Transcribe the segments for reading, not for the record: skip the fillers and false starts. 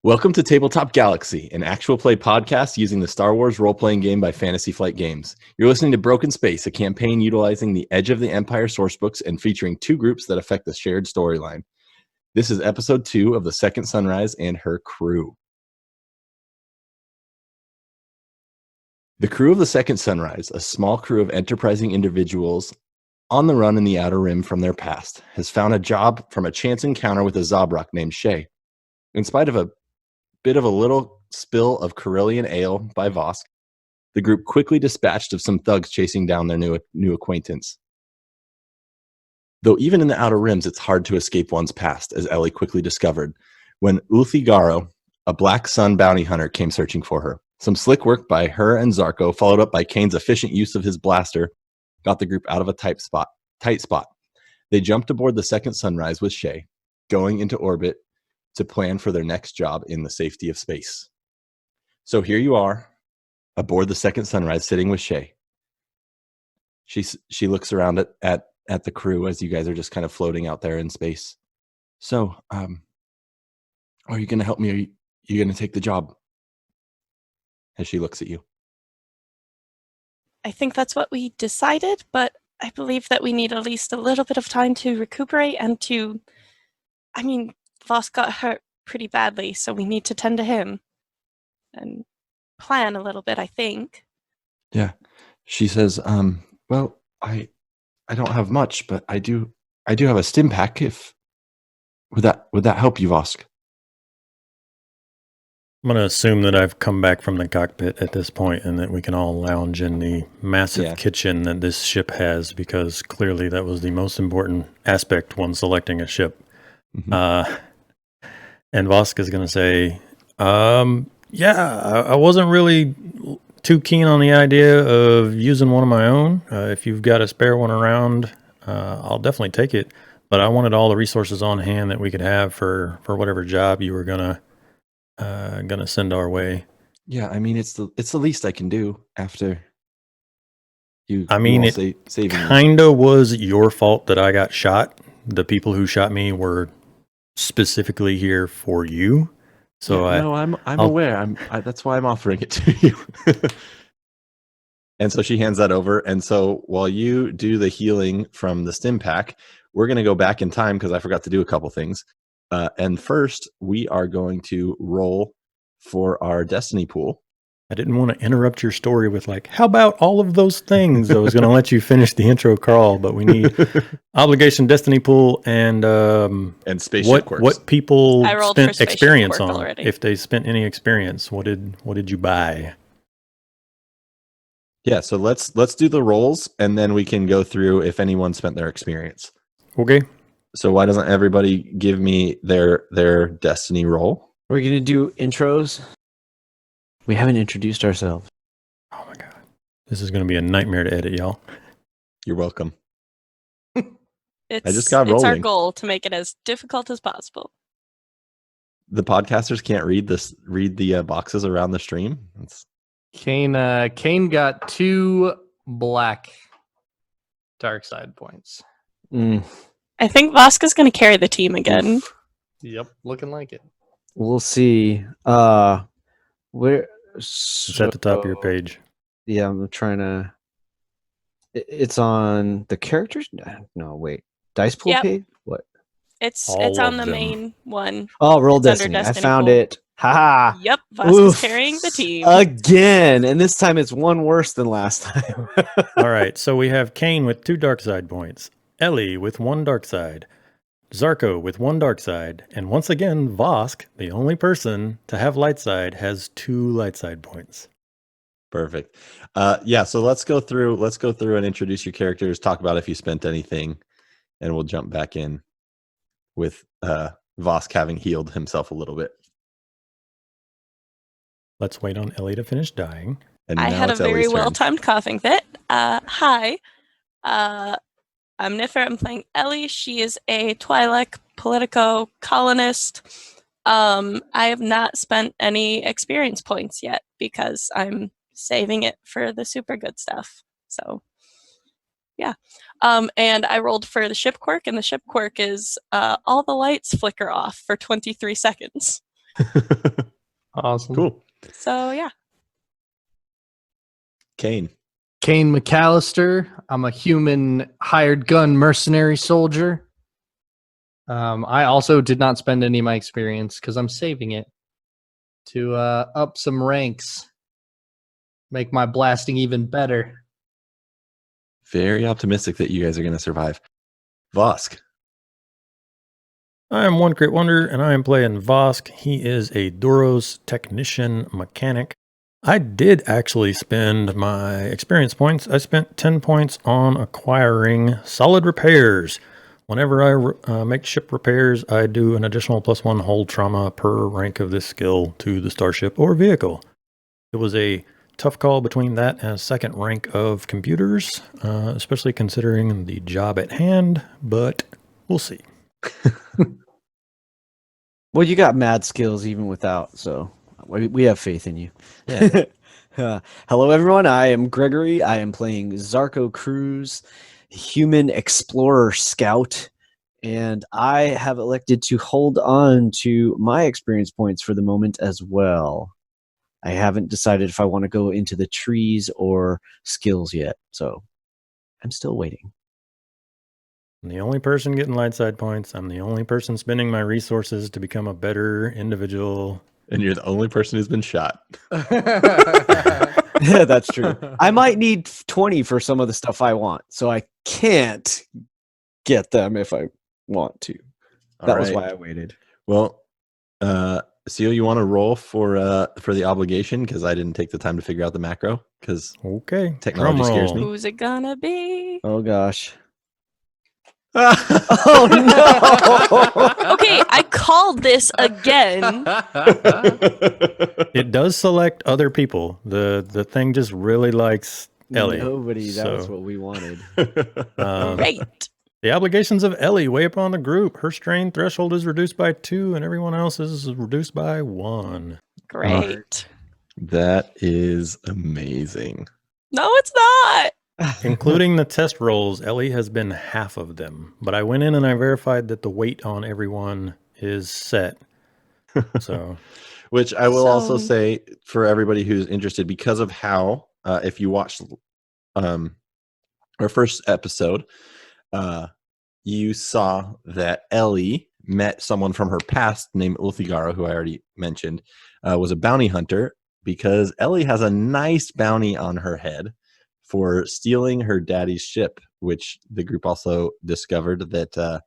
Welcome to Tabletop Galaxy, an actual play podcast using the Star Wars role-playing game by Fantasy Flight Games. You're listening to Broken Space, a campaign utilizing the Edge of the Empire sourcebooks and featuring two groups that affect the shared storyline. This is episode 2 of The Second Sunrise and Her Crew. The crew of The Second Sunrise, a small crew of enterprising individuals on the run in the Outer Rim from their past, has found a job from a chance encounter with a Zabrak named Shay. In spite of a bit of a little spill of Corellian ale by Vosk, the group quickly dispatched of some thugs chasing down their new acquaintance. Though even in the Outer Rims, it's hard to escape one's past, as Ellie quickly discovered, when Uthigaro, a Black Sun bounty hunter, came searching for her. Some slick work by her and Zarko, followed up by Kane's efficient use of his blaster, got the group out of a tight spot. They jumped aboard the Second Sunrise with Shay, going into orbit to plan for their next job in the safety of space. So here you are, aboard the Second Sunrise, sitting with Shay. She looks around at the crew as you guys are just kind of floating out there in space. So, are you going to help me? Are you going to take the job? As she looks at you. I think that's what we decided, but I believe that we need at least a little bit of time to recuperate and Voss got hurt pretty badly, so we need to tend to him and plan a little bit, I think. Yeah. She says, well, I don't have much, but I do have a stim pack. Would that help you, Vosk? I'm going to assume that I've come back from the cockpit at this point and that we can all lounge in the massive kitchen that this ship has, because clearly that was the most important aspect when selecting a ship. Mm-hmm. And Vosk is going to say, I wasn't really too keen on the idea of using one of my own. If you've got a spare one around, I'll definitely take it. But I wanted all the resources on hand that we could have for whatever job you were gonna send our way. Yeah, I mean it's the least I can do after you. I mean, it kinda was your fault that I got shot. The people who shot me were specifically here for you. So I'm aware. That's why I'm offering it to you. And so she hands that over. And so while you do the healing from the stim pack, we're going to go back in time because I forgot to do a couple things. And first, we are going to roll for our destiny pool. I didn't want to interrupt your story with how about all of those things? I was going to let you finish the intro crawl, but we need obligation, destiny pool, and spaceship quirks. What people spent experience on already. If they spent any experience. What did you buy? Yeah, so let's do the rolls, and then we can go through if anyone spent their experience. Okay. So why doesn't everybody give me their destiny roll? We're going to do intros. We haven't introduced ourselves. Oh my God. This is going to be a nightmare to edit, y'all. You're welcome. I just got rolling. It's our goal to make it as difficult as possible. The podcasters can't read the boxes around the stream. Kane got 2 black dark side points. I think Voska's going to carry the team again. Oof. Yep, looking like it. We'll see. Where it's at the top of your page. Yeah, I'm trying to. It's on the characters. No, wait. Dice pool page. What? It's on the main one. Oh, roll destiny. I found it. Ha! Yep, Voska's carrying the team again, and this time it's one worse than last time. All right, so we have Kane with 2 dark side points, Ellie with 1 dark side, Zarko with 1 dark side, and once again, Vosk, the only person to have light side, has 2 light side points. Perfect. So let's go through and introduce your characters, talk about if you spent anything, and we'll jump back in with Vosk having healed himself a little bit. Let's wait on Ellie to finish dying. And I had a very well-timed coughing fit. Hi. I'm Niffer. I'm playing Ellie. She is a Twi'lek politico colonist. I have not spent any experience points yet because I'm saving it for the super good stuff. So, yeah. And I rolled for the ship quirk, and the ship quirk is all the lights flicker off for 23 seconds. Awesome. Cool. So yeah. Kane. Kane McAllister. I'm a human hired gun mercenary soldier. I also did not spend any of my experience because I'm saving it to up some ranks, make my blasting even better. Very optimistic that you guys are going to survive. Vosk. I am OneCritWonder, and I am playing Vosk. He is a Duros technician mechanic. I did actually spend my experience points. I spent 10 points on acquiring solid repairs. Whenever I make ship repairs, I do an additional +1 hull trauma per rank of this skill to the starship or vehicle. It was a tough call between that and a second rank of computers, especially considering the job at hand, but we'll see. Well, you got mad skills even without, so we have faith in you. Yeah. Hello, everyone. I am Gregory. I am playing Zarko Cruz, human explorer scout, and I have elected to hold on to my experience points for the moment as well. I haven't decided if I want to go into the trees or skills yet, so I'm still waiting. I'm the only person getting light side points. I'm the only person spending my resources to become a better individual. And you're the only person who's been shot. Yeah, that's true. I might need 20 for some of the stuff I want, so I can't get them if I want to. That was why I waited. Well, Seal, you want to roll for the obligation? Because I didn't take the time to figure out the macro. Because Okay. technology drum scares roll. me. Who's it gonna be? Oh gosh. Oh no! Okay, I called this again. It does select other people. The thing just really likes Ellie. Nobody. That was so, what we wanted. Great. The obligations of Ellie weigh upon the group. Her strain threshold is reduced by 2, and everyone else is reduced by 1. Great. That is amazing. No, it's not. Including the test rolls, Ellie has been half of them. But I went in and I verified that the weight on everyone is set. So, Which I will also So- say for everybody who's interested, because of how, if you watched our first episode, you saw that Ellie met someone from her past named Ulthigara, who I already mentioned, was a bounty hunter, because Ellie has a nice bounty on her head for stealing her daddy's ship, which the group also discovered that,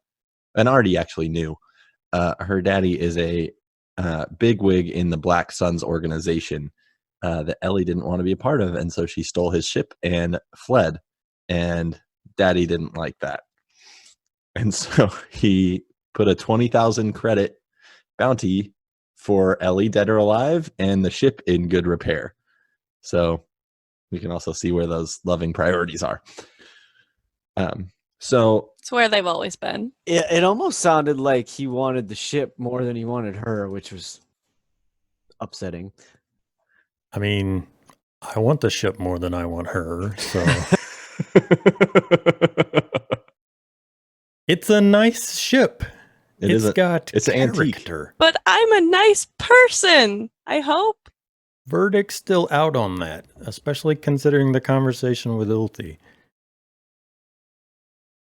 and already actually knew, her daddy is a bigwig in the Black Suns organization that Ellie didn't want to be a part of, and so she stole his ship and fled, and daddy didn't like that. And so he put a 20,000 credit bounty for Ellie, dead or alive, and the ship in good repair. So we can also see where those loving priorities are. So It's where they've always been. It almost sounded like he wanted the ship more than he wanted her, which was upsetting. I mean, I want the ship more than I want her. So, it's a nice ship. It's got it's an antique. character. But I'm a nice person, I hope. Verdict's still out on that, especially considering the conversation with Ulti.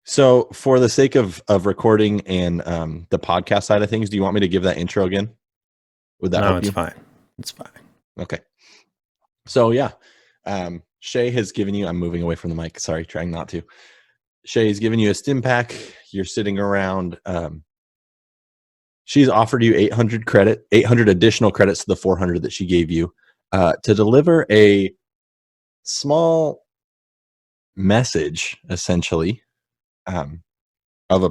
So for the sake of recording and the podcast side of things, do you want me to give that intro again? Would that No, help it's you? fine. It's fine. Okay. So yeah, Shay has given you, I'm moving away from the mic. Sorry, trying not to. Shay has given you a stim pack. You're sitting around. She's offered you 800 additional credits to the 400 that she gave you to deliver a small message, essentially, of a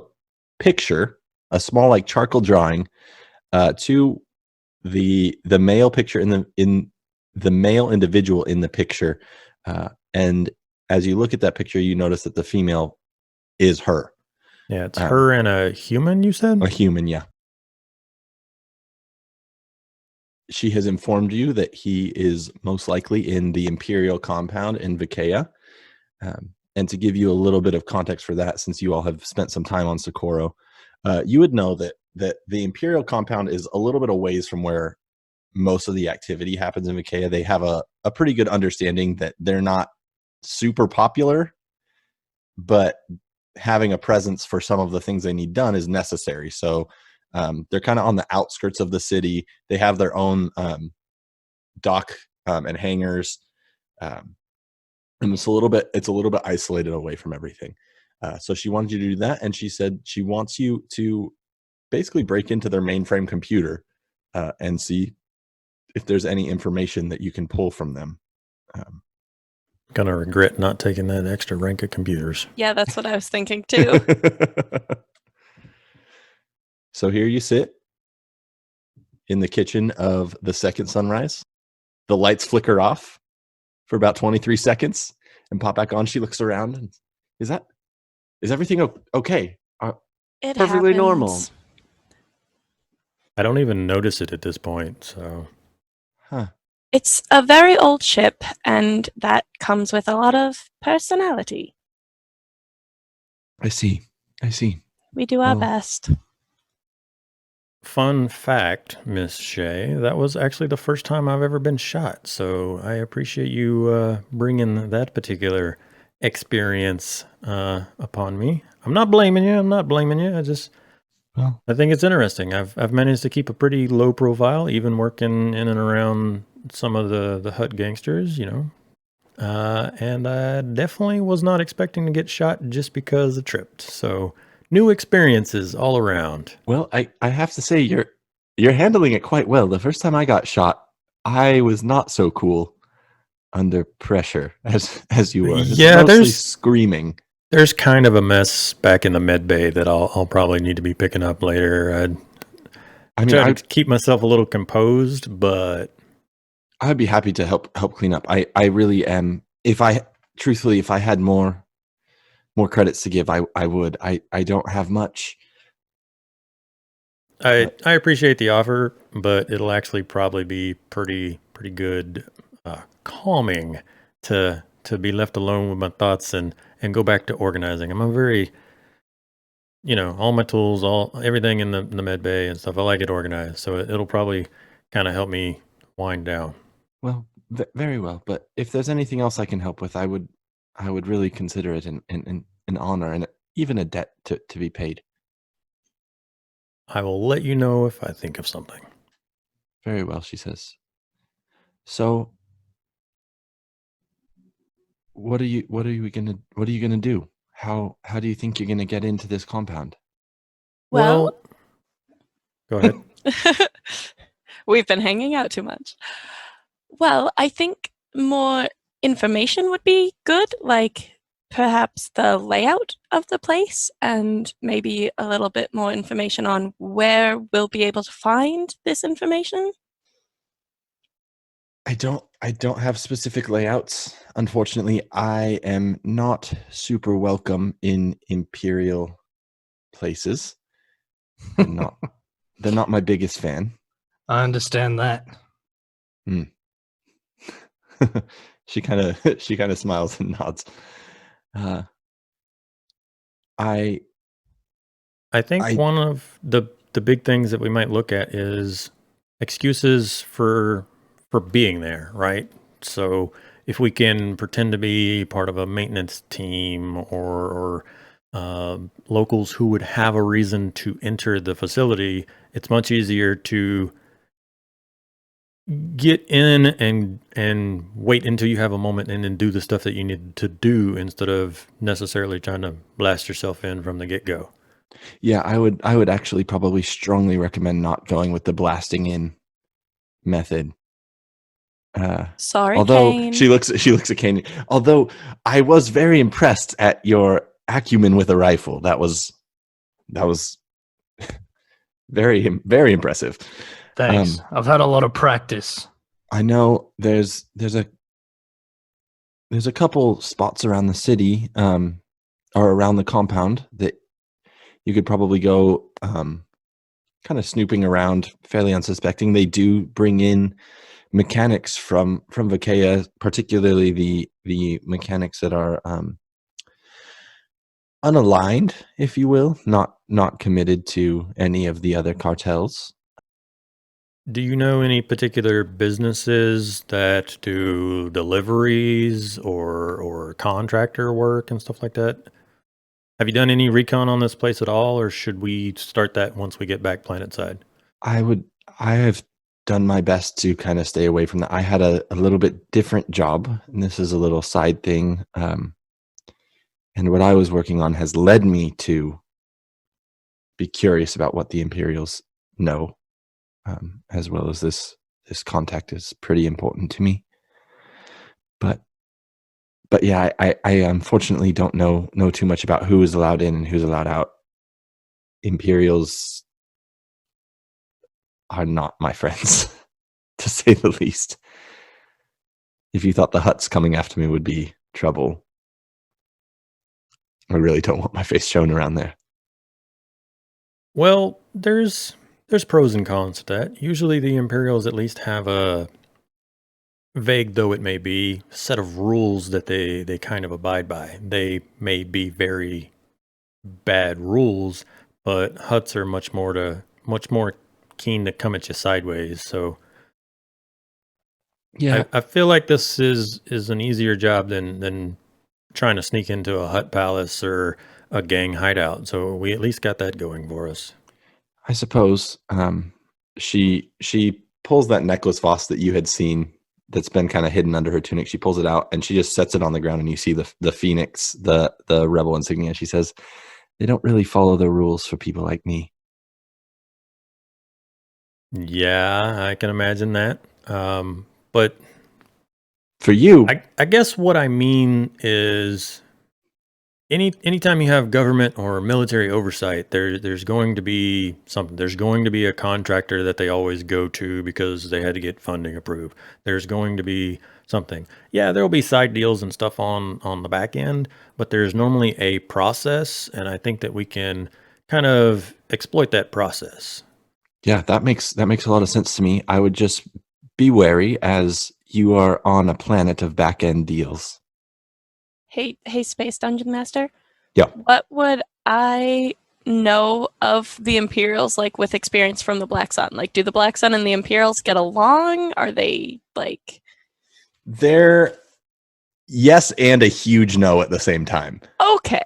picture, a small like charcoal drawing, to the male picture in the male individual in the picture, and as you look at that picture, you notice that the female is her. Yeah, it's her and a human, you said? A human, yeah. She has informed you that he is most likely in the Imperial compound in Vikea. And to give you a little bit of context for that, since you all have spent some time on Socorro, You would know that the Imperial compound is a little bit of ways from where most of the activity happens in Vikaea. They have a pretty good understanding that they're not super popular, but having a presence for some of the things they need done is necessary. So they're kind of on the outskirts of the city. They have their own dock and hangars, and it's a little bit isolated away from everything. So she wanted you to do that, and she said she wants you to basically break into their mainframe computer and see if there's any information that you can pull from them. Gonna regret not taking that extra rank of computers. Yeah, that's what I was thinking too. So here you sit in the kitchen of the second sunrise. The lights flicker off for about 23 seconds and pop back on. She looks around and is everything okay? It Perfectly normal. happens. I don't even notice it at this point. So Huh. It's a very old ship, and that comes with a lot of personality. I see. We do our Well, best. fun fact, Miss Shea, that was actually the first time I've ever been shot. So I appreciate you bringing that particular experience upon me. I'm not blaming you. I think it's interesting. I've managed to keep a pretty low profile, even working in and around some of the hut gangsters, and I definitely was not expecting to get shot just because I tripped. So new experiences all around. Well, I have to say you're handling it quite well. The first time I got shot, I was not so cool under pressure as you were. It's Yeah, mostly screaming. There's kind of a mess back in the med bay that I'll probably need to be picking up later. I try to keep myself a little composed, but I'd be happy to help clean up. I really am. If I had more credits to give, I would. I don't have much. I appreciate the offer, but it'll actually probably be pretty good calming to be left alone with my thoughts and go back to organizing. I'm a very, all my tools, everything in the med bay and stuff, I like it organized. So it'll probably kind of help me wind down. Well, very well. But if there's anything else I can help with, I would really consider it an honor and even a debt to be paid. I will let you know if I think of something. Very well, she says. So what are you gonna do? How do you think you're gonna get into this compound? Well, go ahead. We've been hanging out too much. Well, I think more information would be good, like perhaps the layout of the place and maybe a little bit more information on where we'll be able to find this information. I don't have specific layouts. Unfortunately, I am not super welcome in imperial places. They're not my biggest fan. I understand that. She kind of smiles and nods. I think one of the big things that we might look at is excuses for being there, right? So if we can pretend to be part of a maintenance team or locals who would have a reason to enter the facility, it's much easier to get in and wait until you have a moment and then do the stuff that you need to do instead of necessarily trying to blast yourself in from the get-go. Yeah, I would actually probably strongly recommend not going with the blasting in method. Sorry, although Kane. she looks at Kane. Although I was very impressed at your acumen with a rifle. That was very, very impressive. Thanks. I've had a lot of practice. I know there's a couple spots around the city or around the compound that you could probably go kind of snooping around, fairly unsuspecting. They do bring in mechanics from Vikaea, particularly the mechanics that are unaligned, if you will, not committed to any of the other cartels. Do you know any particular businesses that do deliveries or contractor work and stuff like that? Have you done any recon on this place at all, or should we start that once we get back planet side? I have done my best to kind of stay away from that. I had a little bit different job, and this is a little side thing. And what I was working on has led me to be curious about what the Imperials know, as well as this contact is pretty important to me. But yeah, I unfortunately don't know too much about who is allowed in and who's allowed out. Imperials are not my friends, to say the least. If you thought the Hutts coming after me would be trouble, I really don't want my face shown around there. Well, there's pros and cons to that. Usually the Imperials at least have a, vague though it may be, set of rules that they kind of abide by. They may be very bad rules, but Hutts are much more keen to come at you sideways. So Yeah, I feel like this is an easier job than trying to sneak into a Hutt palace or a gang hideout. So we at least got that going for us. I suppose. She pulls that necklace, Voss, that you had seen that's been kind of hidden under her tunic. She pulls it out and she just sets it on the ground, and you see the phoenix, the rebel insignia. She says, "They don't really follow the rules for people like me." Yeah, I can imagine that. But For you, I guess what I mean is anytime you have government or military oversight, there's going to be something. There's going to be a contractor that they always go to because they had to get funding approved. There's going to be something. Yeah, there'll be side deals and stuff on the back end, but there's normally a process, and I think that we can kind of exploit that process. yeah, that makes a lot of sense to me. I would just be wary, as you are on a planet of back end deals. Hey, Space Dungeon Master. Yeah. What would I know of the Imperials, like, with experience from the Black Sun? Like, do the Black Sun and the Imperials get along? Are they, like... They're yes and a huge no at the same time. Okay.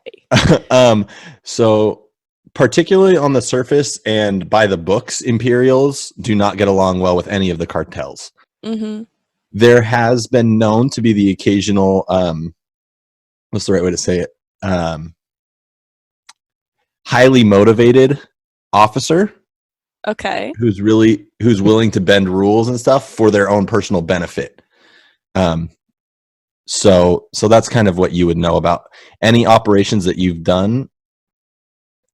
So particularly on the surface and by the books, Imperials do not get along well with any of the cartels. Mm-hmm. There has been known to be the occasional, what's the right way to say it? Highly motivated officer Okay. who's willing to bend rules and stuff for their own personal benefit. So that's kind of what you would know about any operations that you've done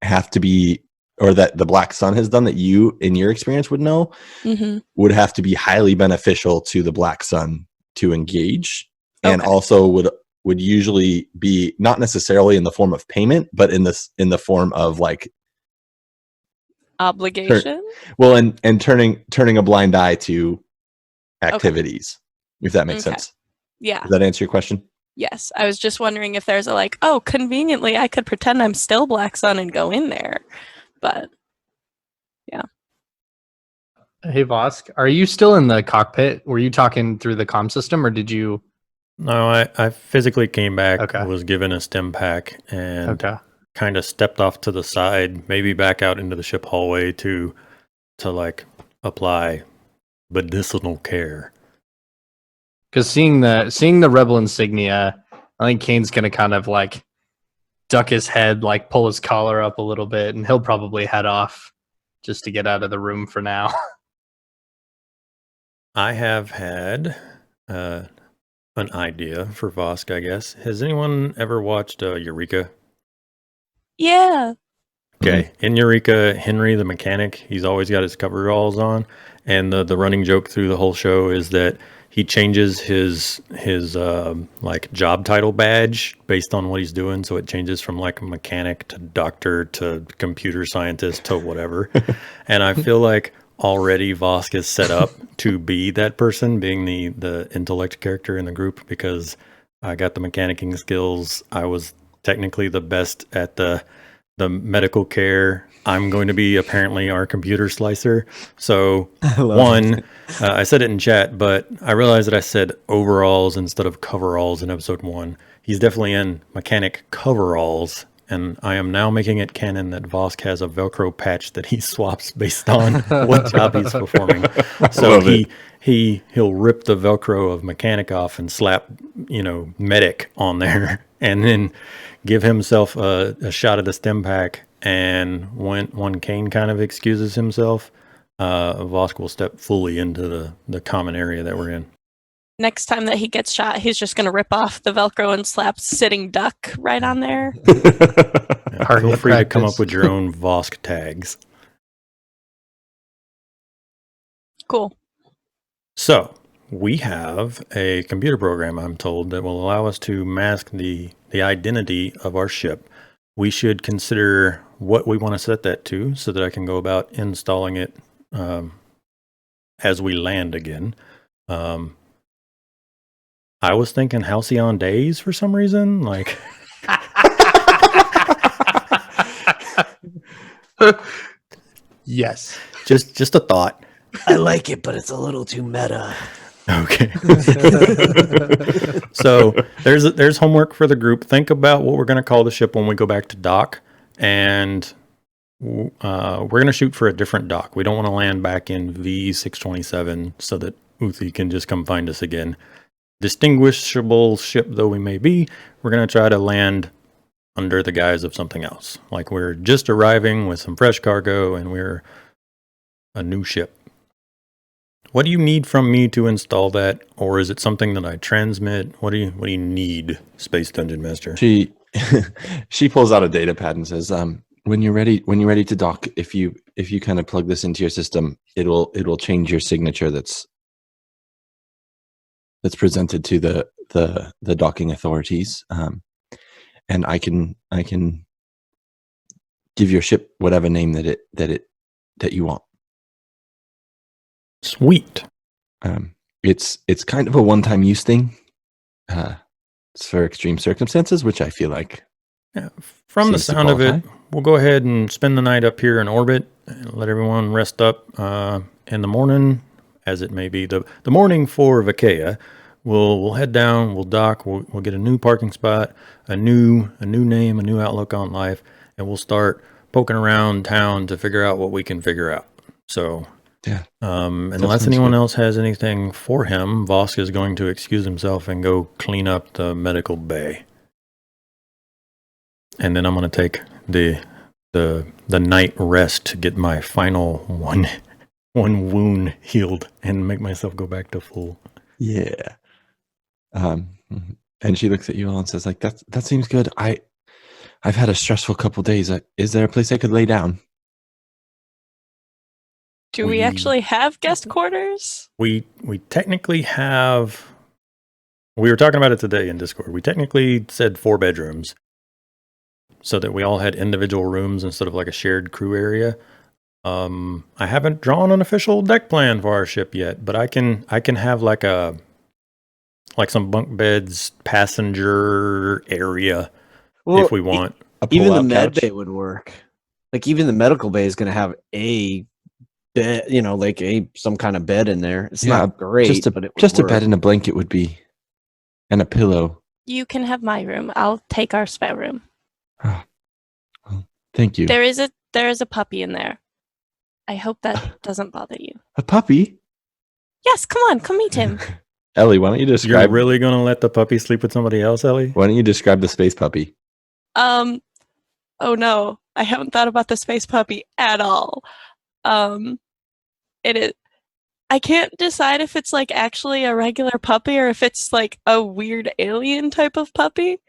have to be, or that the Black Sun has done that you, in your experience, would know, Mm-hmm. would have to be highly beneficial to the Black Sun to engage, and Okay. also would usually be not necessarily in the form of payment, but in the form of like Obligation? well, and turning a blind eye to activities, if that makes Okay. sense. Yeah. Does that answer your question? Yes. I was just wondering if there's a, like, oh, conveniently, I could pretend I'm still Black Sun and go in there. But, Hey, Vosk, are you still in the cockpit? Were you talking through the comm system, or did you? No, I physically came back, Okay. was given a stim pack, and Okay. kind of stepped off to the side, maybe back out into the ship hallway to like apply medicinal care. Because seeing the rebel insignia, I think Kane's gonna kind of like duck his head, like pull his collar up a little bit, and he'll probably head off just to get out of the room for now. I have had an idea for Vosk, I guess. Has anyone ever watched Eureka? yeah. Okay, in Eureka, Henry the mechanic, he's always got his coveralls on, and the running joke through the whole show is that he changes his like job title badge based on what he's doing, so it changes from like mechanic to doctor to computer scientist to whatever. And I feel like already Vosk is set up to be that person, being the intellect character in the group, because I got the mechanicking skills. I was technically the best at the medical care. I'm going to be apparently our computer slicer. So I said it in chat, but I realized that I said overalls instead of coveralls in episode 1. He's definitely in mechanic coveralls, and I am now making it canon that Vosk has a Velcro patch that he swaps based on what job he's performing. So he'll rip the Velcro of mechanic off and slap, medic on there, and then give himself a shot of the stim pack. And when Kane kind of excuses himself, Vosk will step fully into the common area that we're in. Next time that he gets shot, he's just going to rip off the Velcro and slap sitting duck right on there. Feel free to come up with your own Vosk tags. Cool. So we have a computer program, I'm told, that will allow us to mask the identity of our ship. We should consider what we want to set that to so that I can go about installing it as we land again. I was thinking Halcyon Days for some reason. Like, yes, just a thought. I like it, but it's a little too meta. Okay. So there's homework for the group. Think about what we're going to call the ship when we go back to dock, and we're going to shoot for a different dock. We don't want to land back in V627 so that Uthi can just come find us again. Distinguishable ship though we may be, we're going to try to land under the guise of something else. Like we're just arriving with some fresh cargo and we're a new ship. What do you need from me to install that? Or is it something that I transmit? What do you need, Space Dungeon Master? She pulls out a data pad and says, when you're ready to dock, if you kind of plug this into your system, it'll change your signature that's presented to the docking authorities, and I can give your ship whatever name that you want. Sweet. It's kind of a one-time use thing. It's for extreme circumstances, which I feel like. Yeah, from the sound of it, we'll go ahead and spend the night up here in orbit and let everyone rest up. In the morning, as it may be, the morning for Vakeia, we'll head down, we'll dock, we'll get a new parking spot, a new name, a new outlook on life, and we'll start poking around town to figure out what we can figure out. So, yeah. Unless anyone else has anything for him, Vosk is going to excuse himself and go clean up the medical bay. And then I'm going to take the night rest to get my final one wound healed and make myself go back to full. Yeah. And she looks at you all and says, like, that seems good. I've had a stressful couple days. Is there a place I could lay down? Do we actually have guest quarters? We technically have. We were talking about it today in Discord. We technically said 4 bedrooms, so that we all had individual rooms instead of like a shared crew area. I haven't drawn an official deck plan for our ship yet, but I can have like some bunk beds, passenger area if we want. Even the med bay would work. Like even the medical bay is going to have a bed, like some kind of bed in there. It's not great, but it would just work. A bed and a blanket would be, and a pillow. You can have my room. I'll take our spare room. Oh, well, thank you. There is a puppy in there. I hope that doesn't bother you. A puppy? Yes, come on, come meet him. Ellie, why don't you describe? You're really going to let the puppy sleep with somebody else, Ellie? Why don't you describe the space puppy? Oh no, I haven't thought about the space puppy at all. It is. I can't decide if it's like actually a regular puppy or if it's like a weird alien type of puppy.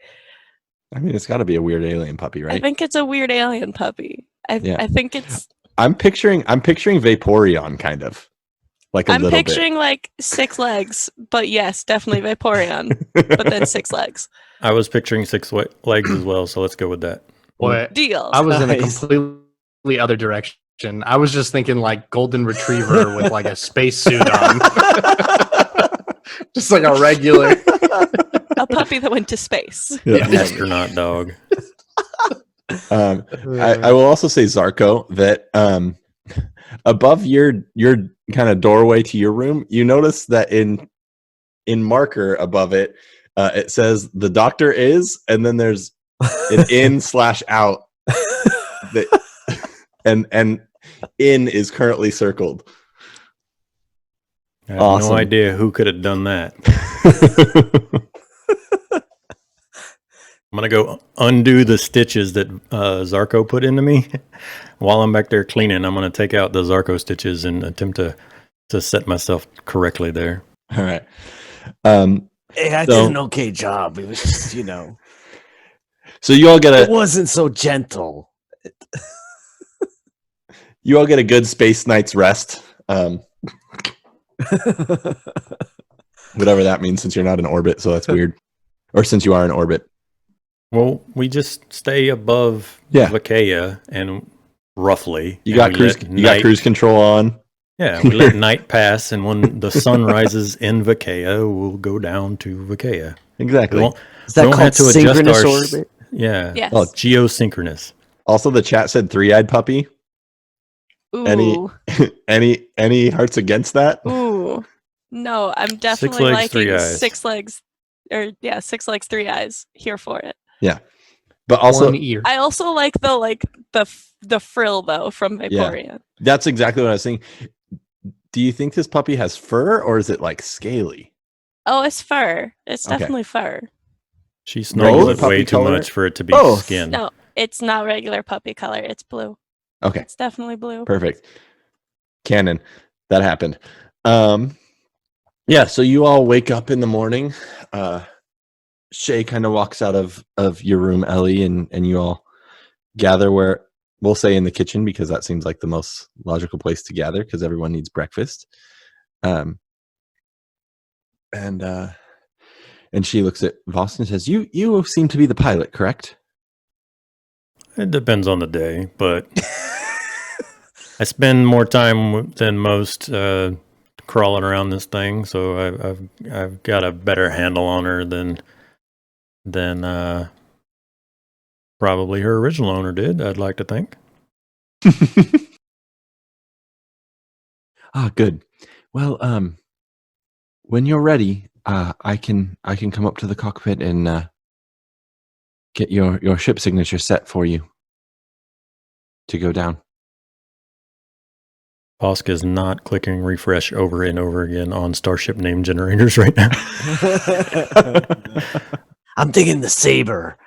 I mean, it's got to be a weird alien puppy, right? I think it's a weird alien puppy. I think it's. I'm picturing Vaporeon, kind of. Like a little bit. I'm picturing like 6 legs, but yes, definitely Vaporeon, but then 6 legs. I was picturing 6 legs as well, so let's go with that. Boy, Deal. I was in a completely other direction. I was just thinking like golden retriever with like a space suit on. Just like a regular. A puppy that went to space. Yeah. Astronaut dog. I will also say, Zarko, that above your kind of doorway to your room, you notice that in marker above it, it says the doctor is, and then there's an in/out that, and in is currently circled. I have Awesome. no idea who could have done that. I'm going to go undo the stitches that Zarko put into me. While I'm back there cleaning, I'm going to take out the Zarko stitches and attempt to set myself correctly there. All right. Hey, I did an okay job. It was just, So you all get it wasn't so gentle. you all get a good space night's rest. Whatever that means, since you're not in orbit, so that's weird. Or since you are in orbit. Well, we just stay above Vakeia, and roughly. You got cruise control on. Yeah, we let night pass, and when the sun rises in Vakeia, we'll go down to Vakeia. Exactly. Is that called synchronous orbit? Yeah. Yes. Oh, geosynchronous. Also, the chat said three-eyed puppy. Ooh. Any hearts against that? Ooh. No, I'm definitely liking 6 legs. 6 legs, 3 eyes. Here for it. Yeah. But also, one ear. I also like the frill though from Vaporeon. That's exactly what I was saying. Do you think this puppy has fur, or is it like scaly? Oh, it's fur. It's Okay. definitely fur. She snuggles it puppy way too color? much for it to be Both. skin. No, it's not regular puppy color. It's blue. Okay. It's definitely blue. Perfect. Canon. That happened. Yeah, so you all wake up in the morning. Shay kind of walks out of your room, Ellie, and you all gather where, we'll say in the kitchen, because that seems like the most logical place to gather, because everyone needs breakfast. And she looks at Voss and says, You seem to be the pilot, correct? It depends on the day, but I spend more time than most crawling around this thing, so I've got a better handle on her than probably her original owner did, I'd like to think. Good. Well, when you're ready, I can come up to the cockpit and get your ship signature set for you to go down. Bosk is not clicking refresh over and over again on starship name generators right now. I'm thinking the Saber.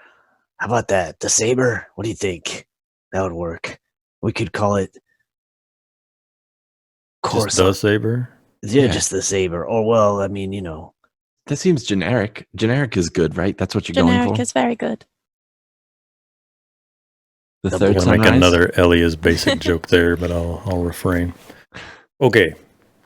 How about that? The Saber? What do you think? That would work. We could call it Just the Saber? Yeah, Yeah. just the Saber. Or, well, I mean, That seems generic. Generic is good, right? That's what you're going Generic for. is very good. The the third I'm gonna make sunrise? another Elias basic joke there, but I'll refrain. Okay,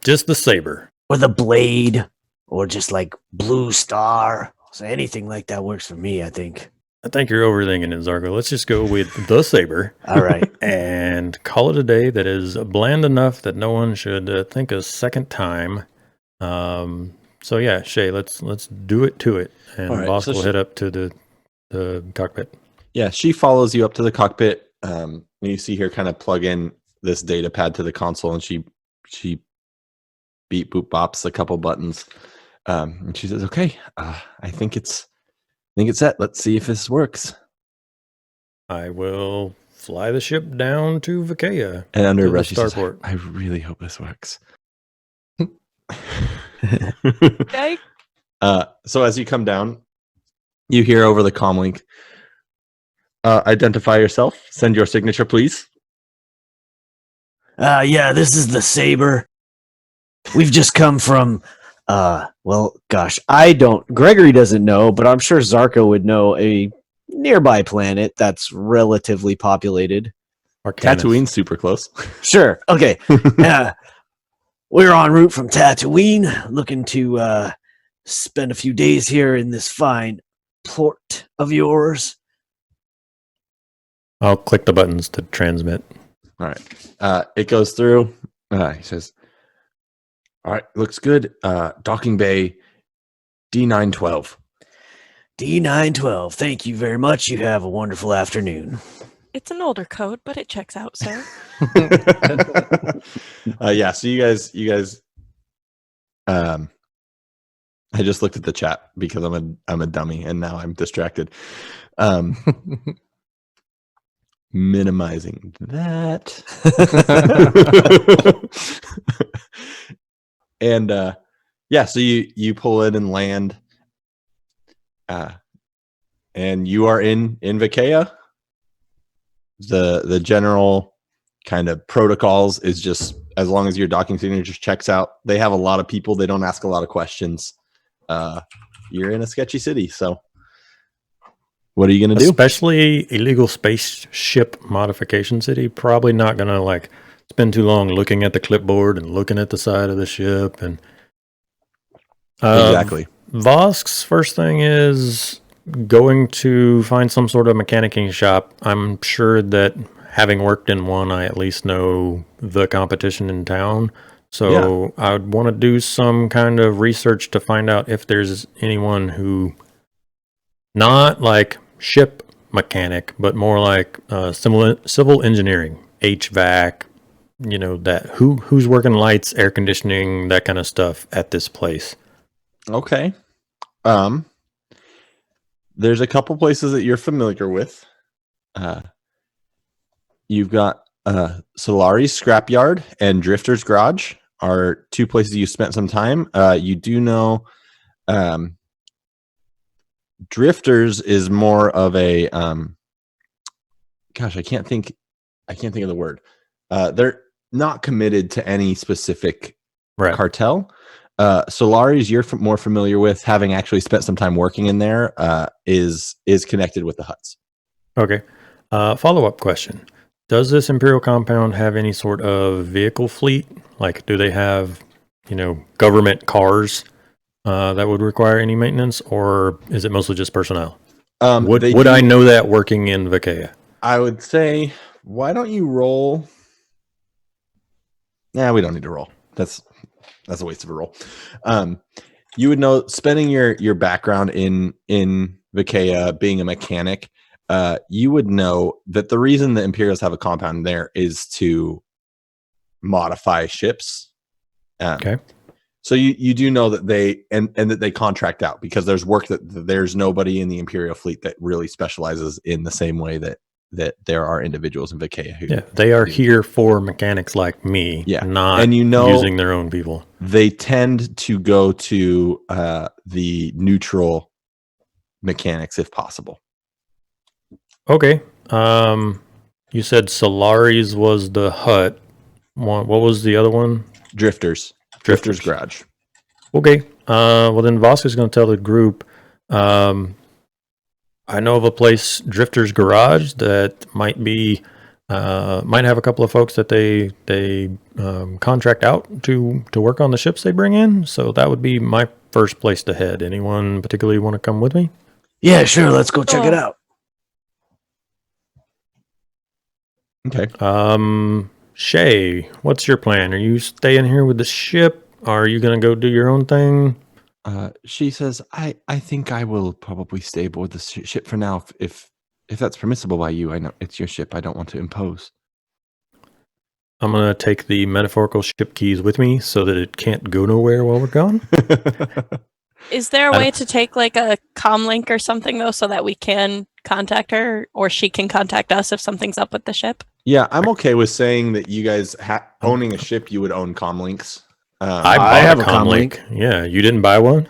just the Saber. or the Blade, or just like Blue Star. So anything like that works for me, I think. I think you're overthinking it, Zarko. Let's just go with the Saber. All right. And call it a day that is bland enough that no one should think a second time. So yeah, Shay, let's do it to it, and All right, Boss so will head up to the cockpit. Yeah, she follows you up to the cockpit. And you see her kind of plug in this data pad to the console, and she beep boop bops a couple buttons. And she says, "Okay, I think it's set. Let's see if this works." I will fly the ship down to Vakeia. And under To the breath, she says, starport. "I really hope this works." Okay. So as you come down, you hear over the comlink, "Identify yourself. Send your signature, please." Yeah, this is the Saber. We've just come from, well, gosh, Gregory doesn't know, but I'm sure Zarko would know a nearby planet that's relatively populated. Arcanus. Tatooine's super close. Sure. Okay. We're en route from Tatooine, looking to spend a few days here in this fine port of yours. I'll click the buttons to transmit. All right. It goes through. He says, "All right, looks good. Docking bay D912. D912. Thank you very much. You have a wonderful afternoon. It's an older code, but it checks out, sir. Yeah, so you guys I just looked at the chat because I'm a dummy and now I'm distracted. Minimizing that. And yeah, so you pull in and land, and you are in Vikea. The general kind of protocols is just as long as your docking signature checks out. They have a lot of people. They don't ask a lot of questions. You're in a sketchy city, so what are you going to do? Especially illegal spaceship modification city. Probably not going to like spend too long looking at the clipboard and looking at the side of the ship. And Exactly. Vosk's first thing is going to find some sort of mechanicking shop. I'm sure that having worked in one, I at least know the competition in town. So I would want to do some kind of research to find out if there's anyone who, not like ship mechanic, but more like civil engineering, HVAC, you know, that who's working lights, air conditioning, that kind of stuff at this place. Okay. There's a couple places that you're familiar with. You've got Solari's Scrapyard and Drifter's Garage are two places you spent some time. You do know Drifters is more of a gosh, I can't think of the word. They're not committed to any specific cartel. Solari's you're more familiar with, having actually spent some time working in there, is connected with the Huts. Okay. Follow-up question. Does this Imperial compound have any sort of vehicle fleet? Like, do they have, you know, government cars that would require any maintenance, or is it mostly just personnel? Would I know that working in Vikea? I would say, why don't you roll? Nah, we don't need to roll. That's a waste of a roll. You would know, spending your background in Vikea, being a mechanic, you would know that the reason the Imperials have a compound there is to modify ships. Okay. So you do know that they and that they contract out, because there's work that there's nobody in the Imperial fleet that really specializes in the same way that there are individuals in Vikea who they are here for mechanics like me, not and using their own people. They tend to go to the neutral mechanics if possible. Okay. You said Solari's was the hut. What was the other one? Drifter's Garage. Okay. Well, then Vosk is going to tell the group, I know of a place, Drifter's Garage, that might have a couple of folks that they contract out to work on the ships they bring in. So that would be my first place to head. Anyone particularly want to come with me? Yeah, sure. Let's go check it out. Okay. Shay, what's your plan? Are you staying here with the ship? Are you going to go do your own thing? She says, I think I will probably stay aboard the ship for now, if that's permissible by you. I know it's your ship. I don't want to impose. I'm going to take the metaphorical ship keys with me so that it can't go nowhere while we're gone. Is there a way to take like a comm link or something, though, so that we can contact her, or she can contact us if something's up with the ship? Yeah, I'm okay with saying that you guys owning a ship, you would own comm links. I have a comm link. Yeah, you didn't buy one?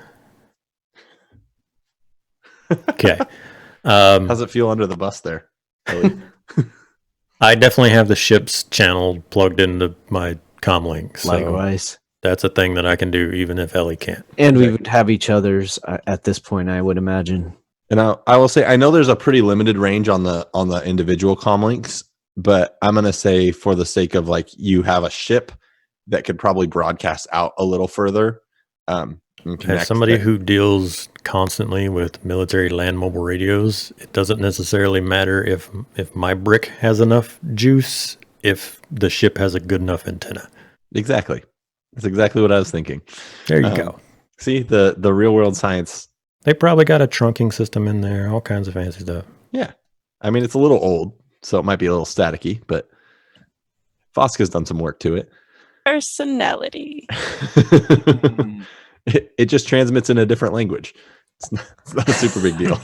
Okay. How's it feel under the bus there, Ellie? I definitely have the ship's channel plugged into my comm link. So likewise. That's a thing that I can do even if Ellie can't. And we would have each other's at this point, I would imagine. And I will say, I know there's a pretty limited range on the individual comm links, but I'm going to say, for the sake of like, you have a ship that could probably broadcast out a little further. As somebody who deals constantly with military land mobile radios, it doesn't necessarily matter if my brick has enough juice, if the ship has a good enough antenna. Exactly. That's exactly what I was thinking. There you go. See, the real world science. They probably got a trunking system in there, all kinds of fancy stuff. Yeah. I mean, it's a little old, so it might be a little staticky, but Fosca's done some work to it. Personality. It just transmits in a different language. It's not a super big deal.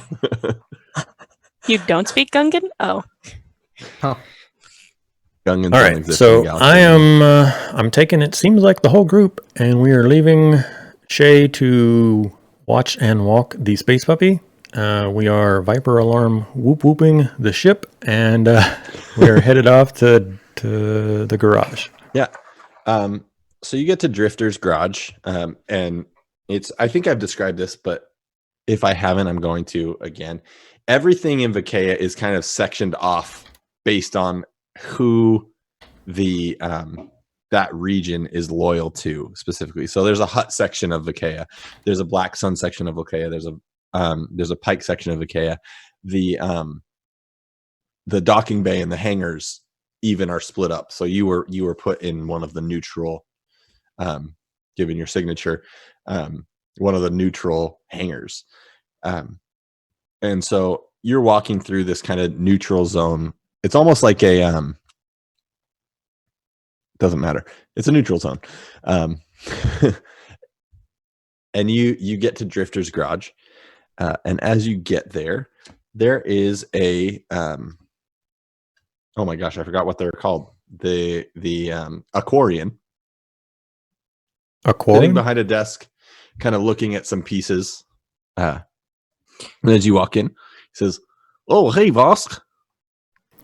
You don't speak Gungan? Oh. Gungans All don't right, exist in the so galaxy I anymore. am. I'm taking it. Seems like the whole group, and we are leaving Shay to watch and walk the space puppy. We are Viper alarm whooping the ship, and we are headed off to the garage. Yeah. So you get to Drifter's garage, and I think I've described this, but if I haven't, I'm going to again. Everything in Vikaea is kind of sectioned off based on who the that region is loyal to specifically. So there's a hut section of Vikaea. There's a Black Sun section of Vikaea. There's a Pike section of Vikaea. The docking bay and the hangars even are split up. So you were put in one of the neutral, given your signature, one of the neutral hangars. And so you're walking through this kind of neutral zone. It's almost like a doesn't matter. It's a neutral zone. And you get to Drifter's garage. And as you get there is a oh my gosh, I forgot what they're called. The Aquarian. Sitting behind a desk, kind of looking at some pieces. And as you walk in, he says, "Oh, hey, Vosk.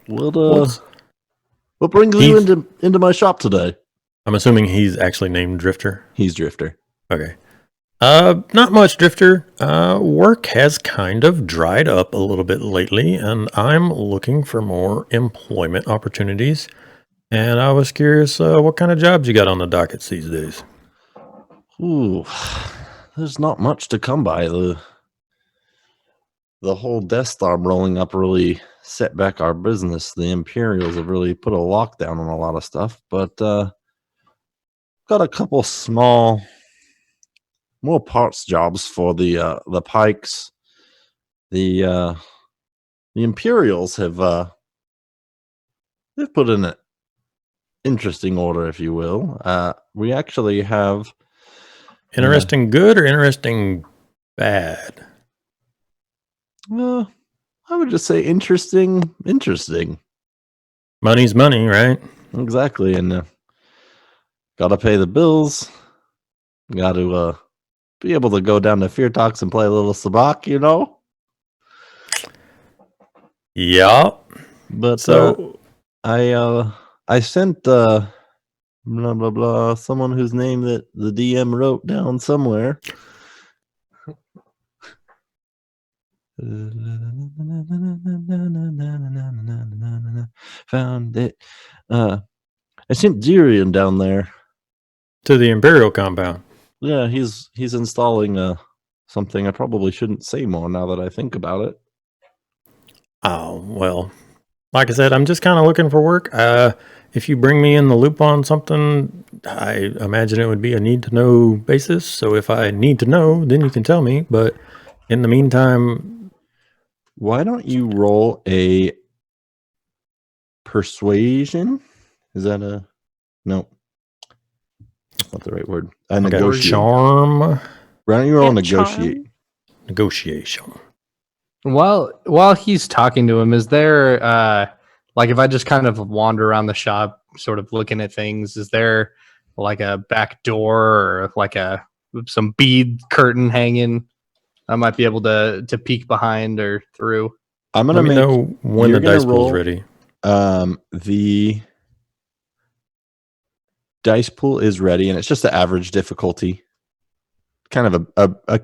What brings you into my shop today?" I'm assuming he's actually named Drifter. He's Drifter. Okay. Not much, Drifter. Work has kind of dried up a little bit lately, and I'm looking for more employment opportunities. And I was curious, what kind of jobs you got on the dockets these days? Ooh, there's not much to come by. The whole Death Star rolling up really set back our business. The Imperials have really put a lockdown on a lot of stuff, but got a couple small, more parts jobs for the Pikes. The Imperials have they've put in an interesting order, if you will. We actually have Interesting good or interesting bad? I would just say interesting. Money's money, right? Exactly, and got to pay the bills. Got to be able to go down to Fear Talks and play a little sabacc, you know. Yeah. But So I sent blah blah blah someone whose name that the DM wrote down somewhere. Found it. I sent Jirian down there. to the Imperial compound. Yeah, he's installing something. I probably shouldn't say more now that I think about it. Oh, well, like I said, I'm just kind of looking for work. If you bring me in the loop on something, I imagine it would be a need-to-know basis. So if I need to know, then you can tell me. But in the meantime, Why don't you roll a persuasion? Is that a no? That's not the right word. A okay, negotiate. charm, Why don't you roll Yeah, negotiate? charm. negotiation. While he's talking to him, is there like if I just kind of wander around the shop, sort of looking at things, is there like a back door or like some bead curtain hanging? I might be able to peek behind or through. I'm Let gonna me make know when you're the gonna dice pool's roll- ready. the dice pool is ready, and it's just the average difficulty. Kind of a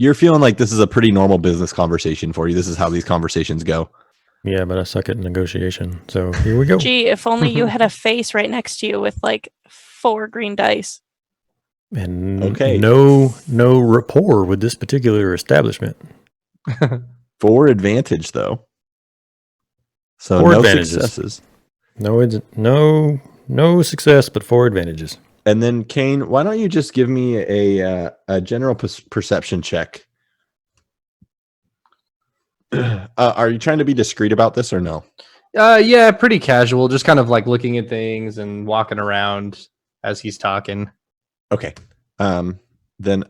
you're feeling like this is a pretty normal business conversation for you. This is how these conversations go. Yeah, but I suck at negotiation. So here we go. Gee, if only you had a face right next to you with like 4 green dice. And Okay. no rapport with this particular establishment. 4 advantage though. So 4 no advantages. successes. No success, but 4 advantages. And then Kane, why don't you just give me a general perception check? Are you trying to be discreet about this or no? Yeah, pretty casual. Just kind of like looking at things and walking around as he's talking. Okay. Then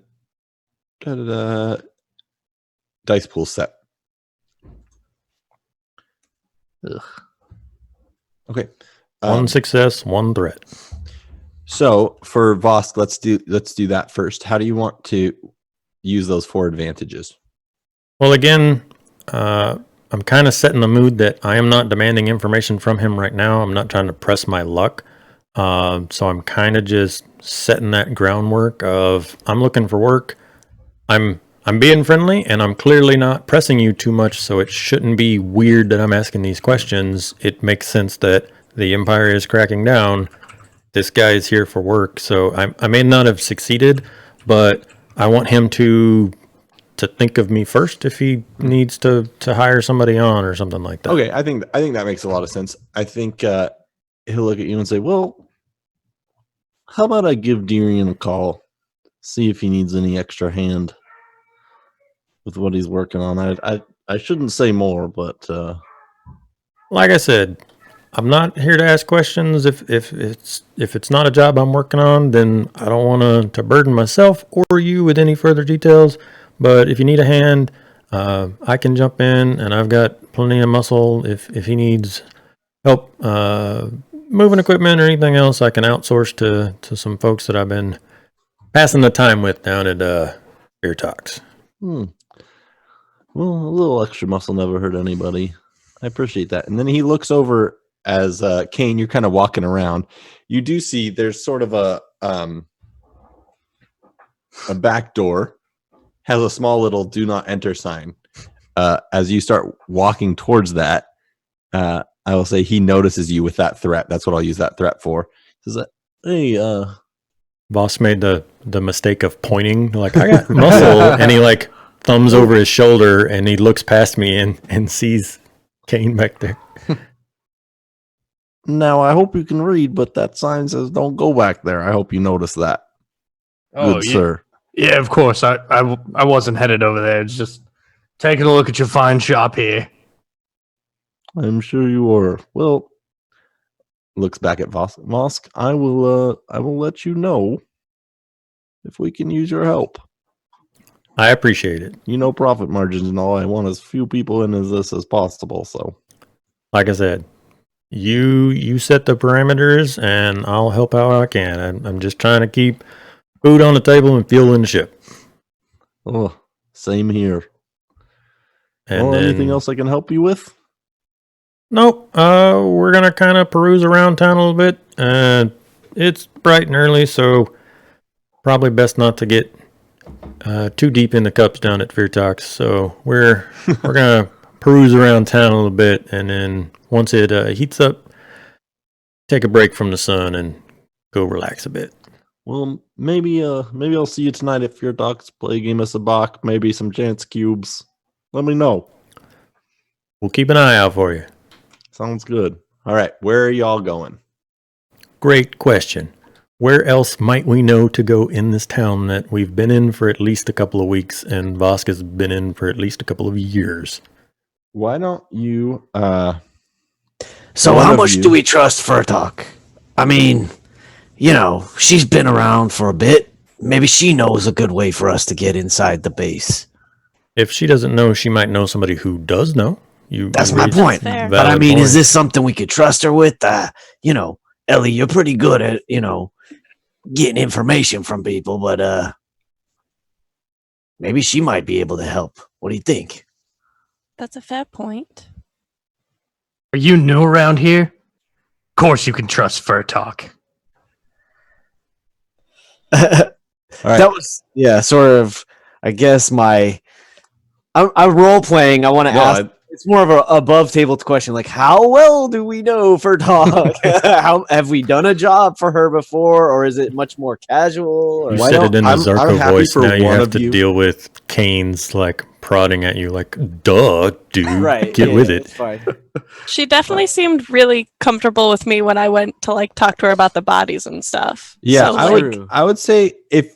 dice pool set. Ugh. Okay. One success, one threat. So for Vosk, let's do that first. How do you want to use those 4 advantages? Well, again, I'm kind of setting the mood that I am not demanding information from him right now. I'm not trying to press my luck. So I'm kind of just setting that groundwork of I'm looking for work. I'm being friendly, and I'm clearly not pressing you too much, so it shouldn't be weird that I'm asking these questions. It makes sense that the Empire is cracking down. This guy is here for work, so I may not have succeeded, but I want him to think of me first if he needs to hire somebody on or something like that. Okay, I think that makes a lot of sense. I think he'll look at you and say, "Well, how about I give Darian a call, see if he needs any extra hand with what he's working on." I shouldn't say more, but Like I said, I'm not here to ask questions. If it's not a job I'm working on, then I don't want to burden myself or you with any further details. But if you need a hand, I can jump in, and I've got plenty of muscle. If he needs help moving equipment or anything else, I can outsource to some folks that I've been passing the time with down at Beer Talks. well, a little extra muscle never hurt anybody. I appreciate that. And then he looks over as Kane, you're kind of walking around. You do see there's sort of a back door, has a small little "Do not enter" sign. As you start walking towards that, I will say he notices you with that threat. That's what I'll use that threat for. He says, "Hey, Boss made the mistake of pointing, like, I got muscle, and he like thumbs over his shoulder, and he looks past me and sees Kane back there. now I hope you can read, but that sign says don't go back there. I hope you notice that." Good yeah. sir. Yeah, of course. I wasn't headed over there. It's just taking a look at your fine shop here. I'm sure you were. Well, looks back at Vosk. I will let you know if we can use your help. I appreciate it. You know, profit margins and all. I want as few people in as this as possible. So, Like I said, you set the parameters, and I'll help out how I can. I'm just trying to keep food on the table and fuel in the ship. oh, same here. And well, then, anything else I can help you with? Nope. We're gonna kind of peruse around town a little bit. It's bright and early, so probably best not to get too deep in the cups down at Fear Talks. So we're gonna peruse around town a little bit, and then once it heats up, take a break from the sun and go relax a bit. Well, maybe I'll see you tonight at Fear Talks. Play a game of Sabak, maybe some chance cubes. Let me know. We'll keep an eye out for you. Sounds good. All right, where are y'all going? Great question. Where else might we know to go in this town that we've been in for at least a couple of weeks, and Vosk has been in for at least a couple of years? Why don't you So One how of much you- do we trust Furtok? I mean, you know, she's been around for a bit. Maybe she knows a good way for us to get inside the base. If she doesn't know, she might know somebody who does know. That's my raise point. Fair. But I valid mean, point. is this something we could trust her with? You know, Ellie, you're pretty good at, you know, getting information from people, but maybe she might be able to help. What do you think? That's a fair point. Are you new around here? Of course you can trust Furtok. All right. That was, yeah, sort of, I guess I'm role playing. I want to ask, It's more of a above table question, like how well do we know Furtok? How have we done a job for her before, or is it much more casual? Or You Why said don't- it in the I'm Zarko happy voice. for Now you one have of to you- deal with Kane's like prodding at you, like, "Duh, dude, right? get with it." It's fine. She definitely seemed really comfortable with me when I went to like talk to her about the bodies and stuff. Yeah, So, I like, would. I would say if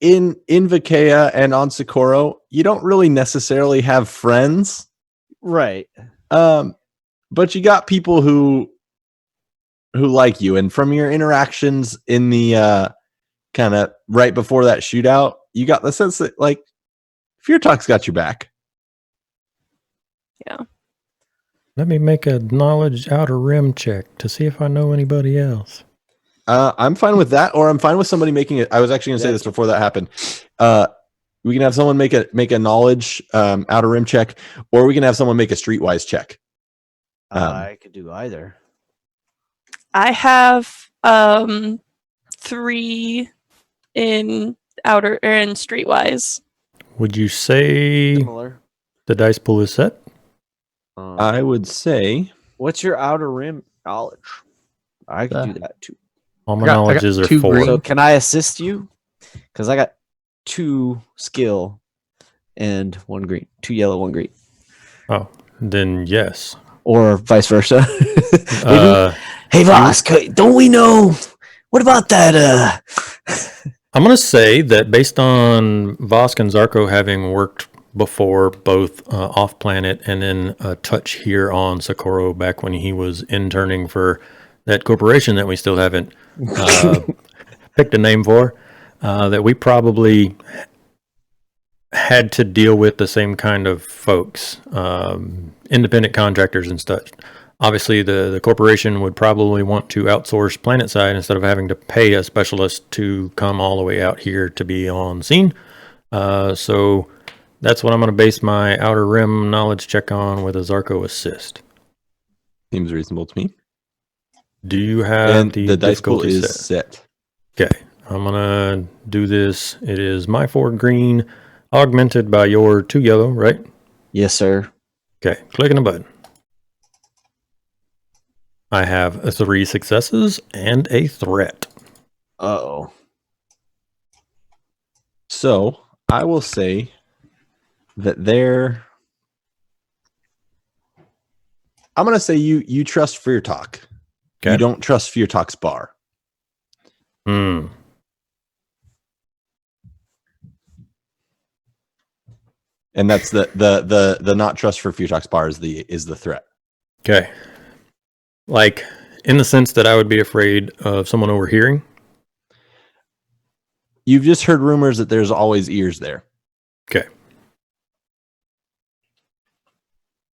in Vikea and on Socorro, you don't really necessarily have friends, Right. but you got people who like you, and from your interactions in the kind of right before that shootout, you got the sense that like Furtok's got your back. Let me make a knowledge outer rim check to see if I know anybody else. I'm fine with that, or I'm fine with somebody making it. I was actually going to say this before that happened. We can have someone make a knowledge outer rim check, or we can have someone make a streetwise check. I could do either. I have 3 in outer or in streetwise. Would you say Similar. the dice pool is set? I would say What's your outer rim knowledge? I could do that too. All my I got knowledges are 2 4. green. So can I assist you? Because I got 2 skill and 1 green. 2 yellow, 1 green. Oh, then yes. Or vice versa. Uh, Hey Voss, don't we know? What about that? I'm going to say that based on Vosk and Zarko having worked before, both off-planet and then a touch here on Socorro back when he was interning for that corporation that we still haven't picked a name for, that we probably had to deal with the same kind of folks, independent contractors and such. Obviously, the corporation would probably want to outsource planet side instead of having to pay a specialist to come all the way out here to be on scene. So that's what I'm going to base my outer rim knowledge check on with a Zarko assist. seems reasonable to me. Do you have And the the dice pool difficulty is set? set. Okay, I'm going to do this. It is my 4 green augmented by your 2 yellow, right? Yes, sir. Okay, clicking the button. I have 3 successes and a threat. Uh-oh. So I will say that they're. I'm going to say you trust Furtok. Okay. You don't trust Furtok's bar. Hmm. And that's the not trust for Furtok's bar is the threat. Okay. Like, in the sense that I would be afraid of someone overhearing. You've just heard rumors that there's always ears there. Okay.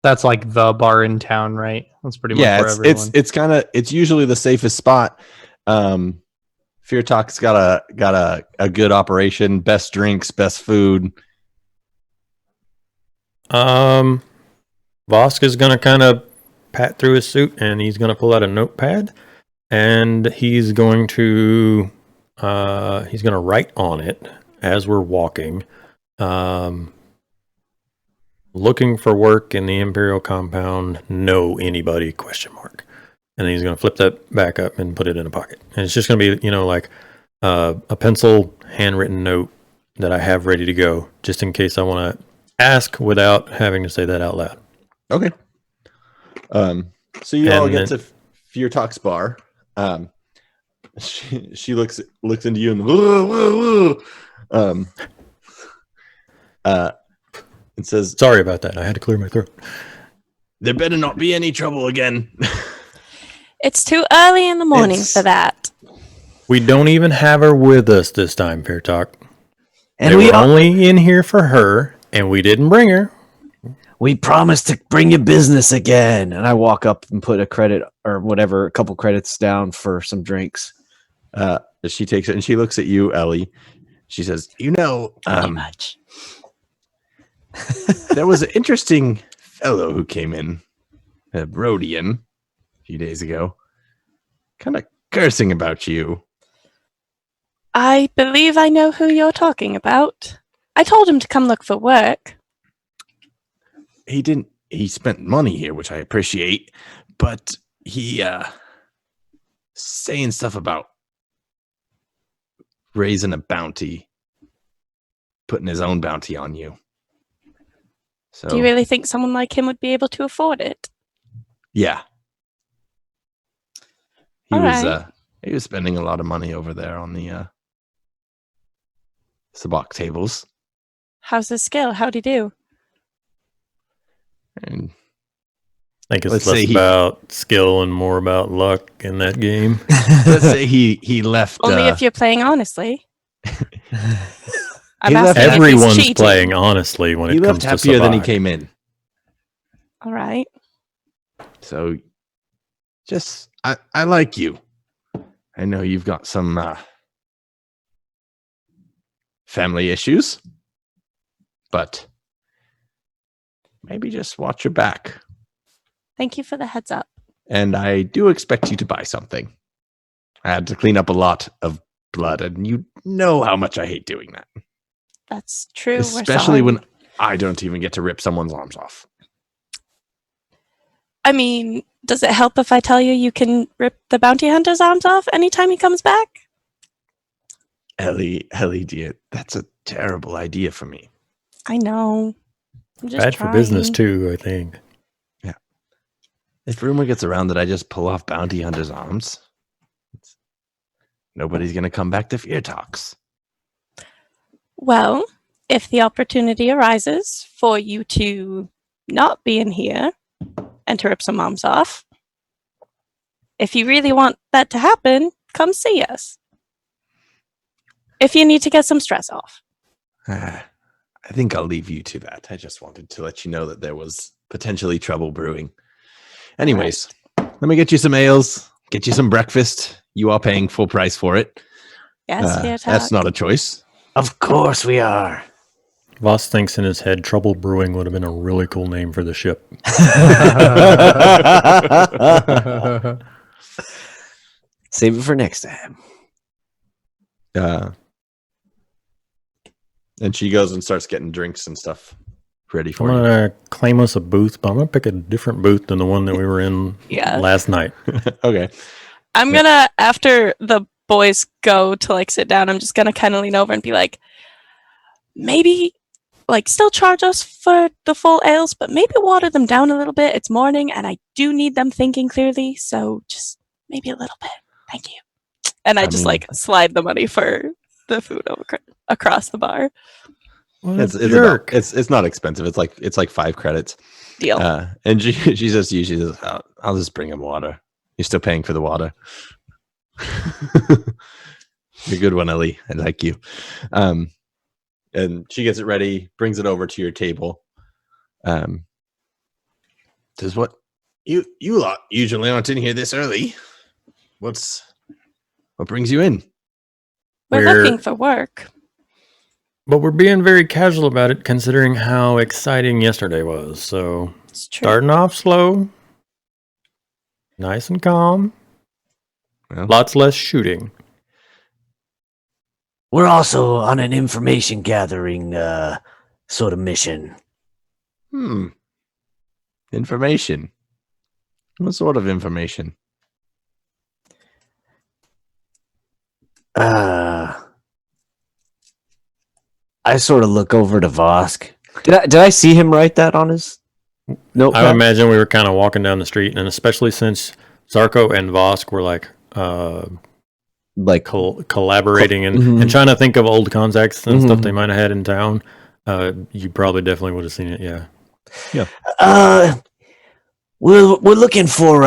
That's like the bar in town, right? That's pretty much where everyone. it's usually the safest spot. Furtok's got a good operation, best drinks, best food. Vosk is going to kind of pat through his suit and he's going to pull out a notepad and he's going to write on it as we're walking. Looking for work in the Imperial compound. Know anybody? ? And then he's going to flip that back up and put it in a pocket. And it's just going to be, like a pencil handwritten note that I have ready to go just in case I want to ask without having to say that out loud. Okay. So you all And get then- to Furtok's bar. She looks into you and it says, Sorry about that. I had to clear my throat. "There better not be any trouble again." It's too early in the morning It's- for that. We don't even have her with us this time, Furtok. And They were only in here for her, and we didn't bring her. we promised to bring you business again. And I walk up and put a credit or whatever, a couple credits down for some drinks. She takes it and she looks at you, Ellie. She says, Much. there was an interesting fellow who came in, a Rhodian, a few days ago, kind of cursing about you." I believe I know who you're talking about. I told him to come look for work. He didn't he spent money here, which I appreciate, but he saying stuff about raising a bounty, putting his own bounty on you. So Do you really think someone like him would be able to afford it? yeah. All right. He was spending a lot of money over there on the sabacc tables. How's his skill? How'd he do? And I think it's Let's less say he- about skill and more about luck in that game. let's say he left. Only if you're playing honestly. I'm He left asking if he's Everyone's cheating. playing honestly when he it left comes to happier than he sabacc. came in. All right. So just I like you. I know you've got some family issues, but maybe just watch your back. Thank you for the heads up. And I do expect you to buy something. I had to clean up a lot of blood, and you know how much I hate doing that. That's true. We're Especially sorry. when I don't even get to rip someone's arms off. I mean, does it help if I tell you you can rip the bounty hunter's arms off anytime he comes back? Ellie, dear, that's a terrible idea for me. I know. I'm just Bad for business trying. too, I think. If rumor gets around that I just pull off bounty hunter's arms, nobody's going to come back to Fear Talks. Well, if the opportunity arises for you to not be in here and to rip some arms off, if you really want that to happen, come see us. If you need to get some stress off. I think I'll leave you to that. I just wanted to let you know that there was potentially trouble brewing. Anyways, let me get you some ales, get you some breakfast. You are paying full price for it. Yes, Fear That's Talk. not a choice. Of course we are. Voss thinks in his head Trouble Brewing would have been a really cool name for the ship. Save it for next time. And she goes and starts getting drinks and stuff ready I'm for you. going to claim us a booth, but I'm going to pick a different booth than the one that we were in Yeah. last night. Okay. I'm gonna, after the boys go to like sit down, I'm just gonna kind of lean over and be like, maybe like still charge us for the full ales, but maybe water them down a little bit. It's morning and I do need them thinking clearly, so just maybe a little bit. Thank you. And I I just mean- like slide the money for the food over across the bar. What It's a it's, jerk. it's not expensive. It's like 5 credits. Deal. And she says to you, she says, I'll just bring him water. You're still paying for the water. You're a good one, Ellie. I like you. And she gets it ready, brings it over to your table. Says, what you lot usually aren't in here this early. What brings you in? We're looking for work. But we're being very casual about it considering how exciting yesterday was. So It's true. starting off slow, nice and calm, Well, lots less shooting. We're also on an information gathering sort of mission. Information. What sort of information? I sort of look over to Vosk. Did I see him write that on his notepad? I imagine we were kind of walking down the street, and especially since Zarko and Vosk were like collaborating and trying to think of old contacts and stuff they might have had in town, you probably definitely would have seen it. Yeah. We're looking for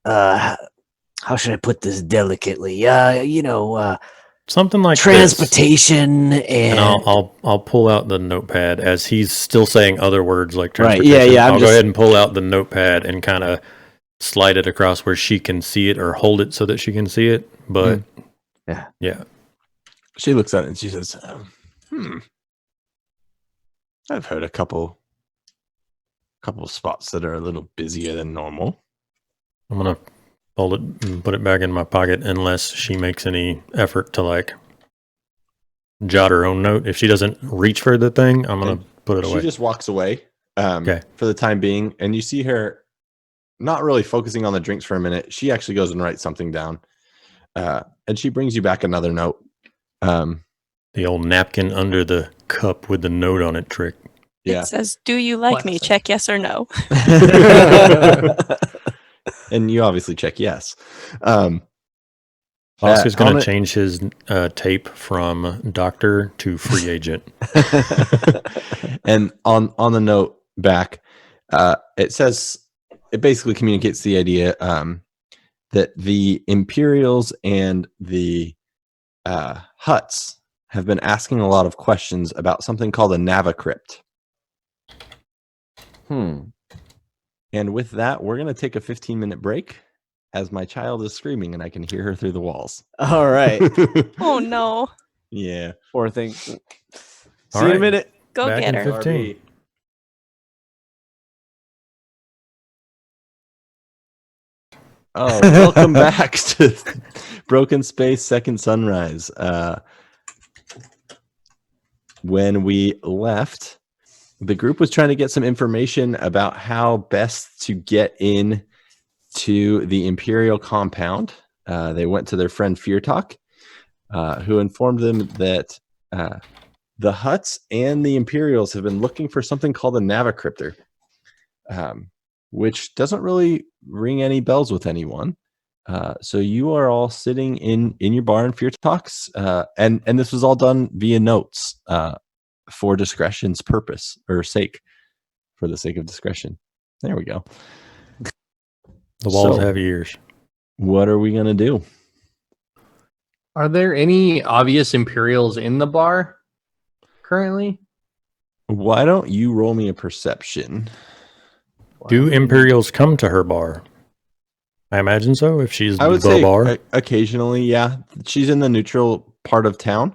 how should I put this delicately? Something like this. transportation And I'll pull out the notepad as he's still saying other words like Right, transportation. yeah, I'll go ahead and pull out the notepad and kind of slide it across where she can see it or hold it so that she can see it. But yeah. She looks at it and she says, I've heard a couple spots that are a little busier than normal. I'm going to fold it and put it back in my pocket unless she makes any effort to like jot her own note. If she doesn't reach for the thing, I'm going to put it She away. just walks away Okay. for the time being. And you see her not really focusing on the drinks for a minute. She actually goes and writes something down. And she brings you back another note. The old napkin under the cup with the note on it trick. Yeah. It says, "Do you like me? Classic. Check yes or no." And you obviously check yes. Oscar's going on to it- change his tape from doctor to free agent. And on the note back, it says, it basically communicates the idea that the Imperials and the Hutts have been asking a lot of questions about something called a Navicrypt. And with that, we're going to take a 15-minute break as my child is screaming and I can hear her through the walls. All right. Oh no. Yeah. Poor thing. See All you in a right. minute. Go Back get in her. 15. Oh, welcome back to Broken Space Second Sunrise. When we left, the group was trying to get some information about how best to get in to the Imperial compound. They went to their friend Feartalk, who informed them that the Hutts and the Imperials have been looking for something called a Navicryptor, which doesn't really ring any bells with anyone. So you are all sitting in your bar in Feartalk's, and this was all done via notes for discretion's purpose or sake, for the sake of discretion. There we go. The walls So, have ears. what are we going to do? Are there any obvious Imperials in the bar currently? Why don't you roll me a perception? Do Imperials come to her bar? I imagine so, if she's I would the say bar. occasionally, yeah. She's in the neutral part of town.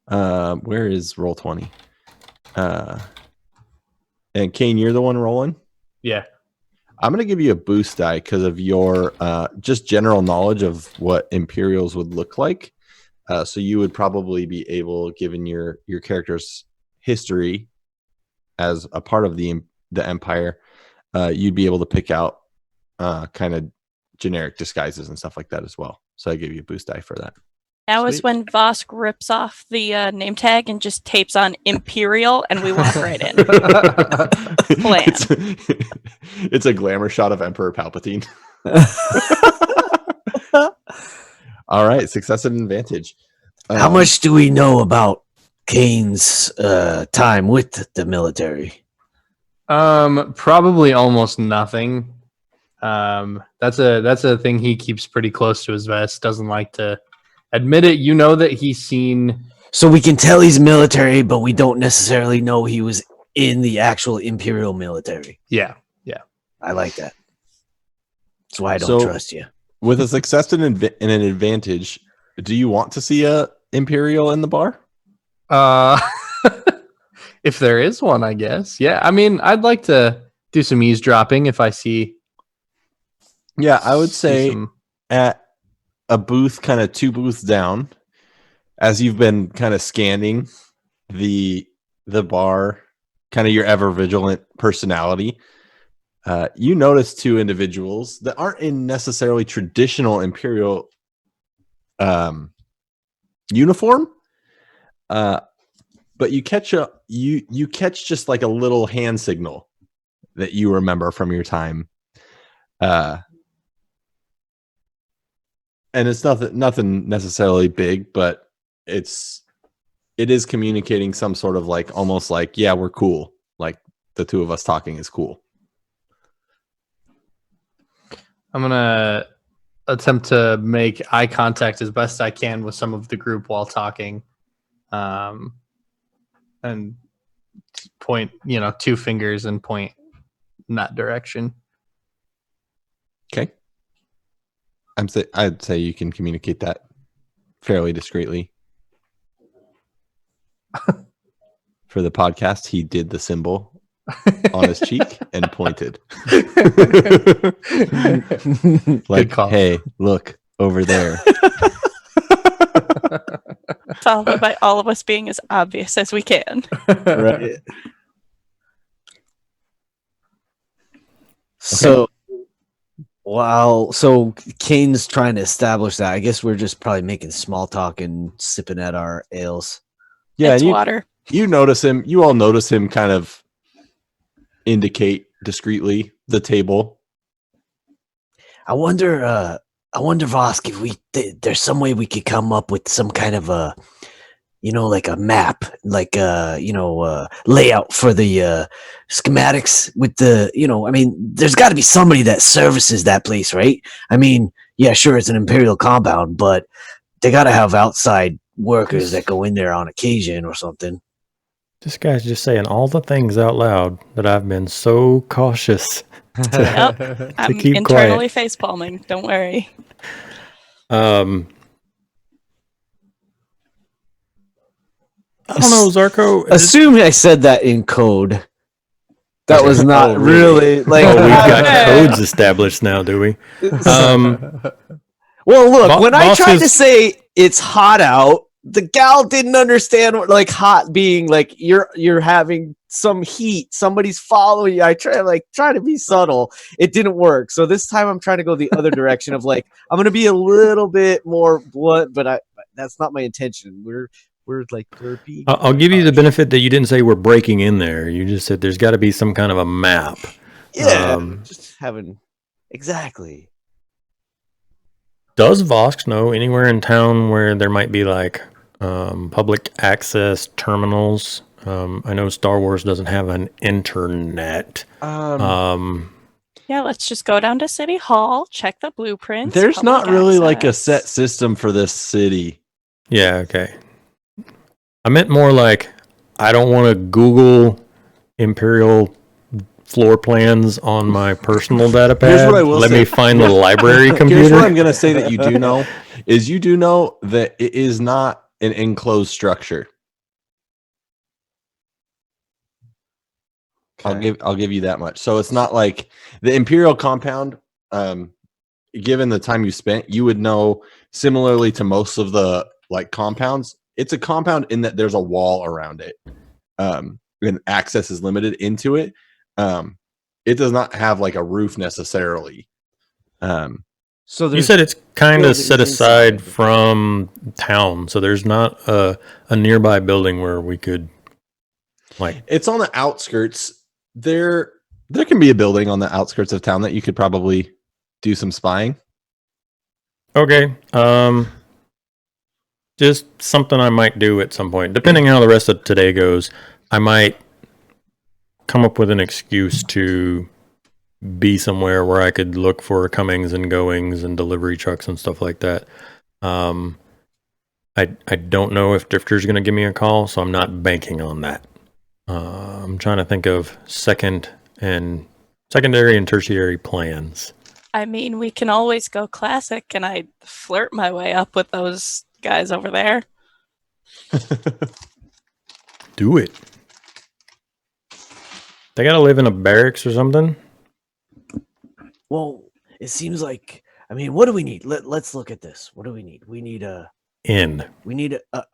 Where is roll 20? And Kane, you're the one rolling? Yeah. I'm going to give you a boost die because of your just general knowledge of what Imperials would look like. So you would probably be able, given your character's history as a part of the Empire, you'd be able to pick out kind of generic disguises and stuff like that as well. So I gave you a boost die for that. Now is Sweet. when Vosk rips off the name tag and just tapes on Imperial, and we walk right in. Plan. It's a glamour shot of Emperor Palpatine. All right, success and advantage. How much do we know about Kane's time with the military? Probably almost nothing. That's a thing he keeps pretty close to his vest. Doesn't like to admit it. You know that he's seen. So we can tell he's military, but we don't necessarily know he was in the actual Imperial military. Yeah. I like that. That's why I don't trust you. With a success and an advantage, do you want to see a Imperial in the bar? If there is one, I guess. Yeah. I mean, I'd like to do some eavesdropping if I see. Yeah, I would say some... at a booth, kind of 2 booths down, as you've been kind of scanning the bar, kind of your ever vigilant personality, you notice 2 individuals that aren't in necessarily traditional Imperial uniform, but you catch you catch just like a little hand signal that you remember from your time, and it's nothing necessarily big, but it is communicating some sort of like almost like, yeah, we're cool, like the 2 of us talking is cool. I'm gonna attempt to make eye contact as best I can with some of the group while talking, and point, 2 fingers and point in that direction. Okay. I'd say you can communicate that fairly discreetly. For the podcast, he did the symbol on his cheek and pointed. Like, call. Hey, look over there. Followed by all of us being as obvious as we can. Right. So, so Kane's trying to establish that. I guess we're just probably making small talk and sipping at our ales. Yeah, It's and water. you notice him. You all notice him kind of indicate discreetly the table. I wonder, Vosk, if there's some way we could come up with some kind of a, like a map, like layout for the schematics with the, I mean, there's got to be somebody that services that place, right? I mean, yeah, sure, it's an imperial compound, but they got to have outside workers that go in there on occasion or something. This guy's just saying all the things out loud that I've been so cautious Yep. I'm keep internally face palming. Don't worry. I don't know, Zarko. Assume I said that in code. That was not really? like. Oh, we've got codes established now, do we? Well, look, when I Boss tried is- to say it's hot out, the gal didn't understand what like hot being like you're having some heat, somebody's following you. I try to be subtle. It didn't work. So this time I'm trying to go the other direction of like I'm gonna be a little bit more blunt, but that's not my intention. We're being. I'll give you the benefit that you didn't say we're breaking in there. You just said there's got to be some kind of a map. Yeah, just having exactly. Does Vox know anywhere in town where there might be like public access terminals? I know Star Wars doesn't have an internet. Yeah, let's just go down to City Hall, check the blueprints. There's not public really like a access. set system for this city. Yeah, okay. I meant more like I don't want to Google Imperial floor plans on my personal data pad. Here's what I will Let say. me find the library Here's computer. what I'm going to say that you do know is you do know that it is not an enclosed structure. Okay. I'll give you that much. So it's not like the Imperial compound. Given the time you spent, you would know similarly to most of the like compounds. It's a compound in that there's a wall around it, and access is limited into it. It does not have like a roof necessarily. So You said it's kind of buildings set aside inside. from town, so there's not a nearby building where we could like. It's on the outskirts. There can be a building on the outskirts of town that you could probably do some spying. Okay, just something I might do at some point, depending how the rest of today goes. I might come up with an excuse to be somewhere where I could look for comings and goings and delivery trucks and stuff like that. I don't know if Drifter's going to give me a call, so I'm not banking on that. I'm trying to think of secondary and tertiary plans. I mean, we can always go classic, and I flirt my way up with those guys over there. Do it. They got to live in a barracks or something. Well, it seems like. I mean, what do we need? Let's look at this. What do we need? We need a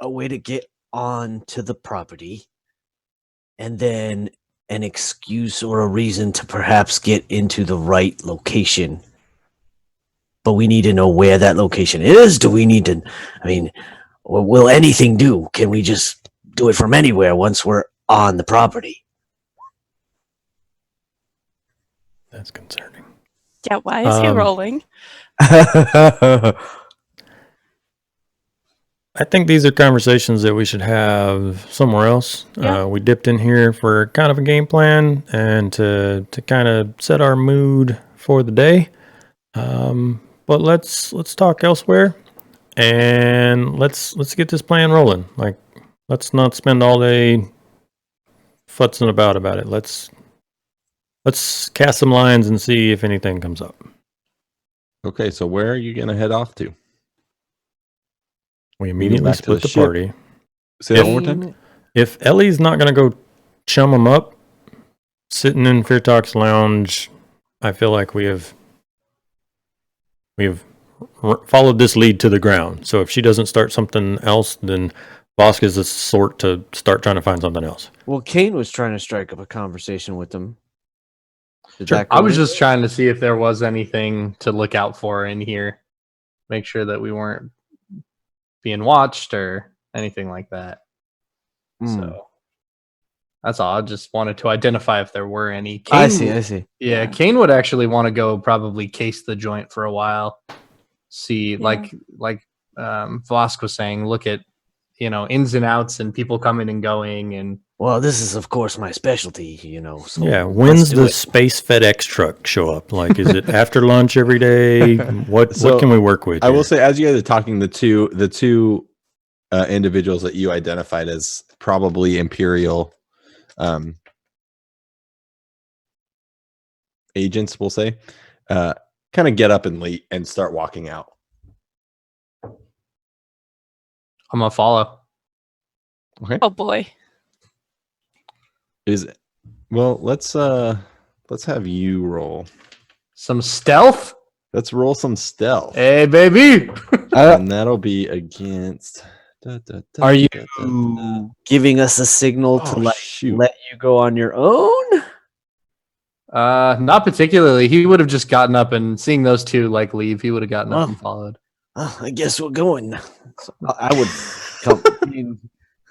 way to get on to the property, and then an excuse or a reason to perhaps get into the right location. But we need to know where that location is. Do we need to? I mean, will anything do? Can we just do it from anywhere once we're on the property? That's concerning. Yeah, why is he rolling? I think these are conversations that we should have somewhere else. Yeah. We dipped in here for kind of a game plan and to kind of set our mood for the day. But let's talk elsewhere, and let's get this plan rolling. Like, let's not spend all day futzing about it. Let's cast some lines and see if anything comes up. Okay, so where are you going to head off to? We immediately back to split the the ship. party. Say that one more time. If Ellie's not going to go chum them up, sitting in Fear Talk's lounge, I feel like we have followed this lead to the ground. So if she doesn't start something else, then Bosk is the sort to start trying to find something else. Well, Kane was trying to strike up a conversation with them. Did Sure. that go I was in? just trying to see if there was anything to look out for in here. Make sure that we weren't being watched or anything like that. So that's all. I just wanted to identify if there were any. Kane, I see. Yeah, Kane would actually want to go probably case the joint for a while. See, Yeah. like Vosk was saying, look at ins and outs and people coming and going and Well, this is of course my specialty, So Yeah, let's when's do the it. space FedEx truck show up? Like, is it after lunch every day? What So, can we work with? I will here? say, as you guys are talking, the two individuals that you identified as probably imperial agents, we'll say, kind of get up and start walking out. I'm gonna follow. Okay. Oh boy. Let's have you roll. Some stealth. Let's roll some stealth. Hey, baby. And that'll be against. Are you da. giving us a signal to Oh, shoot. let you go on your own? Not particularly. He would have just gotten up and seeing those two leave. He would have gotten up and followed. Oh, I guess we're going. So I would come.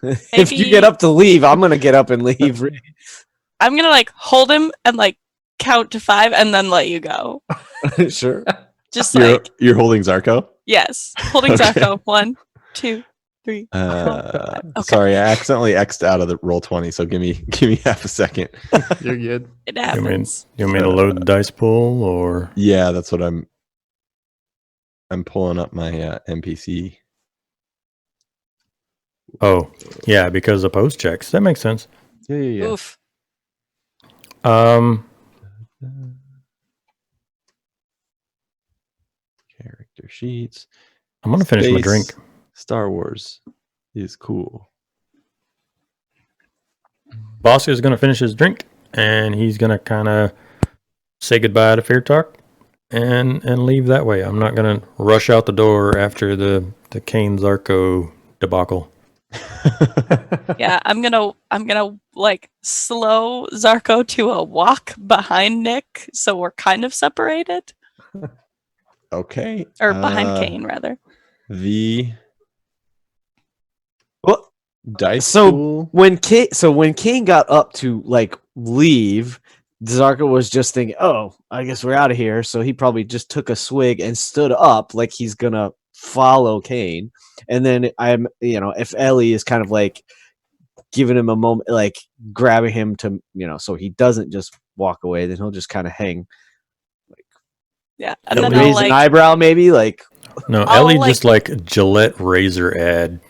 If you Maybe- get up to leave, I'm gonna get up and leave. I'm gonna hold him and count to 5 and then let you go. Sure. Just You're holding Zarko? yes, holding Okay. Zarko. 1, 2, 3. 4, 5. Okay. Sorry, I accidentally X'd out of the roll 20, so give me half a second. You're good. It You happens. want me to load the dice pool or? Yeah, that's what I'm pulling up my NPC. Oh, yeah, because of post checks. That makes sense. Yeah. Oof. Character sheets. I'm gonna finish my Space. drink. Star Wars is cool. Boss is gonna finish his drink, and he's gonna kind of say goodbye to Fear Talk, and leave that way. I'm not gonna rush out the door after the Kane Zarko debacle. Yeah, I'm gonna slow Zarko to a walk behind Nick, so we're kind of separated, Okay. or behind Kane rather. The Well, dice so pool. when Kane got up to leave, Zarko was just thinking, "Oh, I guess we're out of here." So he probably just took a swig and stood up like he's gonna follow Kane. And then if Ellie is kind of giving him a moment, grabbing him to, so he doesn't just walk away, then he'll just kind of hang, Yeah, and then raise I'll an eyebrow, maybe No, I'll, Ellie just Gillette razor ad,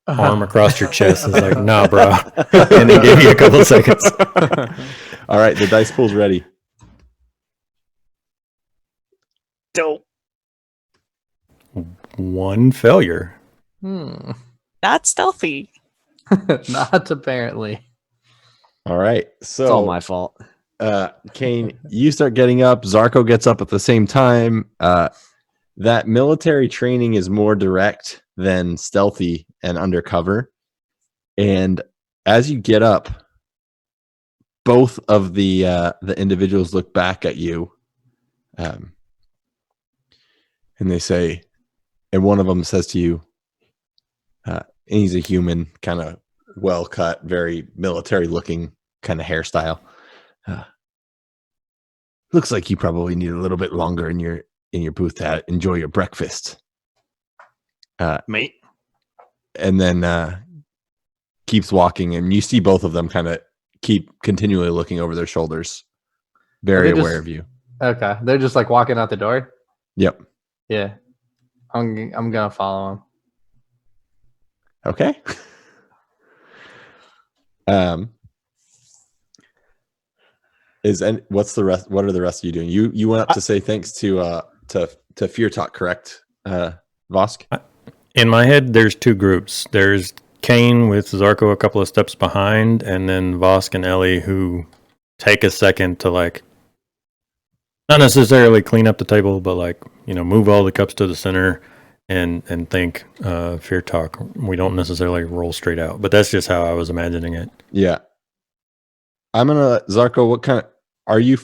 arm across your chest. Is like, nah, bro. And then give you a couple of seconds. All right, the dice pool's ready. dope. One failure. not stealthy. Not apparently. All right. It's all my fault. Kane, you start getting up. Zarko gets up at the same time. That military training is more direct than stealthy and undercover. And as you get up, both of the individuals look back at you, and they say, and one of them says to you, and he's a human, kind of well cut, very military looking kind of hairstyle. Looks like you probably need a little bit longer in your booth to enjoy your breakfast, Mate. and then keeps walking, and you see both of them kind of keep continually looking over their shoulders, very Are they aware just- of you. Okay. They're just walking out the door. Yep. Yeah. I'm gonna follow him. Okay. What's the rest? What are the rest of you doing? You went up to say thanks to Fear Talk, correct? Vosk? In my head, there's two groups. There's Kane with Zarko a couple of steps behind, and then Vosk and Ellie who take a second to not necessarily clean up the table, but move all the cups to the center and think Fear Talk. We don't necessarily roll straight out, but that's just how I was imagining it. Yeah. I'm gonna Zarko. are you?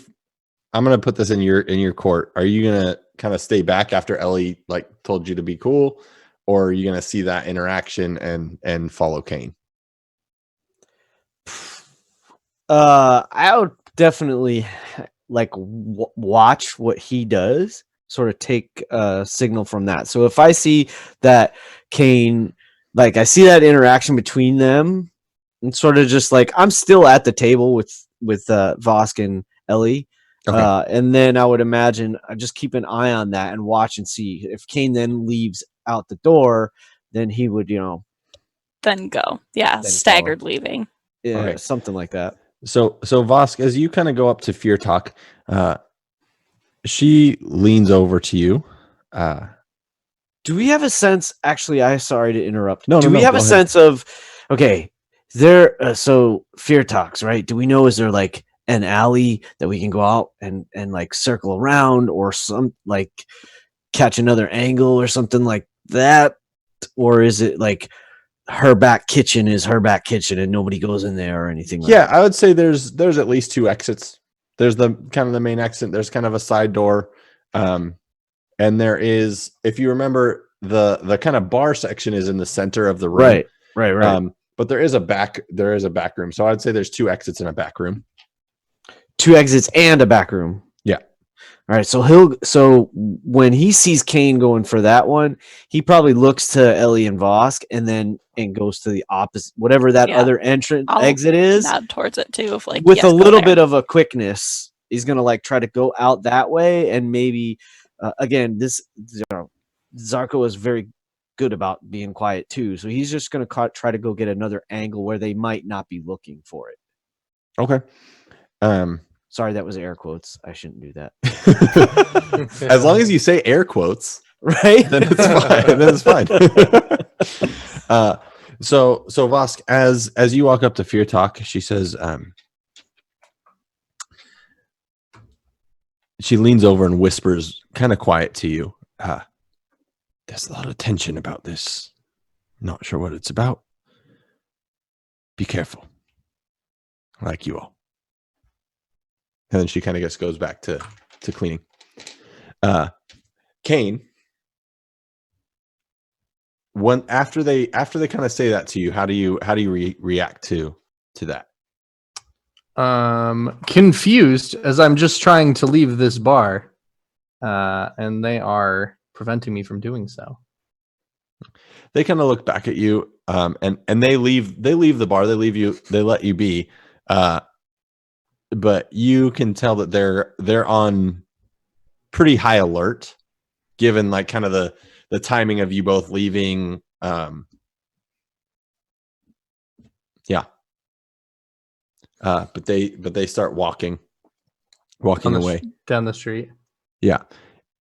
I'm gonna put this in your court. Are you gonna kind of stay back after Ellie like told you to be cool, or are you gonna see that interaction and follow Kane? I would definitely like watch what he does, sort of take a signal from that. So if I see that Kane, like I see that interaction between them, and sort of just like I'm still at the table with Vosk and Ellie. Okay. And then I would imagine I just keep an eye on that and watch and see if Kane then leaves out the door, then he would, Then go. Yeah, Then staggered follow. leaving. yeah, Okay. something like that. So Vosk, as you kind of go up to Fear Talk, she leans over to you. Do we have a sense? Actually, I'm sorry to interrupt. No, Do no, we no, have go a ahead. sense of? Okay, there. So Fear Talks, right? Do we know? Is there like an alley that we can go out and like circle around, or some like catch another angle or something like that, or is it like her back kitchen is her back kitchen and nobody goes in there or anything? Like Yeah, I would say there's at least 2 exits. There's the kind of the main exit. There's kind of a side door, and there is, if you remember, the kind of bar section is in the center of the room. Right. But there is a back room. So I'd say there's 2 exits in a back room. 2 exits and a back room. Yeah. All right. So when he sees Kane going for that one, he probably looks to Ellie and Vosk and goes to the opposite, whatever that Yeah. other I'll exit is, Nod towards it too. If like with yes, a go little there. bit of a quickness. He's gonna like try to go out that way, and maybe again, this Zarko is very good about being quiet too, so he's just gonna try to go get another angle where they might not be looking for it. Okay. Sorry, that was air quotes. I shouldn't do that. As long as you say air quotes, Right? then it's fine. Then it's fine. So Vosk, as you walk up to Fear Talk, she says, she leans over and whispers kind of quiet to you. There's a lot of tension about this. Not sure what it's about. Be careful. I like you all. And then she kind of goes back to cleaning. Kane, after they kind of say that to you, how do you react to that? Confused, as I'm just trying to leave this bar, and they are preventing me from doing so. They kind of look back at you, and they leave the bar. They let you be, but you can tell that they're on pretty high alert, given like kind of the timing of you both leaving. Yeah. But they start walking away down the street. Yeah,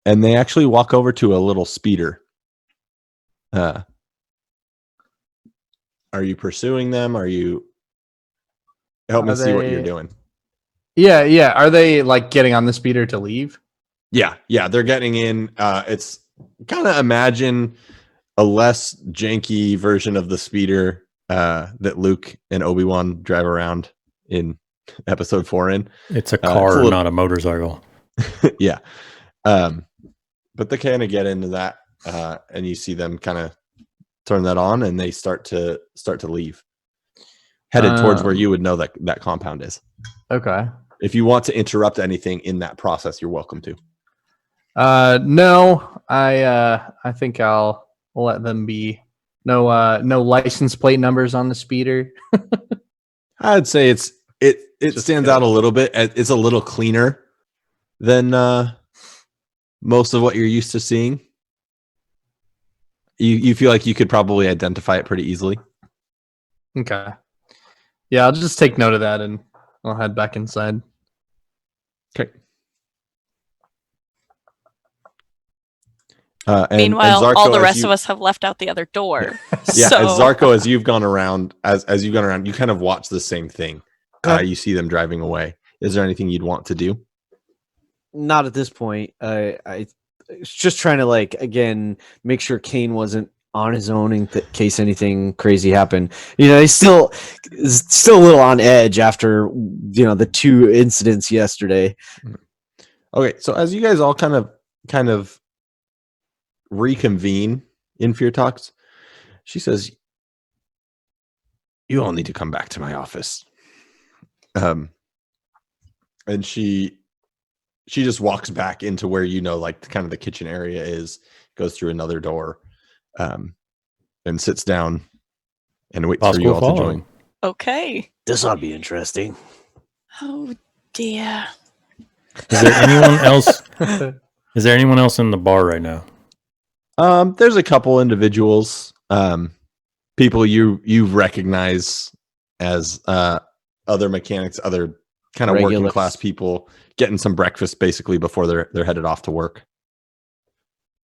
and they actually walk over to a little speeder. Are you pursuing them? Help me see what you're doing. Yeah. Are they like getting on the speeder to leave? Yeah, they're getting in. It's kind of, imagine a less janky version of the speeder that Luke and Obi-Wan drive around in episode 4 in. It's a car, not a motorcycle. Yeah. But they kind of get into that, and you see them kind of turn that on, and they start to leave, headed towards where you would know that compound is. Okay. If you want to interrupt anything in that process, you're welcome to. No, I think I'll let them be. No license plate numbers on the speeder. I'd say it stands out a little bit. It's a little cleaner than most of what you're used to seeing. You feel like you could probably identify it pretty easily. Okay. Yeah, I'll just take note of that and I'll head back inside. Okay. Meanwhile, Zarko, all the rest of us have left out the other door. Yeah, So, as Zarko, as you've gone around, you kind of watch the same thing. You see them driving away. Is there anything you'd want to do? Not at this point. I was just trying to, like, again, make sure Kane wasn't on his own in case anything crazy happened. He's still a little on edge after the 2 incidents yesterday. Okay, so as you guys all kind of reconvene in Fear Talks, she says, "You all need to come back to my office." And she just walks back into where like kind of the kitchen area is, goes through another door, and sits down and waits for you all to join. Okay. This ought to be interesting. Oh dear. Is there anyone else? Is there anyone else in the bar right now? There's a couple individuals, people you recognize as other mechanics, other kind of working Regulars. class people getting some breakfast basically before they're headed off to work.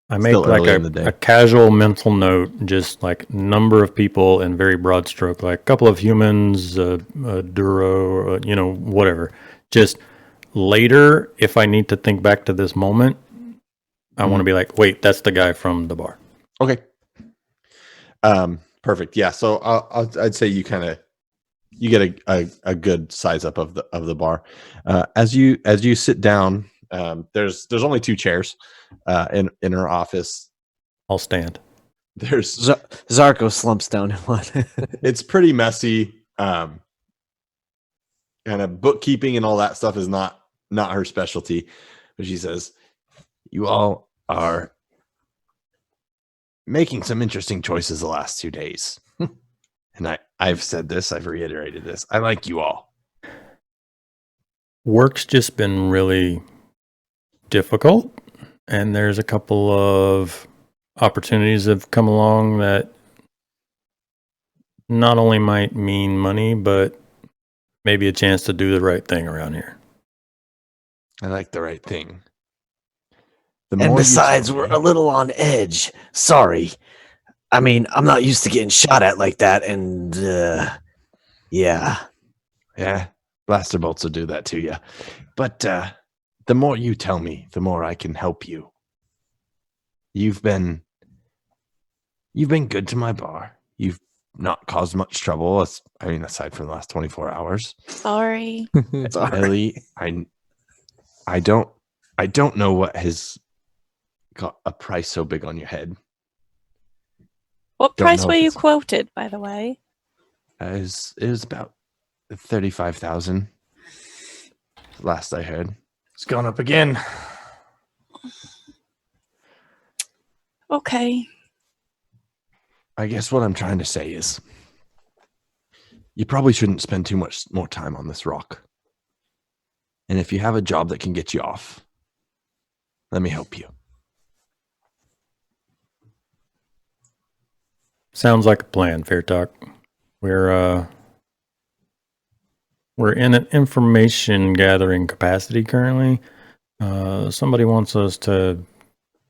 I make Still like early in the day. a casual mental note, just like number of people in very broad stroke, like a couple of humans, a Duro, whatever. Just later, if I need to think back to this moment, I want to be like, wait, that's the guy from the bar. Okay. Perfect. Yeah. So I'd say you get a good size up of the bar. As you sit down, there's only 2 chairs in her office. I'll stand. There's Zarko slumps down in one. it's pretty messy. Kind of bookkeeping and all that stuff is not her specialty. But she says, "You all are making some interesting choices the last 2 days." And I've said this, I've reiterated this. I like you all. Work's just been really difficult, and there's a couple of opportunities that have come along that not only might mean money, but maybe a chance to do the right thing around here. I like the right thing. And besides, we're a little on edge. Sorry. I mean, I'm not used to getting shot at like that, and yeah. Blaster bolts will do that to you. But the more you tell me, the more I can help you. You've been good to my bar. You've not caused much trouble. Aside from the last 24 hours. Sorry. Ellie, I don't know what has got a price so big on your head. What Don't price know were if you it's- quoted, by the way? It was about 35,000. Last I heard. It's gone up again. Okay. I guess what I'm trying to say is you probably shouldn't spend too much more time on this rock. And if you have a job that can get you off, let me help you. Sounds like a plan, Fair Talk. We're in an information gathering capacity currently. Somebody wants us to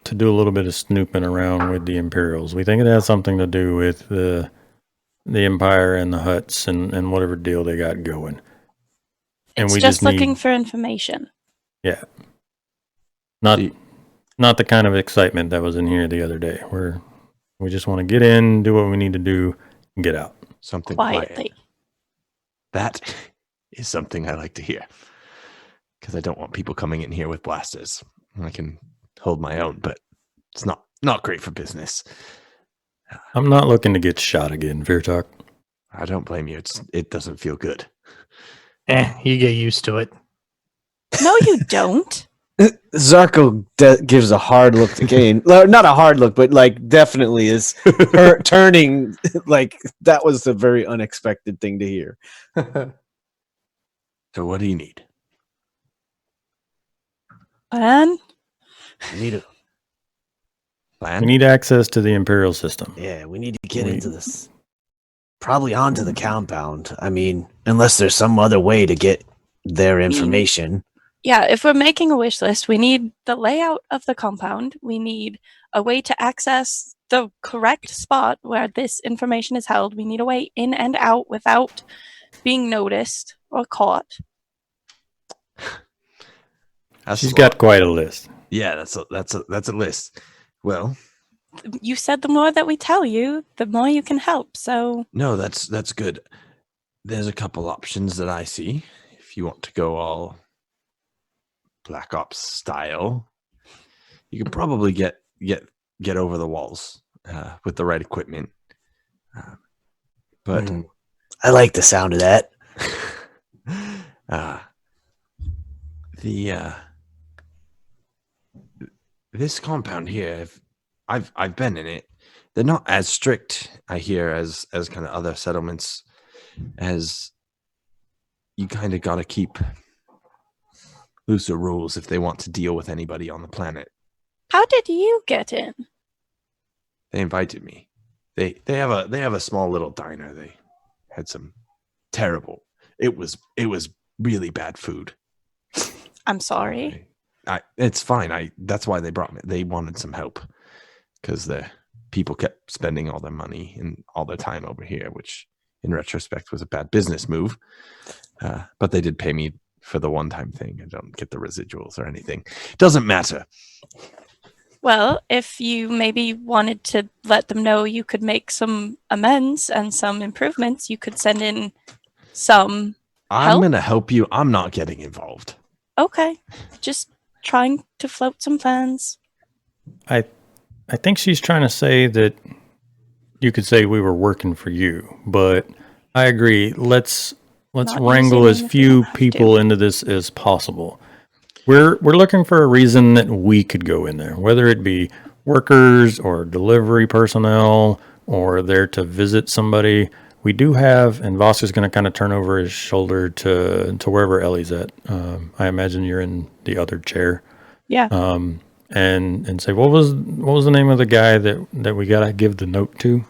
do a little bit of snooping around with the Imperials. We think it has something to do with the Empire and the Hutts and whatever deal they got going. And It's we just need, looking for information. yeah, not the kind of excitement that was in here the other day. We just want to get in, do what we need to do, and get out. Something Quietly. quiet. That is something I like to hear. Because I don't want people coming in here with blasters. I can hold my own, but it's not great for business. I'm not looking to get shot again, Fair Talk. I don't blame you. It doesn't feel good. You get used to it. No, you don't. Zarko gives a hard look to Kane. Not a hard look, but like definitely is turning. Like that was a very unexpected thing to hear. So what do you need? Plan? We need a Plan? We need access to the Imperial system. Yeah, we need to get into this. Probably onto the compound. I mean, unless there's some other way to get their information. Yeah, if we're making a wish list, we need the layout of the compound. We need a way to access the correct spot where this information is held. We need a way in and out without being noticed or caught. That's She's a got lot. quite a list. Yeah, that's a list. Well, you said the more that we tell you, the more you can help. So No, that's good. There's a couple options that I see. If you want to go all Black Ops style, you can probably get over the walls with the right equipment. But I like the sound of that. This compound here, I've been in it. They're not as strict, I hear, as kind of other settlements. As you kind of got to keep looser rules if they want to deal with anybody on the planet. how did you get in? They invited me. They have a small little diner. They had some terrible. It was really bad food. I'm sorry. It's fine. That's why they brought me. They wanted some help because the people kept spending all their money and all their time over here, which in retrospect was a bad business move. But they did pay me for the one-time thing. I don't get the residuals or anything. Doesn't matter. Well, if you maybe wanted to let them know you could make some amends and some improvements, you could send in some I'm help? going to help you. I'm not getting involved. Okay. Just trying to float some plans. I think she's trying to say that you could say we were working for you, but I agree. Let's Not wrangle using as them if we few don't have people to. into this as possible. We're looking for a reason that we could go in there, whether it be workers or delivery personnel or there to visit somebody. We do have, and Voss is going to kind of turn over his shoulder to wherever Ellie's at. I imagine you're in the other chair. Yeah. And say, what was the name of the guy that we gotta give the note to?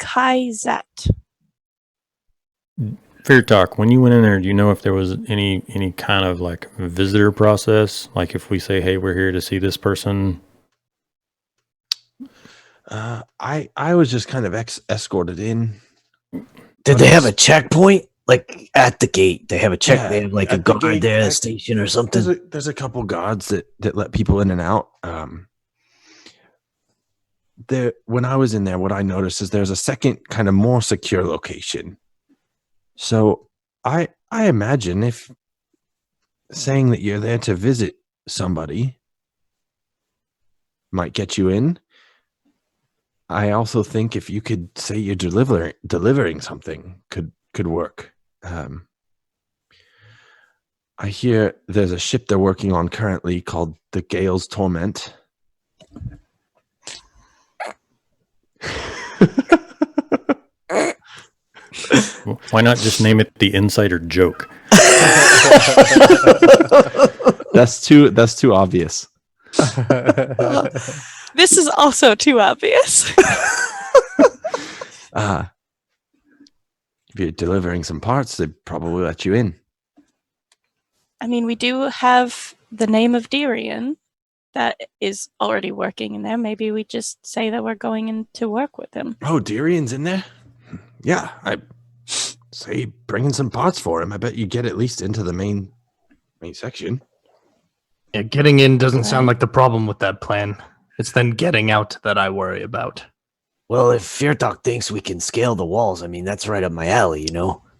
Kaizet. Fair talk. When you went in there, do you know if there was any kind of like visitor process? Like if we say, hey, we're here to see this person. I was just kind of escorted in. Did they have a checkpoint? Like at the gate, they have a check. Yeah, they have like a at the guard gate, there, a at- station or something. There's a couple guards that let people in and out. When I was in there, what I noticed is there's a second kind of more secure location. So I imagine if saying that you're there to visit somebody might get you in. I also think if you could say you're delivering something could work. I hear there's a ship they're working on currently called the Gale's Torment. Why not just name it the Insider Joke? That's too obvious. This is also too obvious. If you're delivering some parts, they'd probably let you in. I mean, we do have the name of Darian that is already working in there. Maybe we just say that we're going in to work with him. Oh, Darian's in there? Yeah, I say bring in some parts for him. I bet you get at least into the main section. Yeah, getting in doesn't sound Right. like the problem with that plan. It's then getting out that I worry about. Well, if Firtok thinks we can scale the walls, I mean that's right up my alley.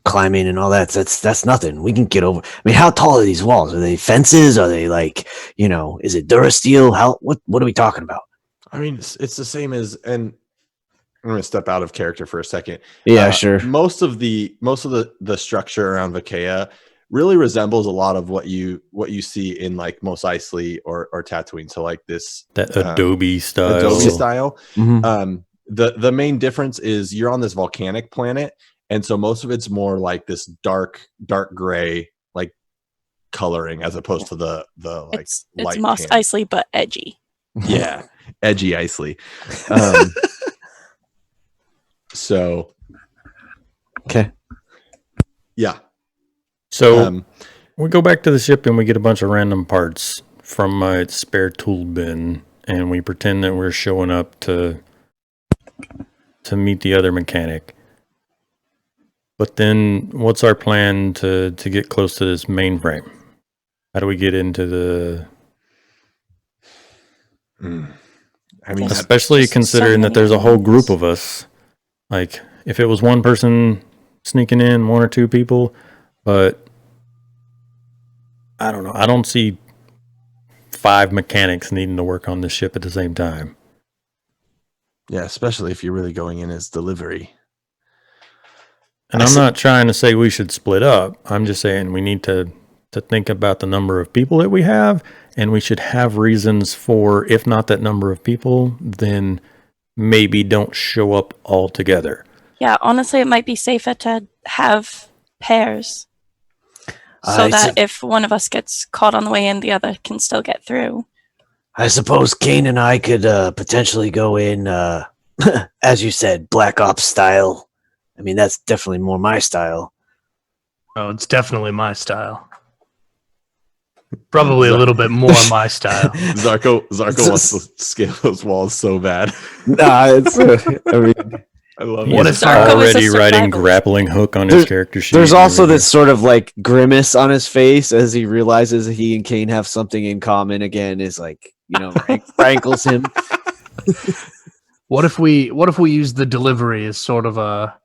Climbing and all that. That's nothing. We can get over. I mean, how tall are these walls? Are they fences? Are they like, is it Durasteel? What are we talking about? I mean, it's the same as, and I'm going to step out of character for a second. Yeah, sure. Most of the structure around Vakea really resembles a lot of what you see in like Mos Eisley or Tatooine. So like this That Adobe style. Adobe style. Mhm. The main difference is you're on this volcanic planet, and so most of it's more like this dark gray like coloring as opposed to the like It's light Mos tan. Eisley, but edgy. Yeah, edgy Eisley. So Okay. yeah. So we go back to the ship and we get a bunch of random parts from my spare tool bin, and we pretend that we're showing up to meet the other mechanic. But then what's our plan to get close to this mainframe? How do we get into the... I mean, Especially Just so considering that many there's a whole group things. of us. Like, if it was one person sneaking in, one or two people, but I don't know. I don't see 5 mechanics needing to work on this ship at the same time. yeah, especially if you're really going in as delivery. And I'm not trying to say we should split up. I'm just saying we need to think about the number of people that we have, and we should have reasons for, if not that number of people, then maybe don't show up altogether. Yeah, honestly, it might be safer to have pairs. So that if one of us gets caught on the way in, the other can still get through. I suppose Kane and I could potentially go in, as you said, Black Ops style. I mean, that's definitely more my style. Oh, it's definitely my style. Probably a little bit more my style. Zarko wants to scale those walls so bad. Nah, it's. I mean, I love What it. if Zarko is a already writing survivalist. grappling hook on his character sheet? there's also this sort of like grimace on his face as he realizes he and Kane have something in common again. Is like, rankles him. What if we use the delivery as sort of a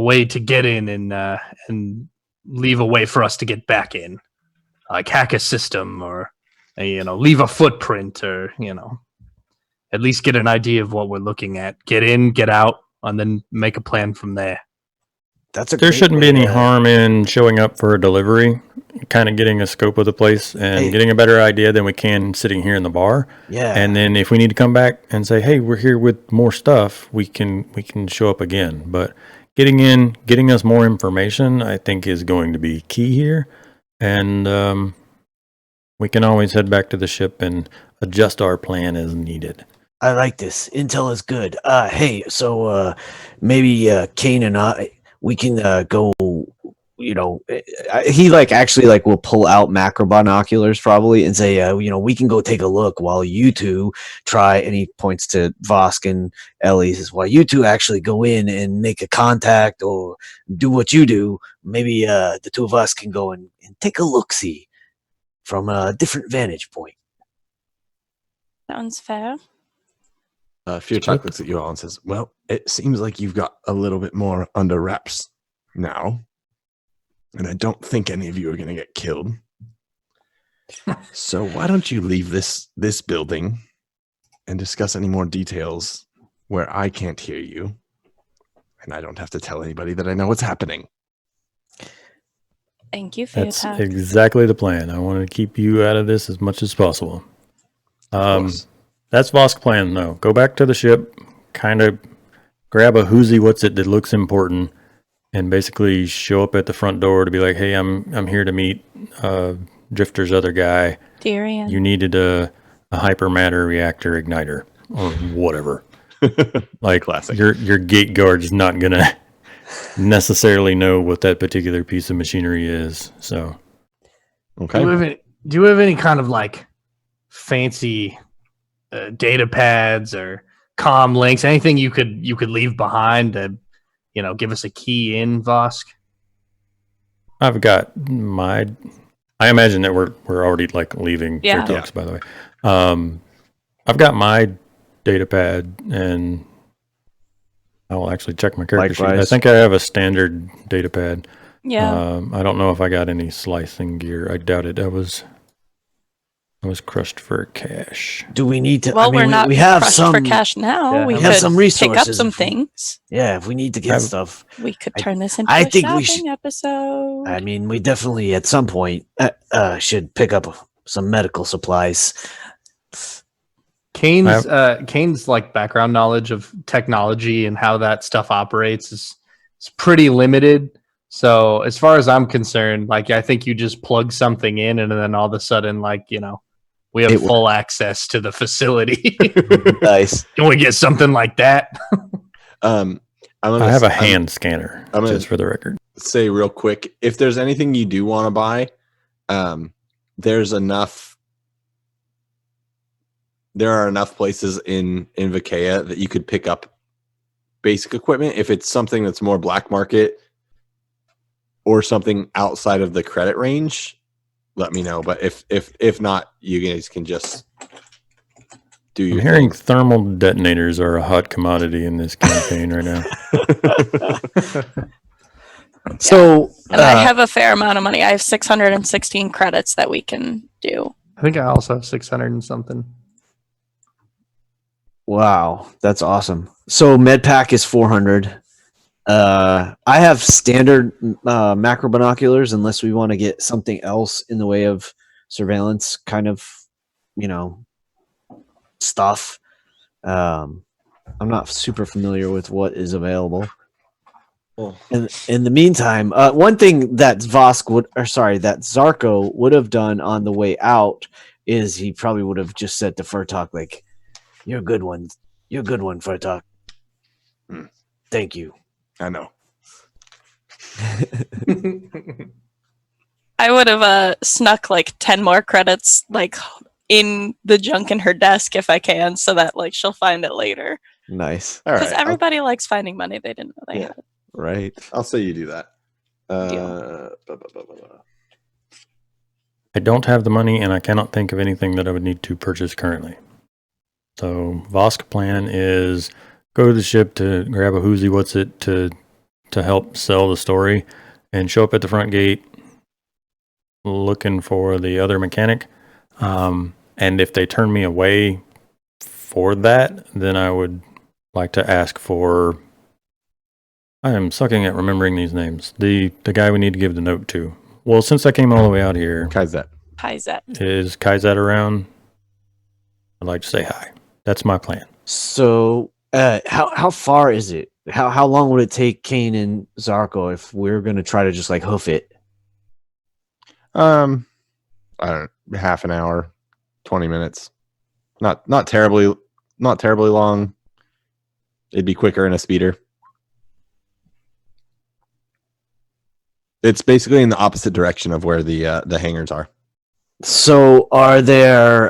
way to get in and leave a way for us to get back in, like hack a system or leave a footprint or at least get an idea of what we're looking at. Get in, get out, and then make a plan from there. That's a. There great shouldn't be way any to- harm in showing up for a delivery, kind of getting a scope of the place and Hey. getting a better idea than we can sitting here in the bar. Yeah. And then if we need to come back and say, "Hey, we're here with more stuff," we can show up again. But getting us more information, I think, is going to be key here. And we can always head back to the ship and adjust our plan as needed. I like this. Intel is good. Hey, so maybe Kane and I, we can go. He actually will pull out macro binoculars probably and say, we can go take a look while you two try. And he points to Vosk and Ellie. Says, while you two actually go in and make a contact or do what you do, maybe the two of us can go and take a look see from a different vantage point. Sounds fair. Fear Talk looks at you all and says, well, it seems like you've got a little bit more under wraps now. And I don't think any of you are going to get killed. So why don't you leave this building and discuss any more details where I can't hear you. And I don't have to tell anybody that I know what's happening. Thank you for your That's time. exactly the plan. I want to keep you out of this as much as possible. Of course. That's Vosk's plan, though. Go back to the ship, kind of grab a whoosy what's it that looks important, and basically show up at the front door to be like, "Hey, I'm here to meet Drifter's other guy. Tyrion. You needed a hypermatter reactor igniter or whatever." Like, Classic. Your gate guard is not gonna necessarily know what that particular piece of machinery is. So, Okay. Do you have any kind of fancy data pads or comm links? Anything you could leave behind to give us a key in, Vosk? I've got my. I imagine that we're already leaving. Yeah. Fair Talks, by the way. I've got my data pad, and I will actually check my character sheet. I Likewise. think I have a standard data pad. Yeah. I don't know if I got any slicing gear. I doubt it. I was crushed for cash. Do we need to? Well, we're not we have crushed some for cash now. Yeah, we we could have some pick up resources some if we- things. Yeah, if we need to get Have- stuff. We could I- turn this into I a think we shopping episode. I mean, we definitely at some point should pick up some medical supplies. Kane's background knowledge of technology and how that stuff operates is pretty limited. So as far as I'm concerned, I think you just plug something in and then all of a sudden, we have It full access to the facility. Nice. Can we get something like that? I'm gonna, I have a hand scanner, I'm gonna- just for the record. say real quick, if there's anything you do want to buy, there are enough places in Vikea that you could pick up basic equipment. If it's something that's more black market or something outside of the credit range, let me know. But if not, you guys can just do I'm your hearing thing. thermal detonators are a hot commodity in this campaign right now. So And I have a fair amount of money. I have 616 credits that we can do. I think I also have 600 and something. wow, that's awesome. So MedPack is 400. I have standard macro binoculars unless we want to get something else in the way of surveillance kind of, stuff. I'm not super familiar with what is available. Oh. And in the meantime, one thing that Zarko would have done on the way out is he probably would have just said to Furtok, like, "You're a good one. You're a good one, Furtok. Thank you." I know. I would have snuck like 10 more credits like in the junk in her desk if I can, so that like she'll find it later. Nice. All Because right. everybody likes finding money they didn't know they had. Right. I'll say you do that. I don't have the money, and I cannot think of anything that I would need to purchase currently. So Vosk plan is go to the ship to grab a whoozy what's it to help sell the story, and show up at the front gate looking for the other mechanic. And if they turn me away for that, then I would like to ask for. I am sucking at remembering these names. The guy we need to give the note to. Well, since I came all the way out here, Kaizet. Kaizet. is Kaizet around? I'd like to say hi. That's my plan. So, how far is it? How long would it take Kane and Zarko if we're gonna try to just like hoof it? I don't know, half an hour, 20 minutes. Not terribly long. It'd be quicker in a speeder. It's basically in the opposite direction of where the hangars are. So, are there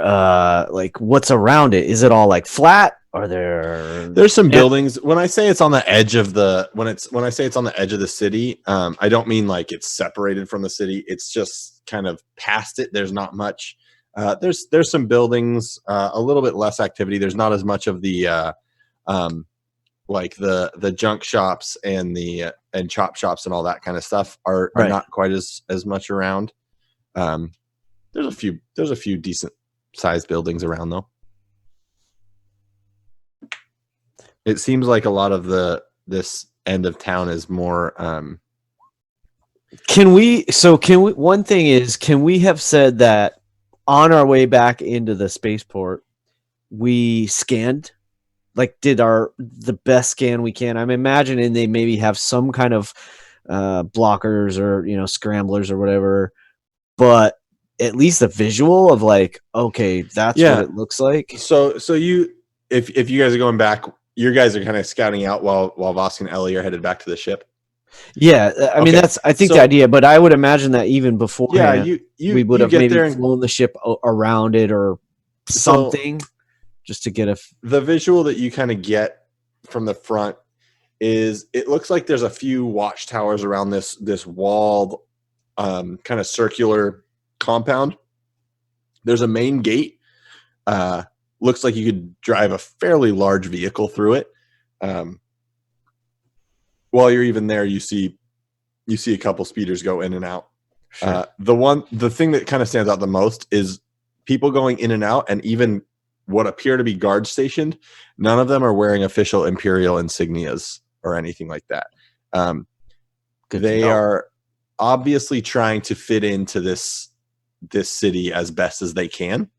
like what's around it? Is it all like flat? Are there? There's some buildings. When I say it's on the edge of the when I say it's on the edge of the city, I don't mean like it's separated from the city. It's just kind of past it. There's not much. There's some buildings, a little bit less activity. There's not as much of the like the junk shops and the and chop shops and all that kind of stuff are Right. not quite as much around. There's a few decent sized buildings around though. It seems like a lot of this end of town is more Can we? One thing is, can we have said that on our way back into the spaceport, we scanned, like did the best scan we can? I'm imagining they maybe have some kind of blockers or scramblers or whatever, but at least a visual of like, okay, that's what it looks like. So you if you guys are going back, you guys are kind of scouting out while Vosk and Ellie are headed back to the ship. Yeah, I mean that's the idea, but I would imagine that even before, we would have maybe flown the ship around it or something, just to get the visual that you kind of get from the front is it looks like there's a few watchtowers around this walled kind of circular compound. There's a main gate. Looks like you could drive a fairly large vehicle through it. While you're even there, you see a couple speeders go in and out. Sure. The thing that kind of stands out the most is people going in and out, and even what appear to be guards stationed. None of them are wearing official imperial insignias or anything like that. They are obviously trying to fit into this city as best as they can.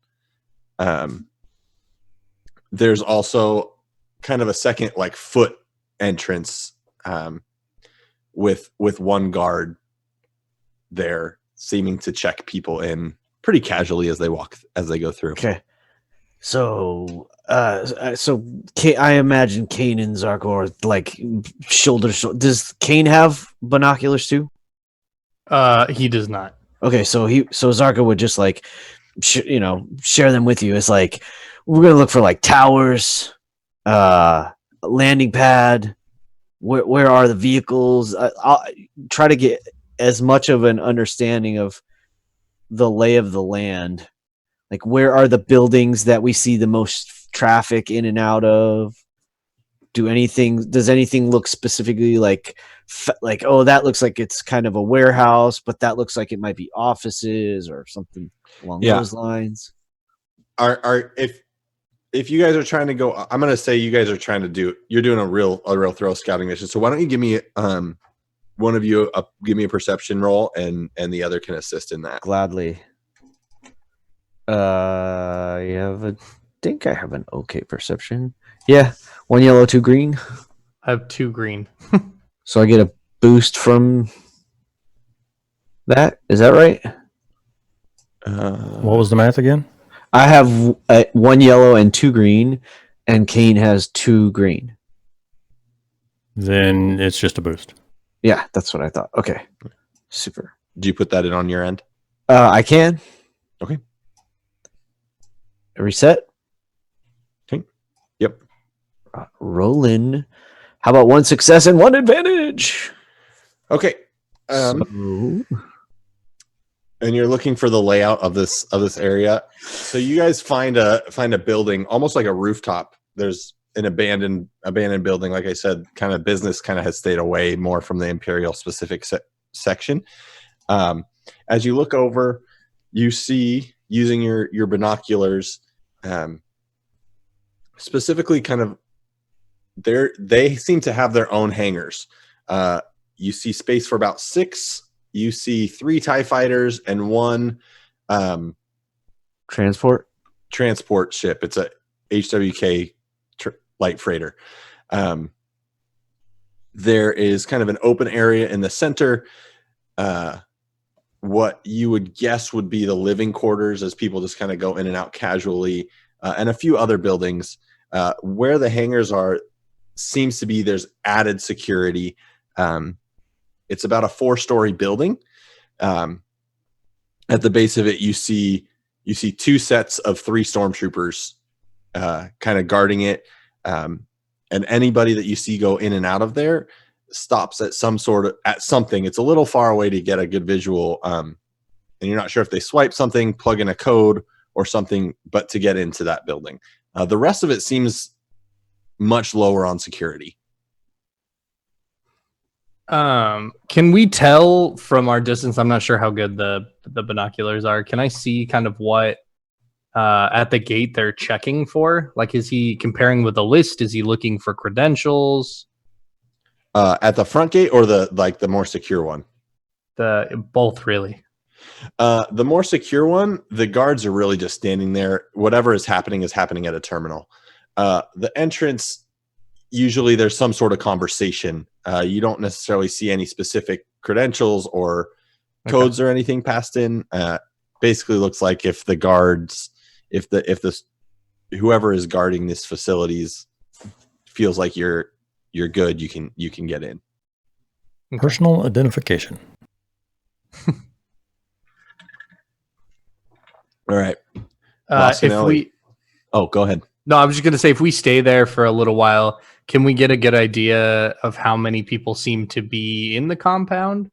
There's also kind of a second like foot entrance with one guard there seeming to check people in pretty casually as they go through. Okay. So I imagine Kane and Zarko are like shoulder to shoulder. Does Kane have binoculars too? He does not. Okay, so Zarko would just like share them with you. It's like we're gonna look for like towers, landing pad. Where are the vehicles? I'll try to get as much of an understanding of the lay of the land. Like, where are the buildings that we see the most traffic in and out of? Does anything look specifically like oh, that looks like it's kind of a warehouse, but that looks like it might be offices or something along those lines? If you guys are trying to go, I'm gonna say you guys are trying to you're doing a real thorough scouting mission. So why don't you give me one of you give me a perception roll, and the other can assist in that. Gladly. I think I have an okay perception. Yeah, 1 yellow, 2 green. I have 2 green. So I get a boost from that. Is that right? What was the math again? I have 1 yellow and 2 green, and Kane has 2 green. Then it's just a boost. Yeah, that's what I thought. Okay, super. Do you put that in on your end? I can. Okay. Reset. Okay. Yep. Roll in. How about 1 success and 1 advantage? Okay. So- And you're looking for the layout of this area. So you guys find a building, almost like a rooftop. There's an abandoned building. Like I said, kind of business kind of has stayed away more from the imperial specific section. As you look over, you see, using your binoculars, specifically kind of they seem to have their own hangars. You see space for about 6. You see 3 TIE fighters and 1 transport ship. It's a HWK light freighter. There is kind of an open area in the center. What you would guess would be the living quarters, as people just kind of go in and out casually, and a few other buildings. Where the hangars are seems to be there's added security. It's about a 4-story building. At the base of it, you see 2 sets of 3 stormtroopers kind of guarding it. And anybody that you see go in and out of there stops at something. It's a little far away to get a good visual. And you're not sure if they swipe something, plug in a code or something, but to get into that building. The rest of it seems much lower on security. Can we tell from our distance? I'm not sure how good the binoculars are. Can I see kind of what at the gate they're checking for? Like, is he comparing with the list? Is he looking for credentials? At the front gate or the more secure one? Both, really. The more secure one, the guards are really just standing there. Whatever is happening at a terminal. The entrance, usually there's some sort of conversation. You don't necessarily see any specific credentials or codes or anything passed in. Basically looks like if the guards, if whoever is guarding this facilities feels like you're good, you can get in. Personal identification. All right. Go ahead. No, I was just going to say, if we stay there for a little while, can we get a good idea of how many people seem to be in the compound?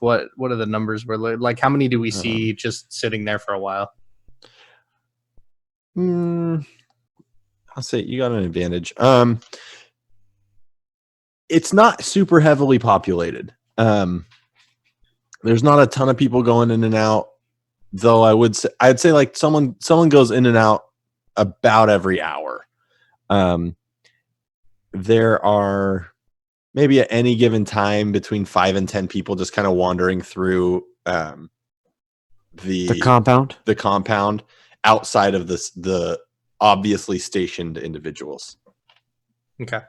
What are the numbers? Like, how many do we see just sitting there for a while? I'll say you got an advantage. It's not super heavily populated. There's not a ton of people going in and out, though. I'd say like someone goes in and out about every hour. There are maybe at any given time between 5 and 10 people just kind of wandering through the compound outside of the obviously stationed individuals. Okay.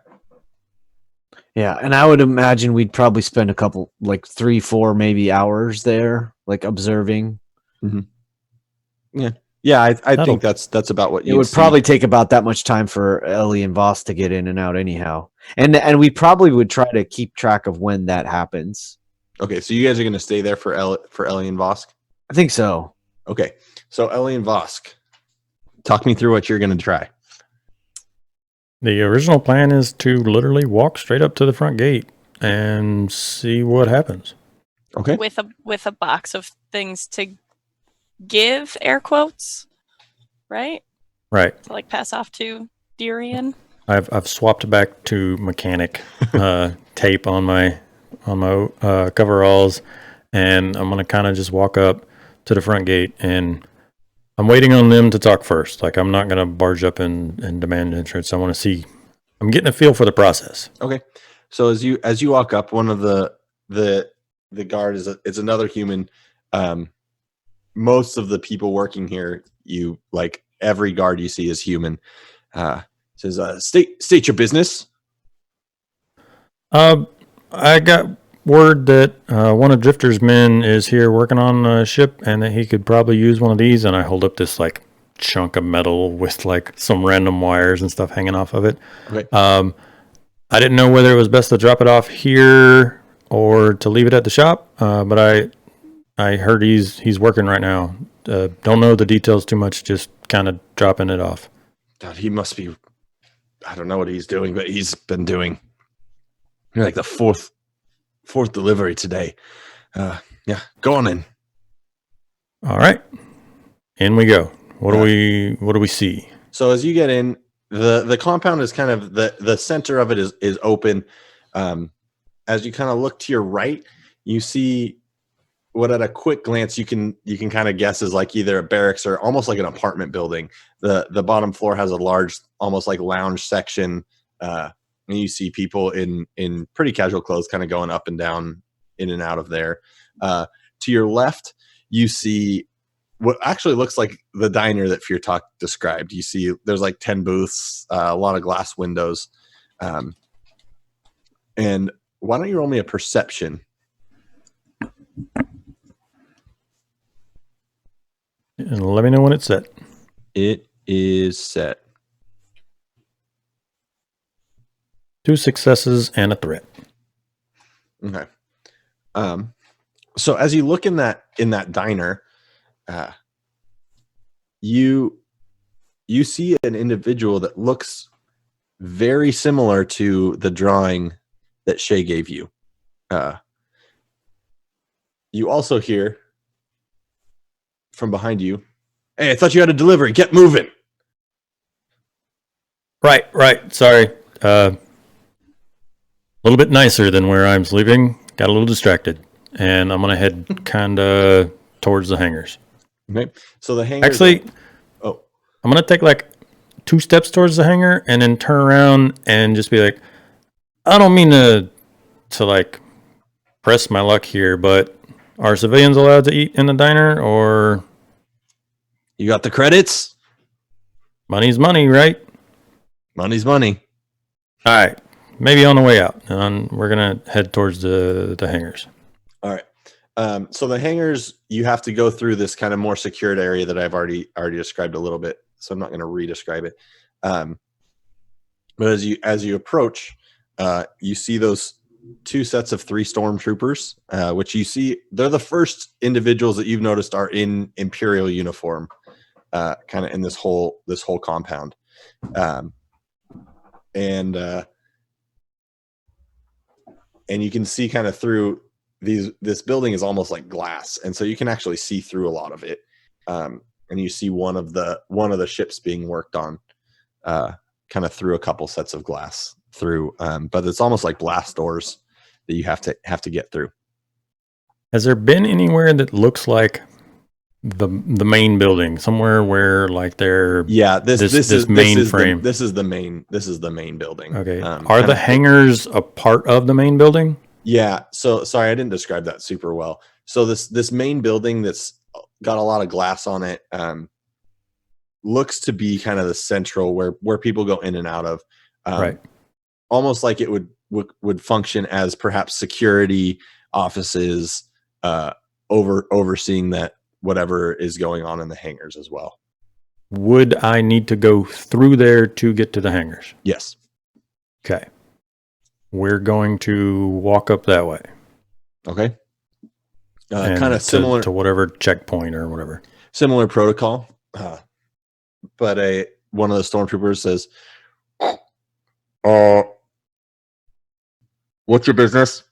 Yeah, and I would imagine we'd probably spend a couple, like 3-4 maybe hours there, like observing. Mm-hmm. Yeah, I think that's about what it would probably take about that much time for Ellie and Voss to get in and out anyhow. And we probably would try to keep track of when that happens. Okay, so you guys are going to stay there for Ellie and Vosk? I think so. Okay, so Ellie and Vosk, talk me through what you're going to try. The original plan is to literally walk straight up to the front gate and see what happens. Okay. With a box of things to give, air quotes, right? Right. to like pass off to Darian. I've swapped back to mechanic tape on my coveralls, and I'm gonna kind of just walk up to the front gate, and I'm waiting on them to talk first. Like, I'm not gonna barge up and demand entrance. I want to see. I'm getting a feel for the process. Okay. So as you walk up, one of the guard is another human. Most of the people working here, every guard you see is human. Says, state your business. I got word that one of Drifter's men is here working on a ship, and that he could probably use one of these. And I hold up this like chunk of metal with like some random wires and stuff hanging off of it. Okay. I didn't know whether it was best to drop it off here or to leave it at the shop, but I heard he's working right now. Don't know the details too much, just kind of dropping it off. God, he must be. I don't know what he's doing, but he's been doing like the fourth delivery today. Yeah, go on in. All right, in we go. What do we see? So as you get in, the compound is kind of the center of it is open. As you kind of look to your right, you see what at a quick glance you can kind of guess is like either a barracks or almost like an apartment building. The bottom floor has a large, almost like lounge section, and you see people in pretty casual clothes kind of going up and down, in and out of there. To your left, you see what actually looks like the diner that Feartalk described. You see there's like 10 booths, a lot of glass windows. And why don't you roll me a perception? And let me know when it's set. It is set. 2 successes and a threat. Okay. So as you look in that diner, you see an individual that looks very similar to the drawing that Shay gave you. You also hear from behind you, "Hey, I thought you had a delivery. Get moving." Right. Sorry. A little bit nicer than where I'm sleeping. Got a little distracted, and I'm gonna head kind of towards the hangars. Okay. So the hangars. Actually, I'm gonna take like 2 steps towards the hangar, and then turn around and just be like, I don't mean to like press my luck here, but are civilians allowed to eat in the diner, or You got the credits? money's money, right? Money's money. All right, maybe on the way out, and we're gonna head towards the hangars. All right. So the hangars, you have to go through this kind of more secured area that I've already described a little bit. So I'm not going to re-describe it. But as you approach, you see those 2 sets of 3 stormtroopers, which you see they're the first individuals that you've noticed are in imperial uniform, kind of in this whole compound, and you can see kind of through this building is almost like glass, and so you can actually see through a lot of it. And you see one of the ships being worked on, kind of through a couple sets of glass through, but it's almost like blast doors that you have to get through. Has there been anywhere that looks like the main building, somewhere where like they're this mainframe? This is the main building. Okay. Are the hangars a part of the main building? Yeah. So sorry, I didn't describe that super well. So this main building that's got a lot of glass on it, looks to be kind of the central where people go in and out of, right. Almost like it would function as perhaps security offices, overseeing that whatever is going on in the hangars as well. Would I need to go through there to get to the hangars? Yes. Okay. We're going to walk up that way. Okay. Kind of similar to whatever checkpoint or whatever. Similar protocol. But one of the stormtroopers says, "What's your business?"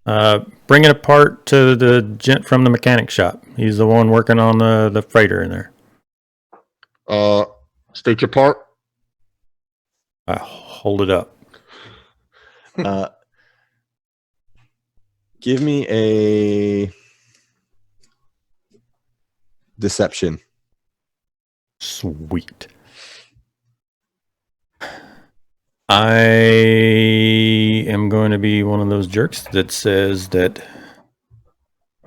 Bring it apart to the gent from the mechanic shop. He's the one working on the freighter in there. State your part. I hold it up. Give me a deception. Sweet. I am going to be one of those jerks that says that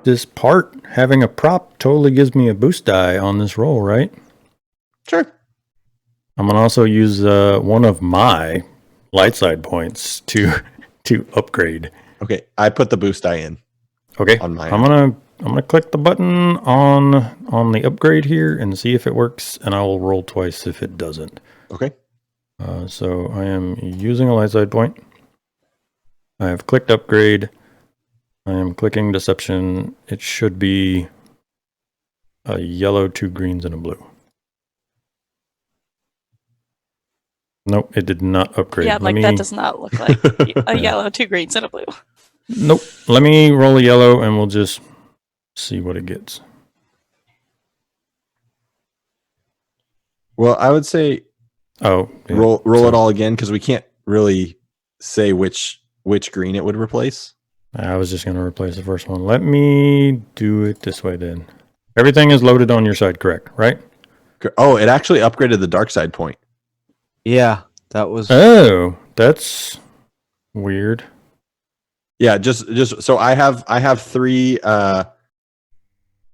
this part, having a prop, totally gives me a boost die on this roll, right? Sure. I'm going to also use one of my light side points to upgrade. Okay, I put the boost die in. Okay, On my I'm gonna click the button on the upgrade here and see if it works, and I will roll twice if it doesn't. Okay. So I am using a light side point. I have clicked upgrade. I am clicking deception. It should be a yellow, 2 greens, and a blue. Nope, it did not upgrade. Yeah, that does not look like a yellow, 2 greens, and a blue. Nope. Let me roll a yellow and we'll just see what it gets. Well, I would say Oh, yeah. roll it all again because we can't really say which green it would replace. I was just going to replace the first one. Let me do it this way then. Everything is loaded on your side, correct? Right? Oh, it actually upgraded the dark side point. Yeah, that was. Oh, that's weird. Yeah, just so I have 3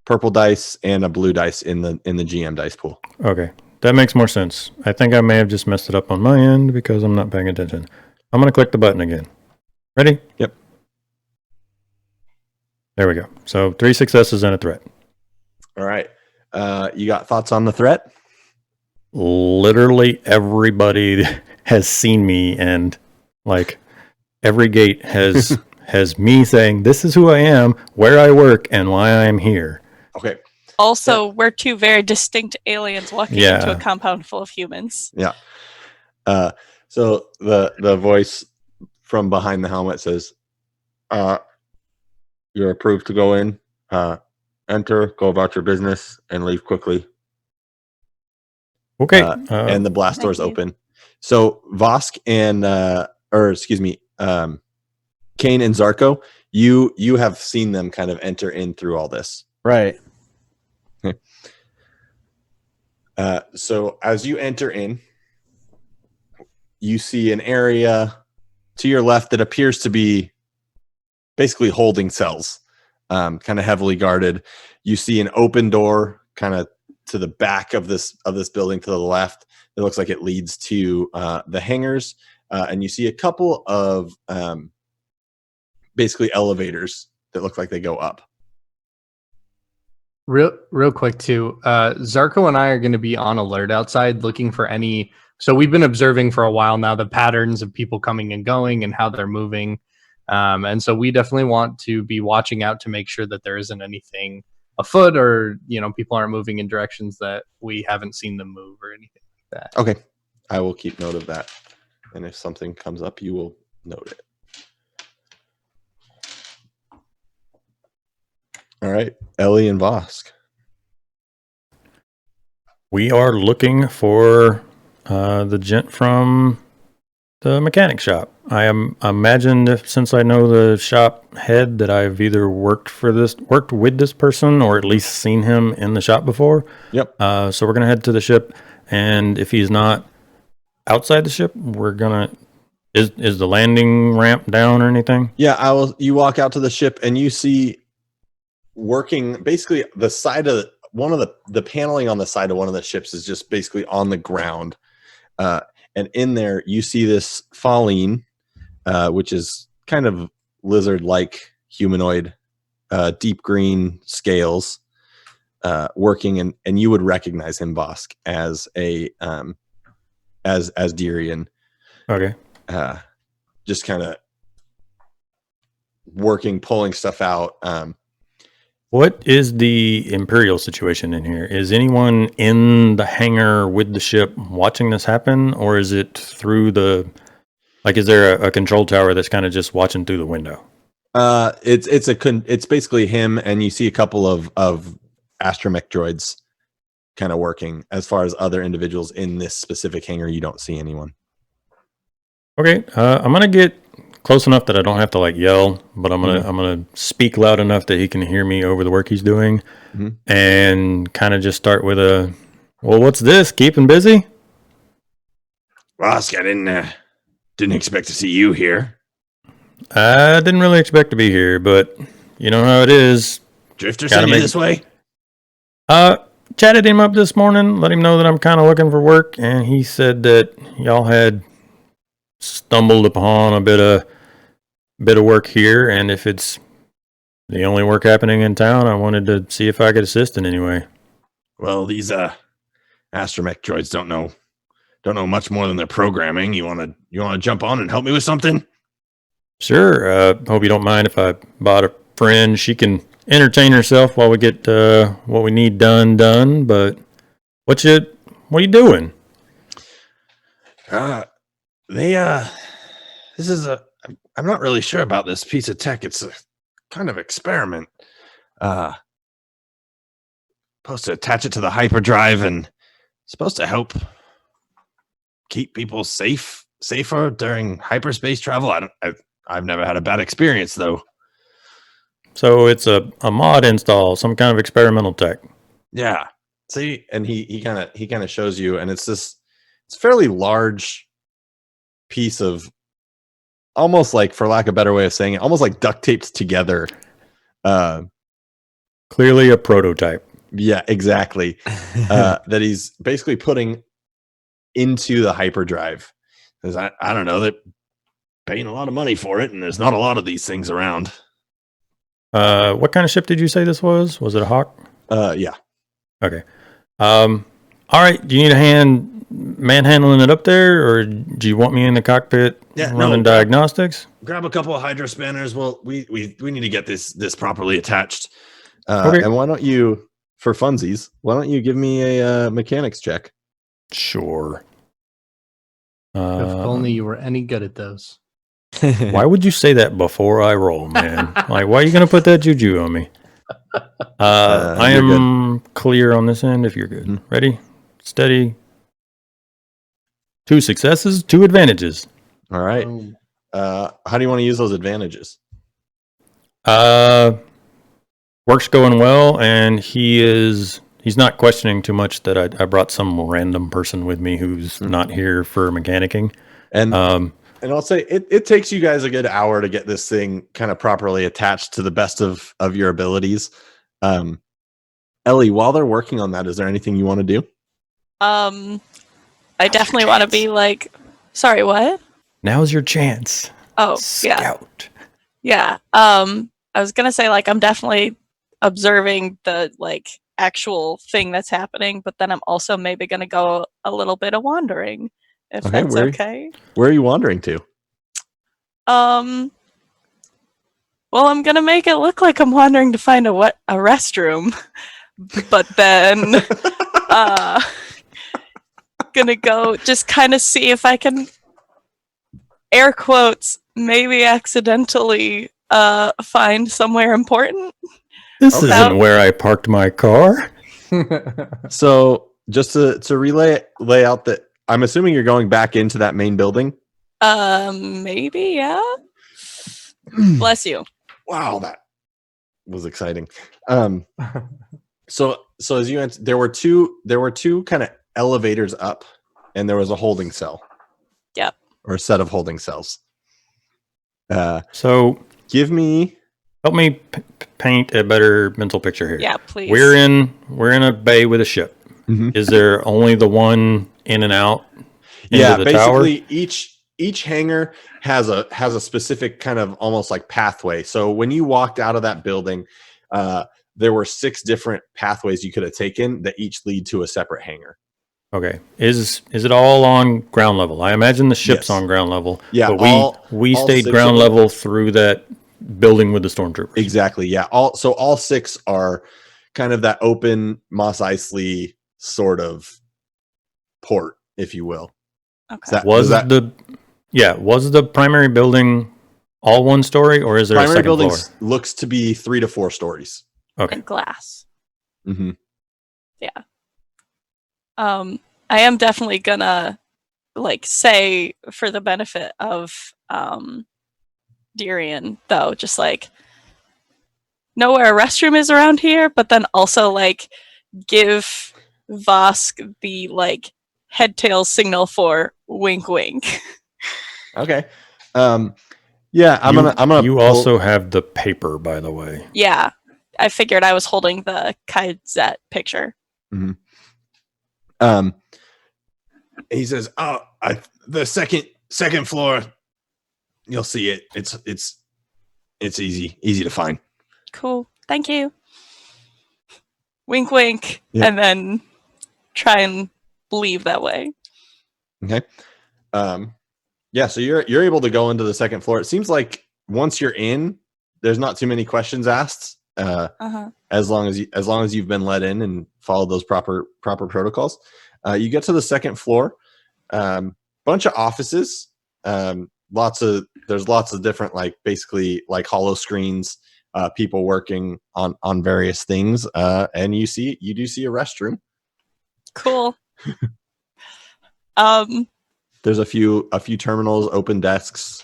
purple dice and a blue dice in the GM dice pool. Okay, that makes more sense. I think I may have just messed it up on my end because I'm not paying attention. I'm going to click the button again. Ready? Yep. There we go. So 3 successes and a threat. All right. You got thoughts on the threat? Literally everybody has seen me, and like every gate has has me saying this is who I am, where I work, and why I'm here. Okay. Also, we're 2 very distinct aliens walking into a compound full of humans. Yeah. So the voice from behind the helmet says, "You're approved to go in. Enter, go about your business, and leave quickly." Okay. And the blast Thank doors you. open. So Vosk and Kane and Zarko, you have seen them kind of enter in through all this. Right. So as you enter in, you see an area to your left that appears to be basically holding cells, kind of heavily guarded. You see an open door kind of to the back of this building to the left. It looks like it leads to the hangars, and you see a couple of basically elevators that look like they go up. Real quick too. Zarko and I are going to be on alert outside, looking for any. So we've been observing for a while now the patterns of people coming and going and how they're moving, and so we definitely want to be watching out to make sure that there isn't anything afoot, or people aren't moving in directions that we haven't seen them move or anything like that. Okay, I will keep note of that, and if something comes up, you will note it. All right, Ellie and Vosk. We are looking for the gent from the mechanic shop. I imagined, since I know the shop head, that I've either worked with this person or at least seen him in the shop before. Yep. So we're gonna head to the ship, and if he's not outside the ship, we're gonna. Is the landing ramp down or anything? Yeah, you walk out to the ship and you see working basically the side of one of the paneling on the side of one of the ships is just basically on the ground. And in there you see this Falleen, which is kind of lizard-like humanoid, deep green scales, working, and you would recognize him, Vosk, as a as Dirian. Okay. Just kind of working, pulling stuff out. What is the Imperial situation in here? Is anyone in the hangar with the ship watching this happen, or is it through is there a control tower that's kind of just watching through the window? It's basically him, and you see a couple of astromech droids kind of working. As far as other individuals in this specific hangar, you don't see anyone. Okay, I'm gonna get close enough that I don't have to like yell, but I'm gonna speak loud enough that he can hear me over the work he's doing, and kind of just start with a, well, what's this? Keeping busy? Rosk, I didn't expect to see you here. I didn't really expect to be here, but you know how it is. Drifter sent you this way? Chatted him up this morning, let him know that I'm kind of looking for work, and he said that y'all had stumbled upon a bit of work here, and if it's the only work happening in town, I wanted to see if I could assist in any way. Well, these astromech droids don't know much more than their programming. You wanna jump on and help me with something? Sure. Hope you don't mind if I bought a friend. She can entertain herself while we get what we need done. But what are you doing? This is I'm not really sure about this piece of tech. It's a kind of experiment. Supposed to attach it to the hyperdrive and supposed to help keep people safer during hyperspace travel. I've never had a bad experience though. So it's a mod install, some kind of experimental tech. Yeah. See, and he kind of shows you, and it's a fairly large piece of, almost like, for lack of a better way of saying it, almost like duct taped together. Clearly a prototype. Yeah, exactly. That he's basically putting into the hyperdrive. Because I don't know, they're paying a lot of money for it, and there's not a lot of these things around. What kind of ship did you say this was? Was it a Hawk? Yeah. Okay. All right. Do you need a hand manhandling it up there, or do you want me in the cockpit running diagnostics? Grab a couple of hydro spanners. Well, we need to get this properly attached. Okay. And why don't you, for funsies, give me a mechanics check? Sure. If only you were any good at those. Why would you say that before I roll, man? Like, why are you going to put that juju on me? I am clear on this end if you're good. Mm-hmm. Ready? Steady. 2 successes, 2 advantages. All right. How do you want to use those advantages? Work's going well, and he's not questioning too much that I brought some random person with me who's not here for mechanicking. And I'll say it takes you guys a good hour to get this thing kind of properly attached to the best of your abilities. Ellie, while they're working on that, is there anything you want to do? I definitely want to be like, sorry, what? Now's your chance. Oh, Scout. Yeah. I was gonna say, like, I'm definitely observing the like actual thing that's happening, but then I'm also maybe gonna go a little bit of wandering, if that's okay. Where are you wandering to? Well, I'm gonna make it look like I'm wandering to find a restroom, but then gonna go just kind of see if I can, air quotes, maybe accidentally find somewhere important. This isn't where I parked my car. So just to lay out that, I'm assuming you're going back into that main building. Maybe, yeah. Bless you. Wow, that was exciting. So as you entered, there were two kind of elevators up, and there was a holding cell. Yep. Or a set of holding cells. So help me paint a better mental picture here. Yeah, please. We're in a bay with a ship. Mm-hmm. Is there only the one in and out? Yeah, the basically tower? each hangar has a specific kind of almost like pathway. So when you walked out of that building, there were 6 different pathways you could have taken that each lead to a separate hangar. Okay. Is it all on ground level? I imagine the ship's on ground level. Yeah, but we stayed ground level through that building with the stormtroopers. Exactly. Yeah. All 6 are kind of that open Mos Eisley sort of port, if you will. Okay. Was the primary building all one story, or is there a second building floor? Looks to be 3 to 4 stories. Okay. And glass. Mm-hmm. Yeah. I am definitely gonna say for the benefit of Darian, though, just know where a restroom is around here, but then also give Vosk the head tail signal for wink wink. Okay. Yeah, I'm gonna You pull- also have the paper, by the way. Yeah, I figured I was holding the Kaizet picture. He says, "Oh, the second floor. You'll see it. It's easy to find." Cool, thank you. Wink wink, Yep. and then try and leave that way. Okay. Yeah, so you're able to go into the second floor. It seems like once you're in, there's not too many questions asked. As long as you've been let in and followed those proper protocols. You get to the second floor. Bunch of offices. There's lots of different basically hollow screens, people working on various things. And you do see a restroom. Cool. There's a few terminals, open desks.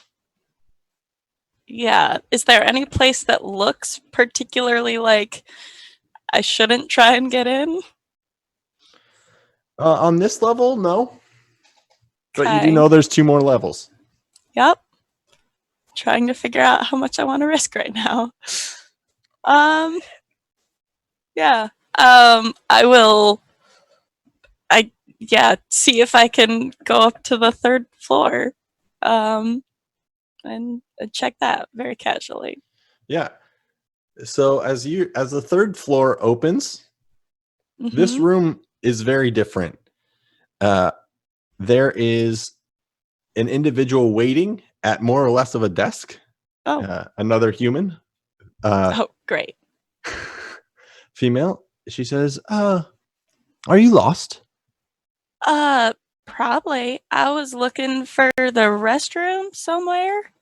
Yeah. Is there any place that looks particularly like I shouldn't try and get in? On this level, no. But you do Okay. know there's 2 more levels. Yep. Trying to figure out how much I want to risk right now. Yeah. I will see if I can go up to the 3rd floor. And check that very casually. Yeah. So as the 3rd floor opens, this Mhm. room is very different. There is an individual waiting at more or less of a desk. Oh. Another human. Oh, great. Female. She says, "Are you lost?" Probably. I was looking for the restroom somewhere.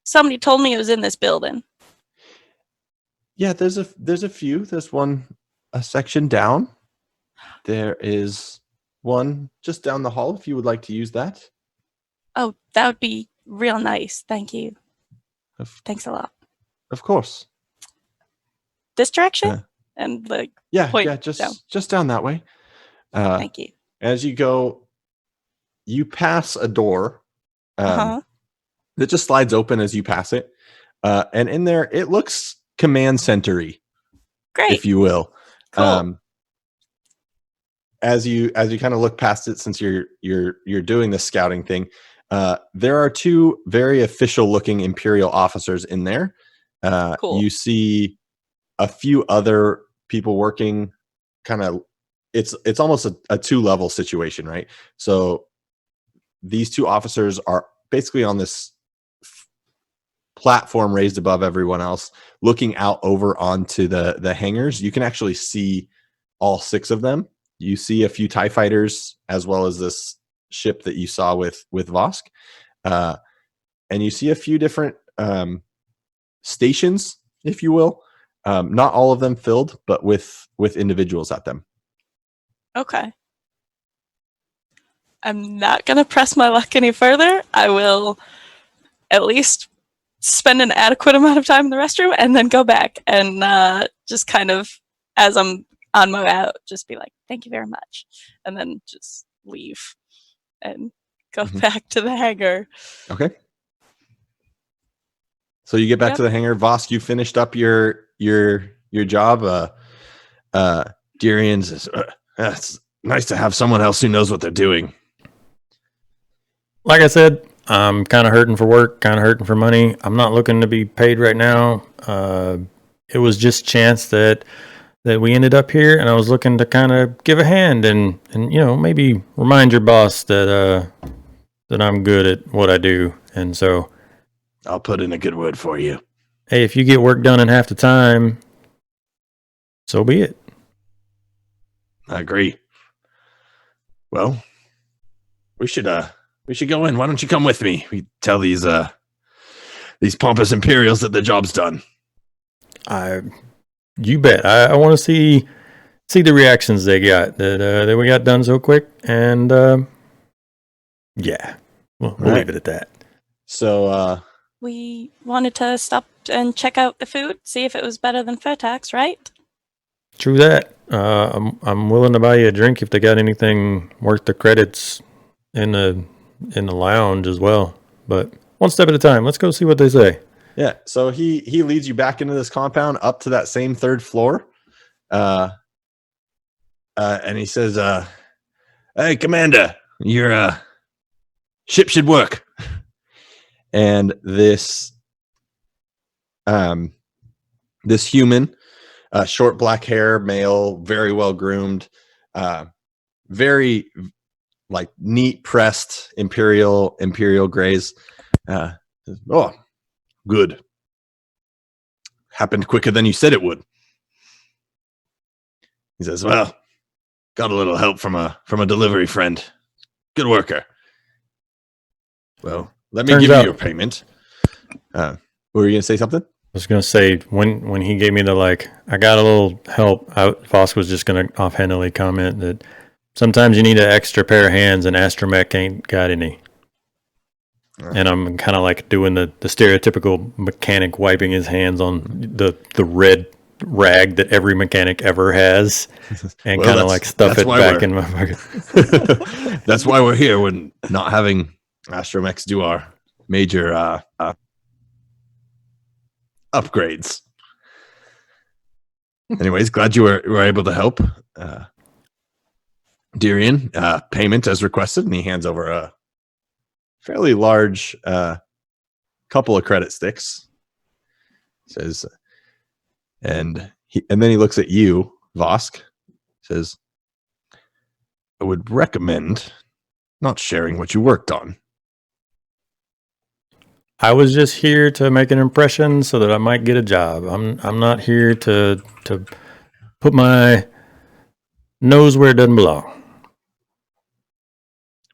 Somebody told me it was in this building. Yeah, there's a few. There's a section down. There is one just down the hall if you would like to use that. Oh, that would be real nice. Thank you. Thanks a lot. Of course. This direction? And point just down that way. Thank you. As you go, you pass a door that just slides open as you pass it. And in there, it looks command center-y, Great. if you will. Cool. As you kind of look past it, since you're doing this scouting thing, there are 2 very official-looking Imperial officers in there. Cool. You see a few other people working. Kind of, it's almost a 2-level situation, right? So these 2 officers are basically on this platform raised above everyone else, looking out over onto the hangars. You can actually see all 6 of them. You see a few TIE fighters, as well as this ship that you saw with Vosk. And you see a few different stations, if you will. Not all of them filled, but with individuals at them. Okay. I'm not going to press my luck any further. I will at least spend an adequate amount of time in the restroom and then go back and just kind of, as I'm on my way out, just be like, thank you very much. And then just leave and go back to the hangar. Okay. So you get back to the hangar. Vosk, you finished up your job. Darian says, "It's nice to have someone else who knows what they're doing." Like I said, I'm kind of hurting for work, kind of hurting for money. I'm not looking to be paid right now. It was just chance that we ended up here, and I was looking to kind of give a hand and maybe remind your boss that I'm good at what I do. And so I'll put in a good word for you. Hey, if you get work done in half the time, so be it. I agree. Well, we should go in. Why don't you come with me? We tell these pompous Imperials that the job's done. You bet. I want to see see the reactions they got that we got done so quick, and yeah, we'll Right. leave it at that. So We wanted to stop and check out the food, see if it was better than Fairtax, right? True that. I'm willing to buy you a drink if they got anything worth the credits in the lounge as well. But one step at a time. Let's go see what they say. yeah, so he leads you back into this compound up to that same third floor. And he says, "Hey, Commander, your ship should work." And this human, short black hair, male, very well groomed, very like neat pressed imperial grays. Says, "Oh, good. Happened quicker than you said it would." He says, "Well, got a little help from a delivery friend. Good worker. Well, let me Turns give you out- your payment." Were you gonna say something? I was gonna say when he gave me the I got a little help. Vosk was just gonna offhandedly comment that sometimes you need an extra pair of hands, and Astromech ain't got any. And I'm kind of like doing the stereotypical mechanic wiping his hands on the red rag that every mechanic ever has, and Well, kind of like stuff that's it why back we're- in my pocket. That's why we're here. We're not having Astromechs do our major upgrades. Anyways, glad you were able to help. Darian, payment as requested, and he hands over a fairly large couple of credit sticks. Says, and then he looks at you, Vosk. Says, "I would recommend not sharing what you worked on." I was just here to make an impression so that I might get a job. I'm not here to put my nose where it doesn't belong.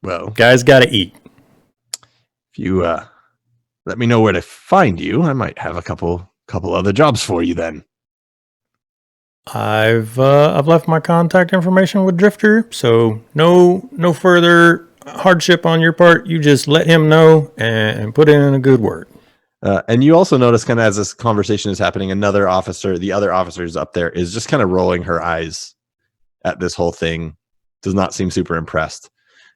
Well, Guys got to eat. if you let me know where to find you, I might have a couple other jobs for you then. I've left my contact information with Drifter, so no further hardship on your part. You just let him know and put in a good word. And you also notice, kind of as this conversation is happening, the other officers up there, is just kind of rolling her eyes at this whole thing. Does not seem super impressed.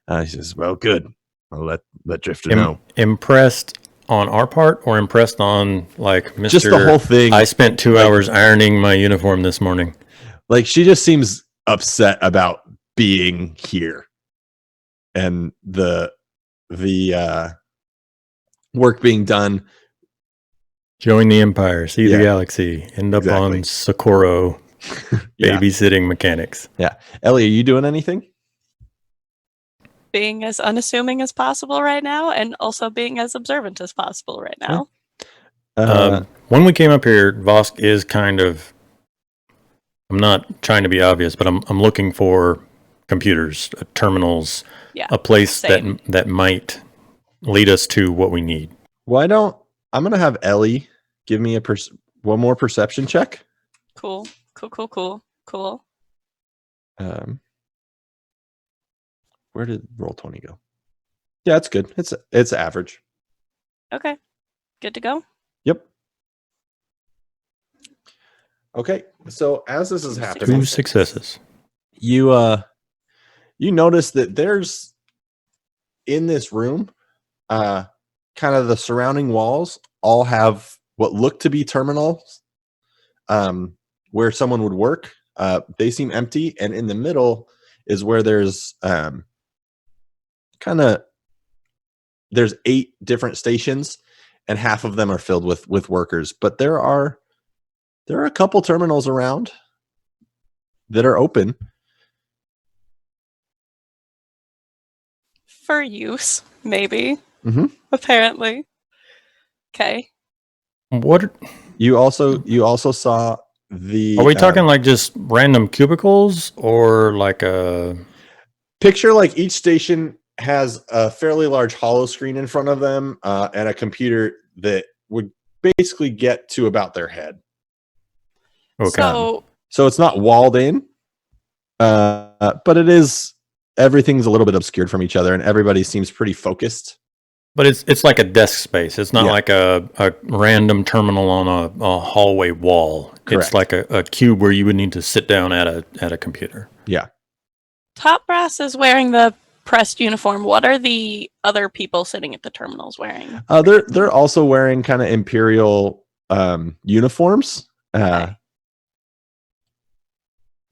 He says, "Well, good. I'll let Drifter know." Impressed on our part, or impressed on like Mr. Just the whole thing. I spent 2 hours ironing my uniform this morning. Like, she just seems upset about being here, and the work being done. Join the Empire, see Yeah. the galaxy, end up Exactly. on Socorro, Yeah. babysitting mechanics. Ellie, are you doing anything? Being as unassuming as possible right now, and also being as observant as possible right now. When we came up here, Vosk is kind of, I'm not trying to be obvious, but I'm looking for computers, terminals, Yeah, a place same. that might lead us to what we need. Why don't I'm gonna have Ellie give me one more perception check. Cool. Where did Roll20 go? Yeah, it's good. It's average. Okay. Good to go. Yep. Okay, so as this is happening, 2 successes. you notice that there's in this room, kind of the surrounding walls all have what look to be terminals, where someone would work. They seem empty, and in the middle is where there's there's 8 different stations, and half of them are filled with workers. But there are a couple terminals around that are open. For use, maybe. Mhm. Apparently. Okay. What You also saw the. are we talking, like just random cubicles, or like a Picture like each station has a fairly large hollow screen in front of them, and a computer that would basically get to about their head. okay? So So it's not walled in, But everything's a little bit obscured from each other, and everybody seems pretty focused. But it's like a desk space. It's not Yeah. like a random terminal on a hallway wall. Correct. It's like a cube where you would need to sit down at a computer. Yeah. Top Brass is wearing the pressed uniform. What are the other people sitting at the terminals wearing? They're also wearing kind of imperial uniforms. Okay.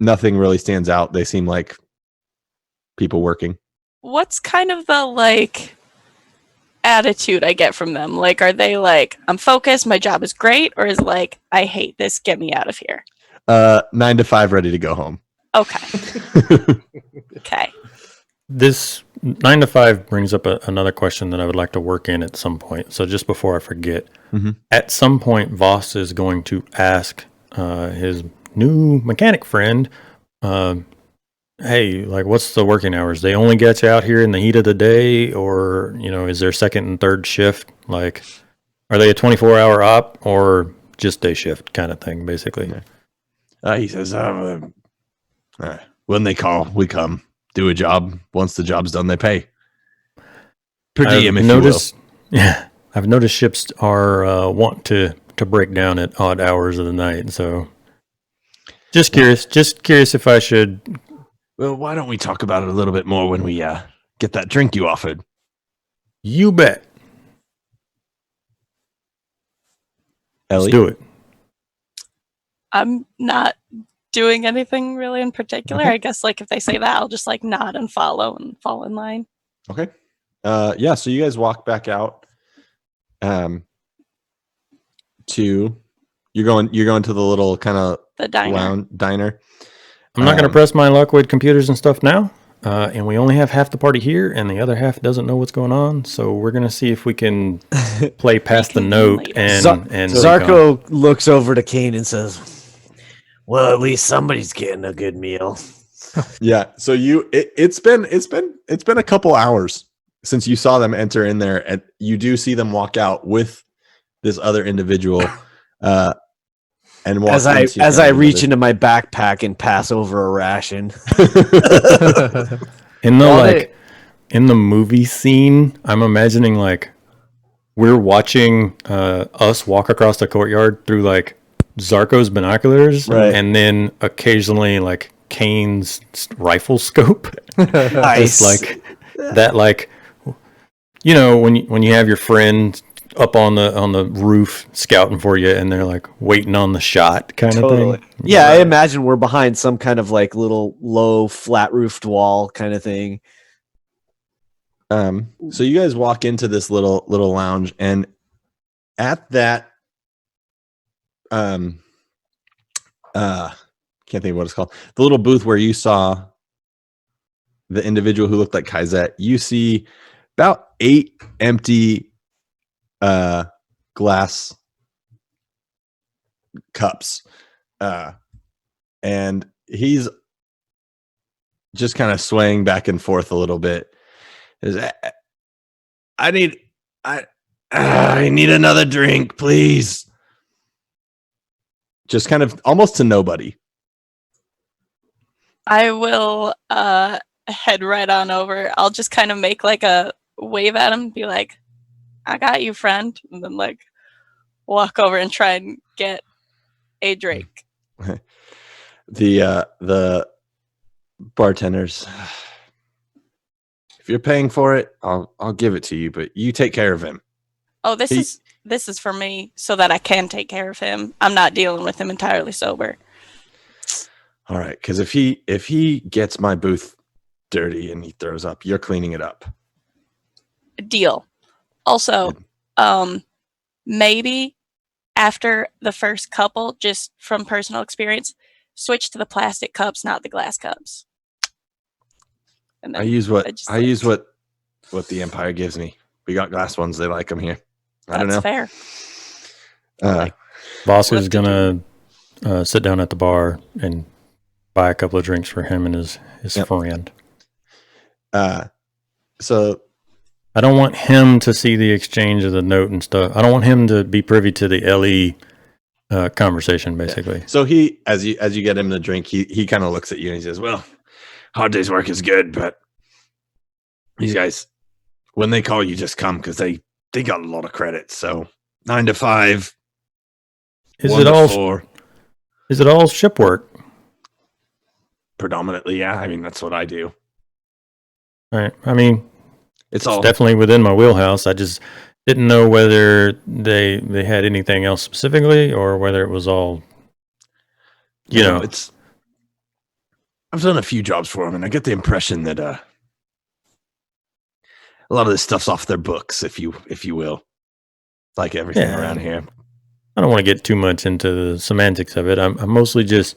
Nothing really stands out. They seem like people working. What's kind of the attitude I get from them? Like, are they like, I'm focused, my job is great, or is it like, I hate this, get me out of here? 9 to 5, ready to go home. Okay. Okay. This 9 to 5 brings up another question that I would like to work in at some point. So just before I forget, at some point, Voss is going to ask his new mechanic friend, hey, like, what's the working hours? They only get you out here in the heat of the day, or, is there second and third shift? Like, are they a 24-hour op or just day shift kind of thing, basically? He says, when they call, we come. Do a job. Once the job's done, they pay. Per diem, if you will. Yeah, I've noticed ships are want to break down at odd hours of the night. So, just curious if I should. Well, why don't we talk about it a little bit more when we get that drink you offered? You bet. Ellie? Let's do it. I'm not doing anything really in particular. Okay. I guess if they say that, I'll just nod and follow and fall in line. Okay. Yeah, so you guys walk back out to you're going to the little kind of The diner. diner. I'm not going to press my luck with computers and stuff now. And we only have half the party here, and the other half doesn't know what's going on. So we're going to see if we can play past the note. later. And Zarko looks over to Kane and says, well, at least somebody's getting a good meal. Yeah, so it's been a couple hours since you saw them enter in there, and you do see them walk out with this other individual and walk As I reach into my backpack and pass over a ration. in the movie scene, I'm imagining we're watching us walk across the courtyard through Zarko's binoculars, right, and then occasionally Kane's rifle scope. Nice. Just that, when you have your friend up on the roof scouting for you, and they're waiting on the shot kind of thing. Yeah, I imagine we're behind some kind of little low flat roofed wall kind of thing. So you guys walk into this little lounge, and at that can't think of what it's called, the little booth where you saw the individual who looked like Kaizet, you see about 8 empty glass cups, and he's just kind of swaying back and forth a little bit. I need another drink, please. Just kind of almost to nobody. I will head right on over. I'll just kind of make a wave at him, be like, I got you, friend. And then walk over and try and get a drink. The bartenders, if you're paying for it, I'll give it to you, but you take care of him. Oh, this is for me so that I can take care of him. I'm not dealing with him entirely sober. All right, because if he gets my booth dirty and he throws up, you're cleaning it up. Deal. Also, maybe after the first couple, just from personal experience, switch to the plastic cups, not the glass cups. And then I use what the Empire gives me. We got glass ones; they like them here. I don't know. That's Uh, fair. Boss is gonna sit down at the bar and buy a couple of drinks for him and his friend. So I don't want him to see the exchange of the note and stuff. I don't want him to be privy to the LE conversation, basically. So he, as you get him the drink, he kind of looks at you and he says, "Well, hard day's work is good, but these guys, when they call you, just come because they got a lot of credits. So 9 to 5. Is 1 it to all 4. is it all ship work? Predominantly, yeah. I mean, that's what I do. Right. I mean, It's it's all definitely within my wheelhouse. I just didn't know whether they had anything else specifically or whether it was all, you know. It's. I've done a few jobs for them, and I get the impression that a lot of this stuff's off their books, if you will, like everything Yeah. around here. I don't want to get too much into the semantics of it. I'm mostly just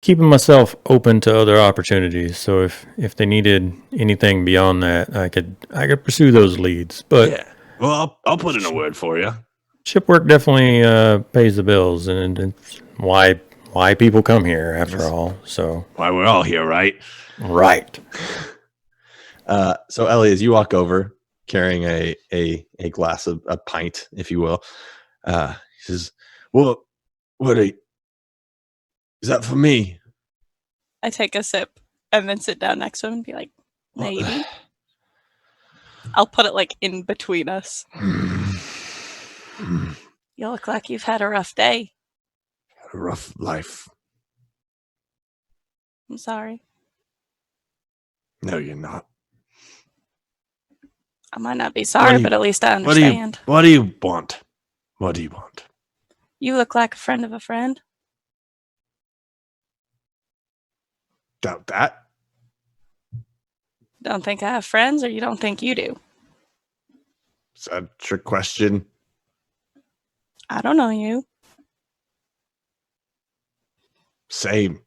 keeping myself open to other opportunities. So if they needed anything beyond that, I could pursue those leads. But Yeah. Well, I'll put in a word for you. ship work definitely pays the bills, and it's why people come here after all. So Why we're all here, right? right. So Ellie, as you walk over carrying a glass of a pint, if you will, he says, "Well, is that for me?" I take a sip and then sit down next to him and be like, maybe. I'll put it like in between us. You look like you've had a rough day. A rough life. I'm sorry. No, you're not. I might not be sorry, but at least I understand. What do you want? What do you want? You look like a friend of a friend. Doubt that. Don't think I have friends, or you don't think you do? Is that a trick question? I don't know you. Same.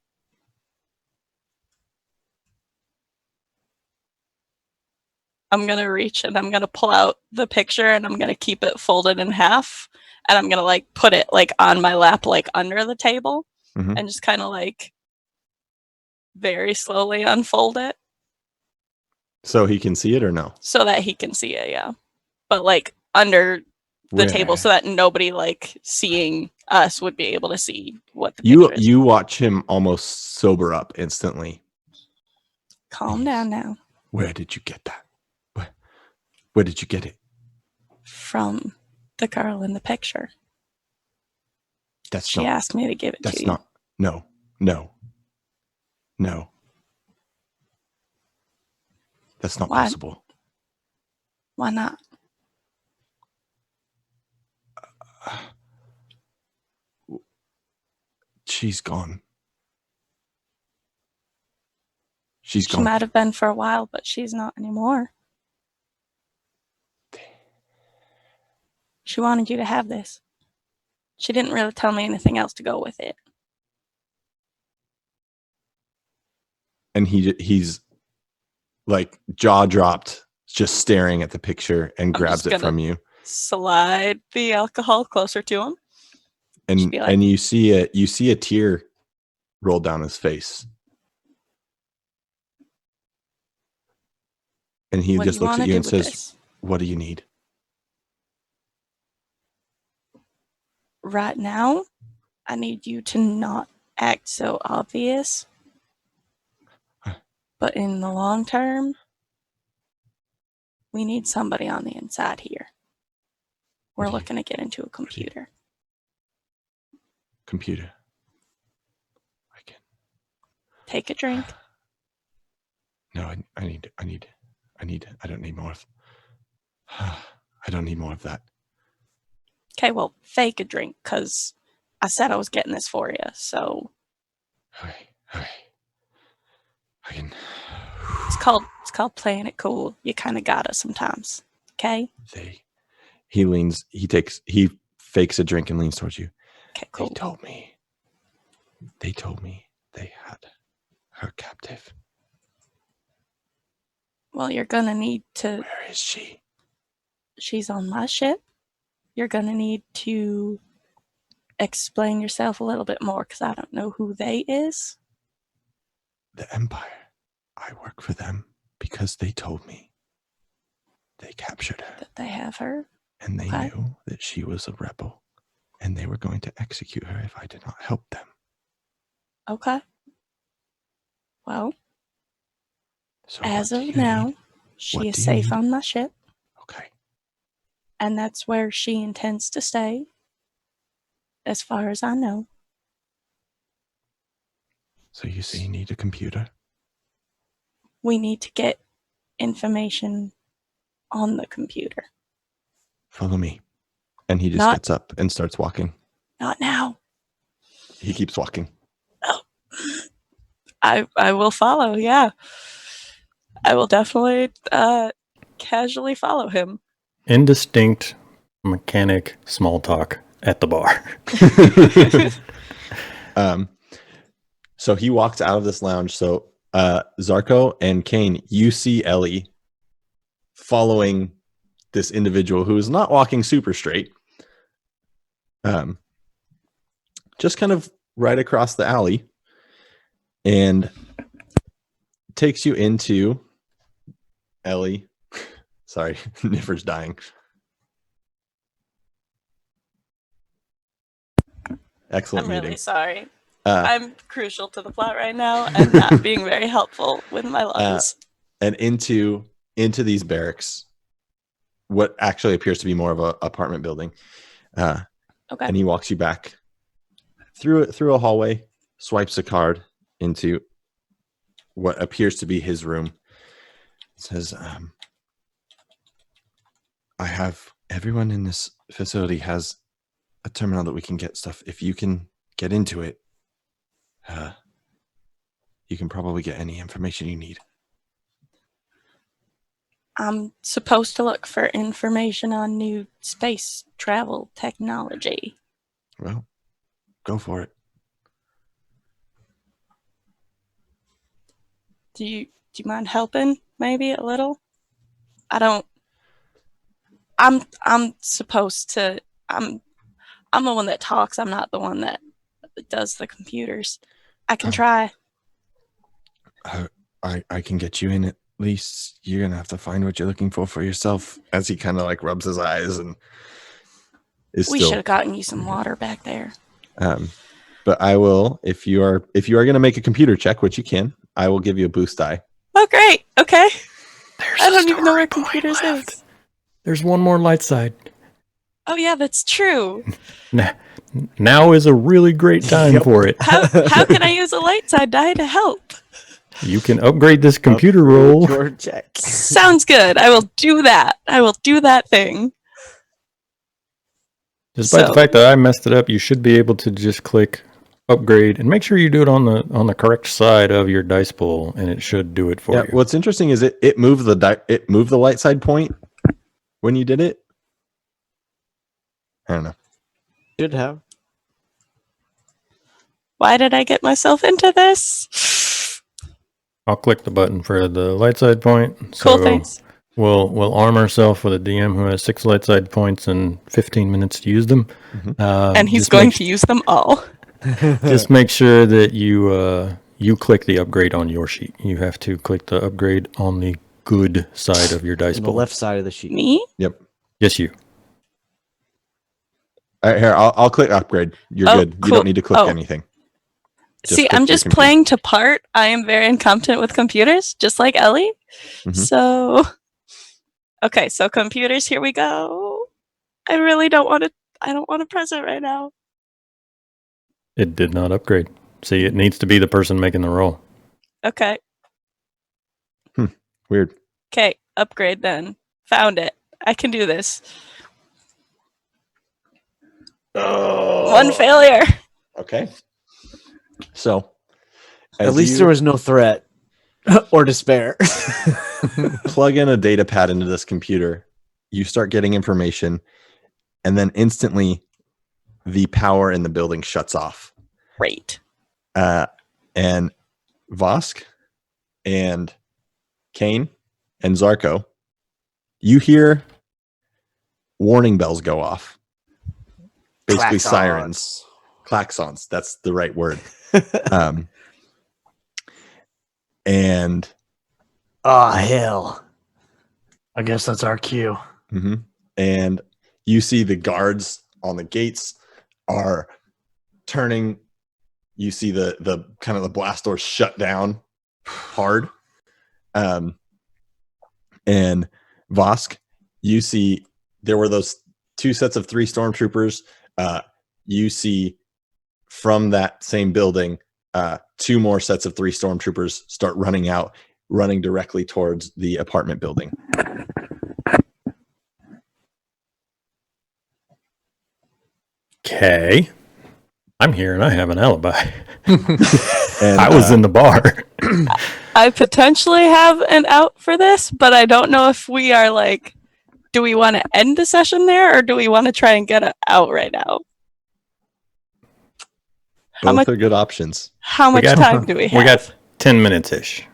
I'm going to reach and I'm going to pull out the picture and I'm going to keep it folded in half. And I'm going to like put it like on my lap, like under the table, and just kind of like very slowly unfold it. So he can see it or no? So that he can see it, yeah. But like under the table so that nobody like seeing us would be able to see what the picture is. You watch him almost sober up instantly. Calm down now. Where did you get that? Where did you get it? From the girl in the picture. She asked me to give it to you. That's not. No. That's not possible. Why not? She's gone. She might have been for a while, but she's not anymore. She wanted you to have this. She didn't really tell me anything else to go with it. And he's like jaw dropped, just staring at the picture and grabs it from you. Slide the alcohol closer to him. And you see a tear roll down his face. And he just looks at you and says, "What do you need?" Right now, I need you to not act so obvious. But in the long term, we need somebody on the inside here. We're looking to get into a computer. Computer. I can take a drink. No, I don't need more of. I don't need more of that. Okay, well, fake a drink, because I said I was getting this for you, so. Okay. I can. It's called playing it cool. You kind of gotta sometimes. Okay. He fakes a drink and leans towards you. Okay, cool. They told me they had her captive. Well, you're gonna need to. Where is she? She's on my ship. You're gonna need to explain yourself a little bit more, because I don't know who they is. The Empire. I work for them because they told me they captured her. That they have her? And they knew that she was a rebel, and they were going to execute her if I did not help them. Okay. Well, So As what of do you now, need? she What is do you safe need? on my ship, Okay. and that's where she intends to stay, as far as I know. So you say you need a computer? We need to get information on the computer. Follow me. And he just Not- gets up and starts walking. Not now. He keeps walking. Oh. I will follow, yeah. I will definitely casually follow him. Indistinct mechanic small talk at the bar. So he walks out of this lounge. So Zarko and Kane, you see Ellie following this individual who is not walking super straight. Just kind of right across the alley, and takes you into Ellie. Sorry, Niffer's dying. Excellent I'm muting. really sorry. Uh, I'm crucial to the plot right now and not being very helpful with my lungs. and into these barracks, what actually appears to be more of an apartment building. Okay. And he walks you back through a hallway, swipes a card into what appears to be his room. It says, I have everyone in this facility has a terminal that we can get stuff. If you can get into it, you can probably get any information you need. I'm supposed to look for information on new space travel technology. Well, go for it. Do you mind helping maybe a little? I'm supposed to I'm the one that talks. I'm not the one that does the computers. I can try. I can get you in at least. You're gonna have to find what you're looking for yourself. As he kind of like rubs his eyes and is We still. should have gotten you some water back there. But I will, if you are gonna make a computer check, which you can, I will give you a boost die. Oh, great. Okay. There's I a don't even know story where boy computers left. is. There's one more light side. Oh yeah, that's true. Now is a really great time for it. How can I use a light side die to help? You can upgrade this computer roll. Your check. Sounds good. I will do that. I will do that thing. Despite the fact that I messed it up, you should be able to just click upgrade and make sure you do it on the correct side of your dice pool, and it should do it for you. What's interesting is it moved the light side point when you did it. I don't know. Should have. Why did I get myself into this? I'll click the button for the light side point. Cool, thanks. We'll arm ourselves with a DM who has 6 light side points and 15 minutes to use them. And he's going to use them all. Just make sure that you click the upgrade on your sheet. You have to click the upgrade on the good side of your dice On the pool. left side of the sheet. Me? Yep. Yes, you. All right, here, I'll click upgrade. You're good. You Cool. don't need to click anything. See, click I'm your just computer. playing to part. I am very incompetent with computers, just like Ellie. Mhm. So, okay, so computers, here we go. I really don't want to. I don't want to press it right now. It did not upgrade. See, it needs to be the person making the roll. Okay. Weird. Okay, upgrade then. Found it. I can do this. Oh. One failure. Okay. So, At least there was no threat or despair. plug in a data pad into this computer, you start getting information, and then instantly the power in the building shuts off. Great. And Vosk and Kane and Zarko, you hear warning bells go off. Basically sirens. Klaxons. That's the right word. And hell. I guess that's our cue. and you see the guards on the gates are turning. You see the kind of the blast doors shut down hard. And Vosk, you see there were those 2 sets of 3 stormtroopers. You see from that same building, 2 more sets of 3 stormtroopers start running out, running directly towards the apartment building. Okay. I'm here and I have an alibi. And I was in the bar. I potentially have an out for this, but I don't know if we are like, do we want to end the session there or do we want to try and get it out right now? both are good options. How much time do we have? We got 10 minutes-ish.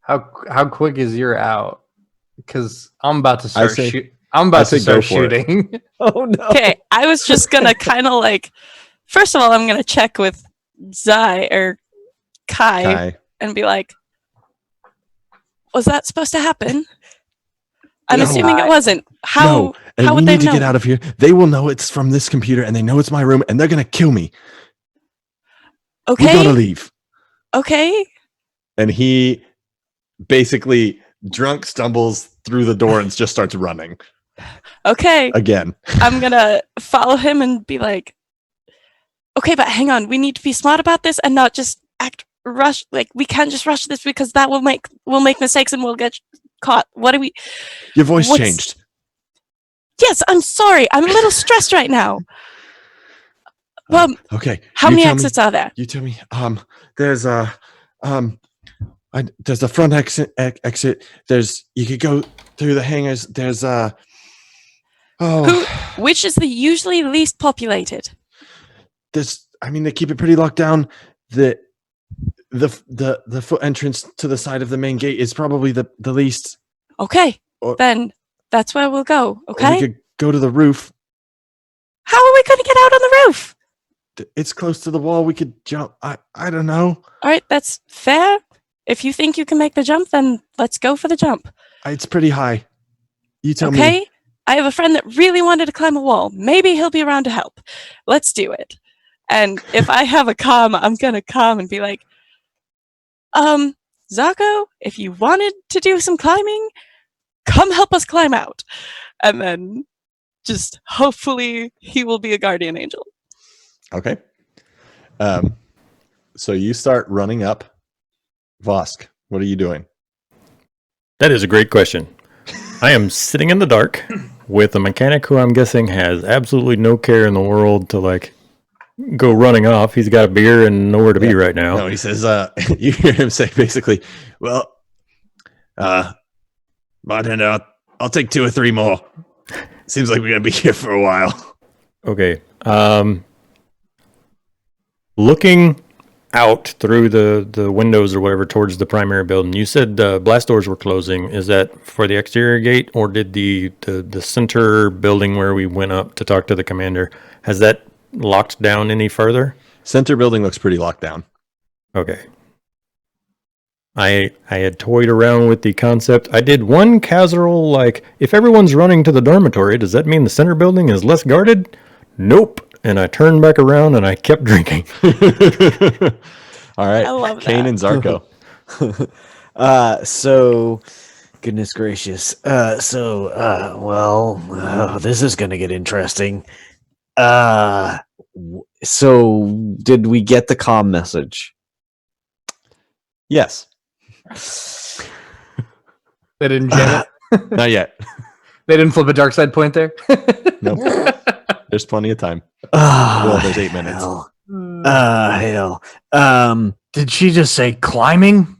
How quick is your out? Because I'm about to start shooting. I'm I about say to start go for it. shooting. Oh no. Okay, I was just gonna kind of like, first of all, I'm gonna check with Zai or Kai and be like, was that supposed to happen? I'm assuming it wasn't. How and how we would they need to know? get out of here. They will know it's from this computer, and they know it's my room, and they're gonna kill me. We gotta Okay, leave. okay. And he basically drunk stumbles through the door and just starts running Okay, again. I'm gonna follow him and be like, okay, but hang on, we need to be smart about this and not just rush. Like we can't just rush this because that we'll make mistakes and we'll get caught. What do we? Your voice changed. Yes, I'm sorry. I'm a little stressed right now. Well, Okay. how you many tell me- exits are there? You tell me. There's there's the front exit. There's you could go through the hangars. There's Which is the usually least populated? There's. I mean, they keep it pretty locked down. The foot entrance to the side of the main gate is probably the least. Okay, Or- then that's where we'll go. Or Okay. we could go to the roof. How are we going to get out on the roof? It's close to the wall. We could jump. I don't know. All right, that's fair. If you think you can make the jump, then let's go for the jump. It's pretty high. You tell Okay? me. I have a friend that really wanted to climb a wall. Maybe he'll be around to help. Let's do it. And if I have a comm, I'm going to come and be like, Zarko, if you wanted to do some climbing, come help us climb out. And then just hopefully he will be a guardian angel. Okay. So you start running up. Vosk, what are you doing? That is a great question. I am sitting in the dark with a mechanic who I'm guessing has absolutely no care in the world to like go running off. He's got a beer and nowhere to be right now. No, he says, you hear him say basically, well, bartender, I'll take 2 or 3 more. Seems like we're going to be here for a while. Okay. Looking out through the windows or whatever towards the primary building, you said blast doors were closing. Is that for the exterior gate, or did the center building where we went up to talk to the commander, has that locked down any further? Center building looks pretty locked down. Okay. I had toyed around with the concept. I did one casual, like, if everyone's running to the dormitory, does that mean the center building is less guarded? Nope. And I turned back around and I kept drinking. All right. I love Kane that. and Zarko. So goodness gracious. This is gonna get interesting. So did we get the comm message? Yes. They didn't jam it. Not yet. They didn't flip a dark side point there. Nope. There's plenty of time. Well, there's 8 minutes. Hell. Did she just say climbing?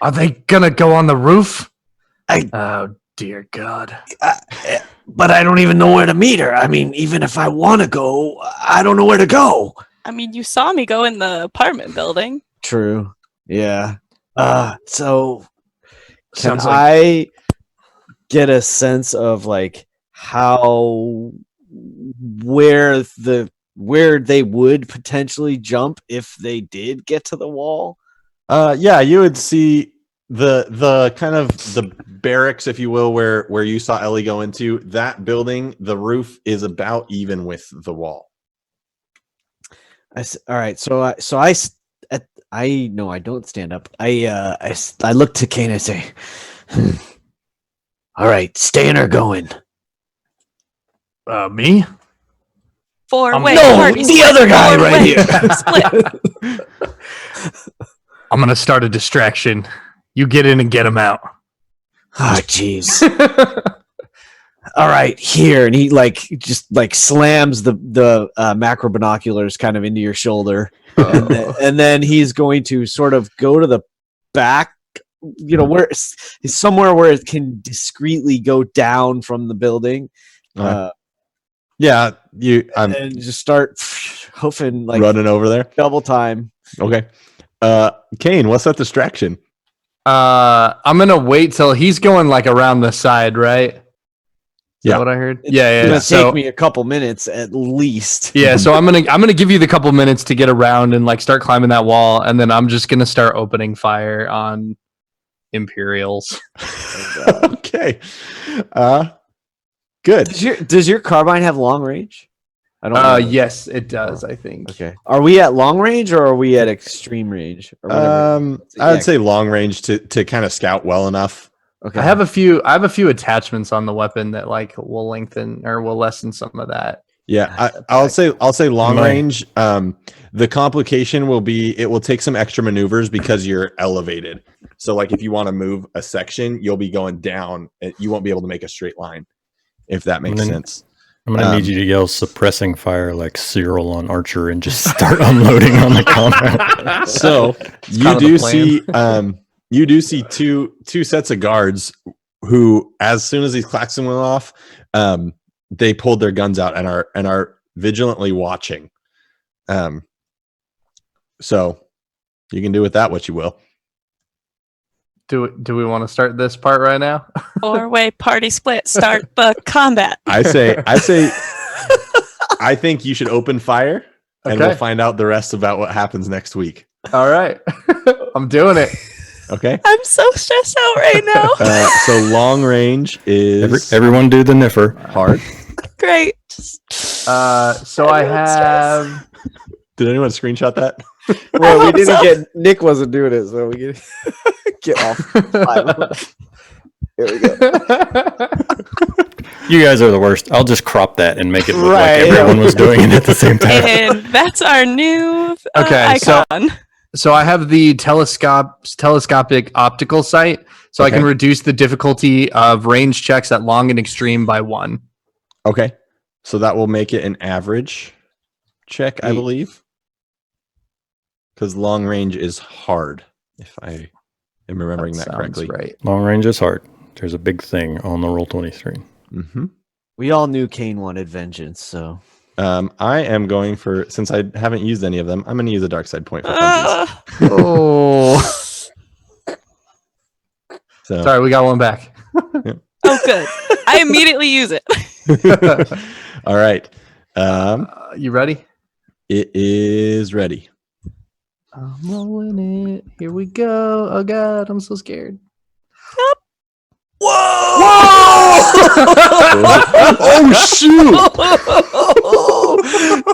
Are they gonna go on the roof? Oh dear God! But I don't even know where to meet her. I mean, even if I want to go, I don't know where to go. I mean, you saw me go in the apartment building. True. Yeah. So can Sounds like I get a sense of like how where they would potentially jump if they did get to the wall? Yeah, you would see the kind of the barracks, if you will, where you saw Ellie go into. That building, the roof is about even with the wall. All right. I don't stand up. I look to Kane and I say, "All right, staying or going?" Me? Four-way No, party the split. other guy right Four-way here. split. I'm gonna start a distraction. You get in and get him out. Oh, jeez. All right, here, and he just slams the macro binoculars kind of into your shoulder, and then he's going to sort of go to the back, where somewhere where it can discreetly go down from the building. Yeah, And just start hoofing running over there. double time. Okay. Kane, what's that distraction? I'm gonna wait till he's going around the side, right? Is that what I heard? It's Yeah. gonna So take me a couple minutes at least. yeah, so I'm gonna give you the couple minutes to get around and start climbing that wall, and then I'm just gonna start opening fire on Imperials. Okay. Good. Does your carbine have long range? I don't know. Yes, it does. I think. Okay. Are we at long range or are we at extreme range? Or whatever? I would say long range to kind of scout well enough. Okay. I have a few attachments on the weapon that will lengthen or will lessen some of that. Yeah, I'll say long Mine. range. The complication will be it will take some extra maneuvers because you're elevated. So if you want to move a section, you'll be going down. You won't be able to make a straight line, if that makes sense. I'm gonna need you to yell suppressing fire like Cyril on Archer and just start unloading on the combat. So you do see two sets of guards who, as soon as these klaxon went off, they pulled their guns out and are vigilantly watching. So you can do with that what you will. Do we want to start this part right now? Four-way party split. Start the combat. I think you should open fire, and we'll find out the rest about what happens next week. All right, I'm doing it. Okay. I'm so stressed out right now. So long range is Everyone do the niffer. hard. Great. So I have. Did anyone screenshot that? Well, we didn't get Nick wasn't doing it, so we get off. Here we go. You guys are the worst. I'll just crop that and make it look Right. like everyone was doing it at the same time. And that's our new Okay, icon. So I have the telescopic optical sight, so I can Okay. reduce the difficulty of range checks at long and extreme by 1. Okay. So that will make it an average check, I believe. Because long range is hard, if I am remembering that sounds correctly. right. Long range is hard. There's a big thing on the Roll20 Mm-hmm. We all knew Kane wanted vengeance, so I am going for, since I haven't used any of them, I'm going to use a dark side point for funsies. Oh, So, sorry, we got one back. Oh, good. I immediately use it. all right. You ready? It is ready. I'm rolling it. Here we go. Oh God, I'm so scared. Oh, shoot!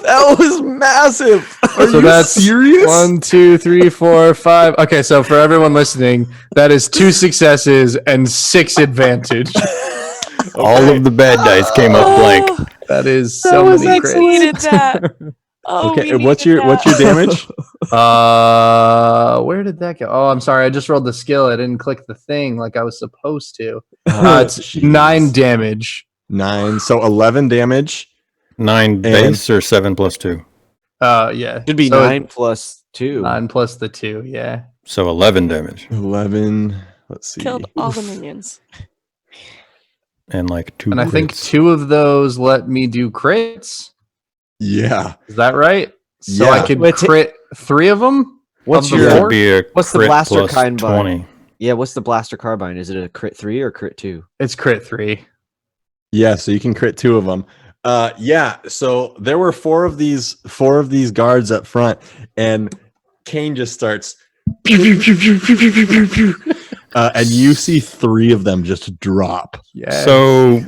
That was massive. Are So you that's serious? 1, 2, 3, 4, 5. Okay, so for everyone listening, that is 2 successes and 6 advantage. All of the bad dice came up blank. That is so We many crits. needed that. Oh, Okay, we what's needed your that. damage? Where did that go? Oh, I'm sorry. I just rolled the skill. I didn't click the thing like I was supposed to. It's jeez. 9 damage. 9, so 11 damage. 9 base or 7 plus 2. Yeah. should be So 9 plus 2. 9 plus the 2. Yeah. So 11 damage 11. Let's see. Killed all the minions. and like 2 And I think crits. 2 of those let me do crits. Yeah. Is that right? So Yeah. I could Wait, crit 3 of them. What's Of the your That'd four? be a what's the crit blaster plus kind by? 20. Yeah, what's the blaster carbine? Is it a crit 3 or crit 2? It's crit 3. Yeah, so you can crit 2 of them. Yeah, so there were 4 of these guards up front, and Kane just starts pew, pew, pew, pew, pew, pew, pew, pew, pew. And you see 3 of them just drop. Yeah. So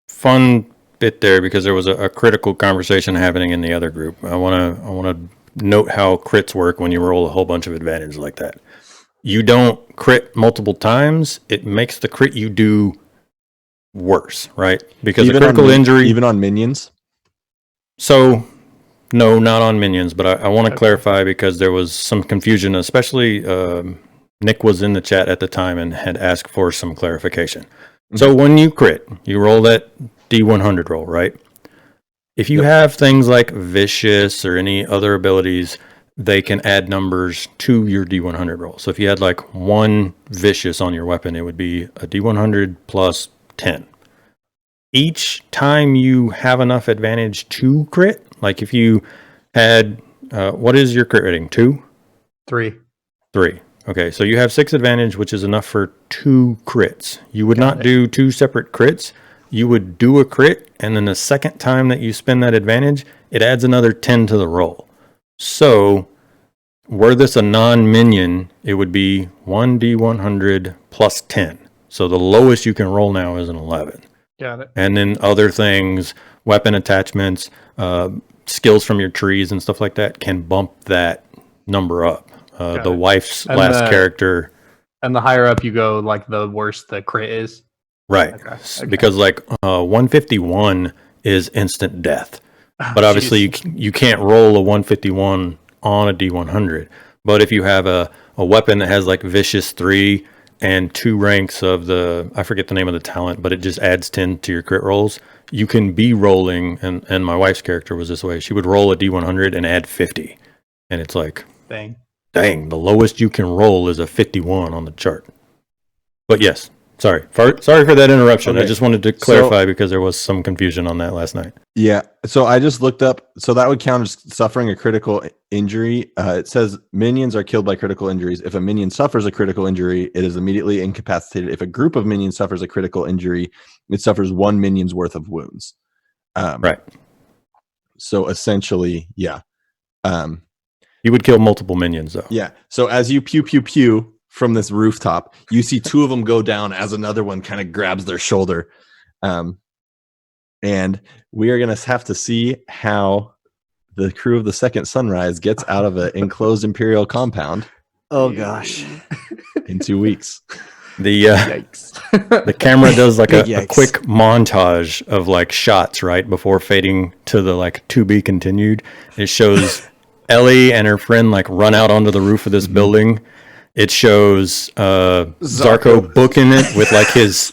fun bit there because there was a critical conversation happening in the other group. I want to note how crits work when you roll a whole bunch of advantage like that. You don't crit multiple times, it makes the crit you do worse, right? Because a critical injury... Even on minions? So, no, not on minions, but I want to clarify because there was some confusion, especially Nick was in the chat at the time and had asked for some clarification. Mm-hmm. So when you crit, you roll that D100 roll, right? If you have things like vicious or any other abilities, they can add numbers to your D100 roll. So if you had like 1 vicious on your weapon, it would be a D100 plus 10. Each time you have enough advantage to crit, like if you had, what is your crit rating? 2? 3. 3. Okay, so you have 6 advantage, which is enough for 2 crits. You would not do 2 separate crits. You would do a crit, and then the second time that you spend that advantage, it adds another 10 to the roll. So, were this a non-minion, it would be 1d100 plus 10. So the lowest you can roll now is an 11. Got it. And then other things, weapon attachments, skills from your trees and stuff like that can bump that number up. The wife's last character. And the higher up you go, like the worse the crit is. Right. Okay. Because like 151 is instant death. But obviously you can't roll a 151 on a D100. But if you have a weapon that has like Vicious 3 and 2 ranks of the, I forget the name of the talent, but it just adds 10 to your crit rolls, you can be rolling, and my wife's character was this way. She would roll a D100 and add 50. And it's like, dang, the lowest you can roll is a 51 on the chart. But yes, sorry for that interruption. Okay. I just wanted to clarify because there was some confusion on that last night. Yeah, so I just looked up. So that would count as suffering a critical injury. It says minions are killed by critical injuries. If a minion suffers a critical injury, it is immediately incapacitated. If a group of minions suffers a critical injury, it suffers 1 minion's worth of wounds. Right. So essentially, yeah. You would kill multiple minions, though. Yeah. So as you pew, pew, pew from this rooftop, you see 2 of them go down as another one kind of grabs their shoulder. And we are going to have to see how the crew of the Second Sunrise gets out of an enclosed Imperial compound. Oh, gosh. In 2 weeks. The camera does like a quick montage of like shots, right, before fading to the like to be continued. It shows Ellie and her friend like run out onto the roof of this building. It shows Zarko booking it with like his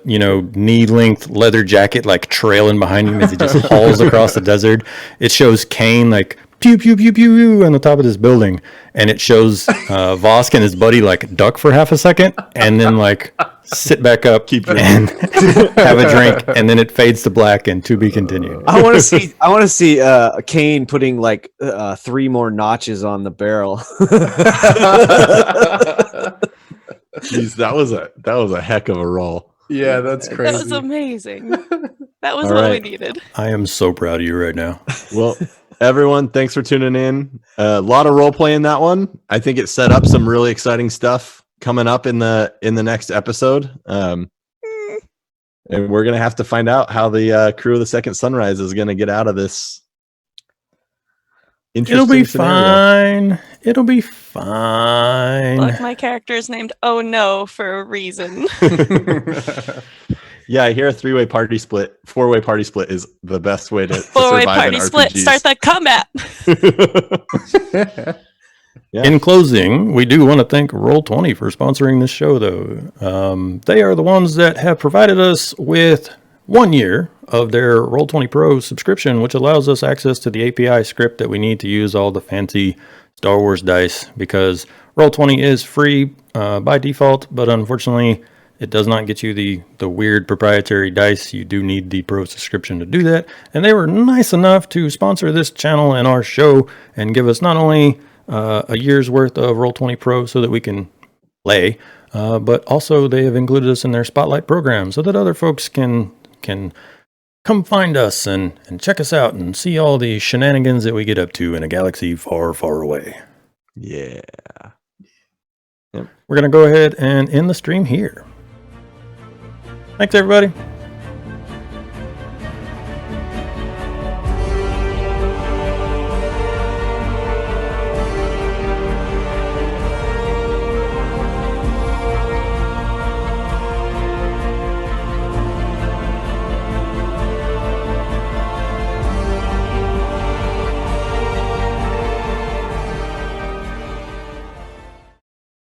knee-length leather jacket like trailing behind him as he just hauls across the desert. It shows Kane like pew pew pew pew pew on the top of this building, and it shows Vosk and his buddy like duck for half a second and then like sit back up and have a drink, and then it fades to black and to be continued. I want to see Kane putting like 3 more notches on the barrel. Jeez, that was a heck of a roll. Yeah, that's crazy. That was amazing. That was what we needed. I am so proud of you right now. Well, everyone, thanks for tuning in. A lot of role play in that one. I think it set up some really exciting stuff coming up in the next episode. And we're gonna have to find out how the crew of the Second Sunrise is gonna get out of this. It'll be fine. It'll be fine. Look, my character is named Oh No for a reason. Yeah, I hear a 3-way party split. 4-way party split is the best way to 4-way party split. Start that combat. Yeah. In closing, we do want to thank Roll20 for sponsoring this show, though. They are the ones that have provided us with 1 year of their Roll20 Pro subscription, which allows us access to the API script that we need to use all the fancy Star Wars dice, because Roll20 is free by default, but unfortunately it does not get you the weird proprietary dice. You do need the Pro subscription to do that, and they were nice enough to sponsor this channel and our show and give us not only a year's worth of Roll20 Pro so that we can play, but also they have included us in their Spotlight program so that other folks can come find us and check us out and see all the shenanigans that we get up to in a galaxy far, far away. Yeah. Yep. We're going to go ahead and end the stream here. Thanks, everybody.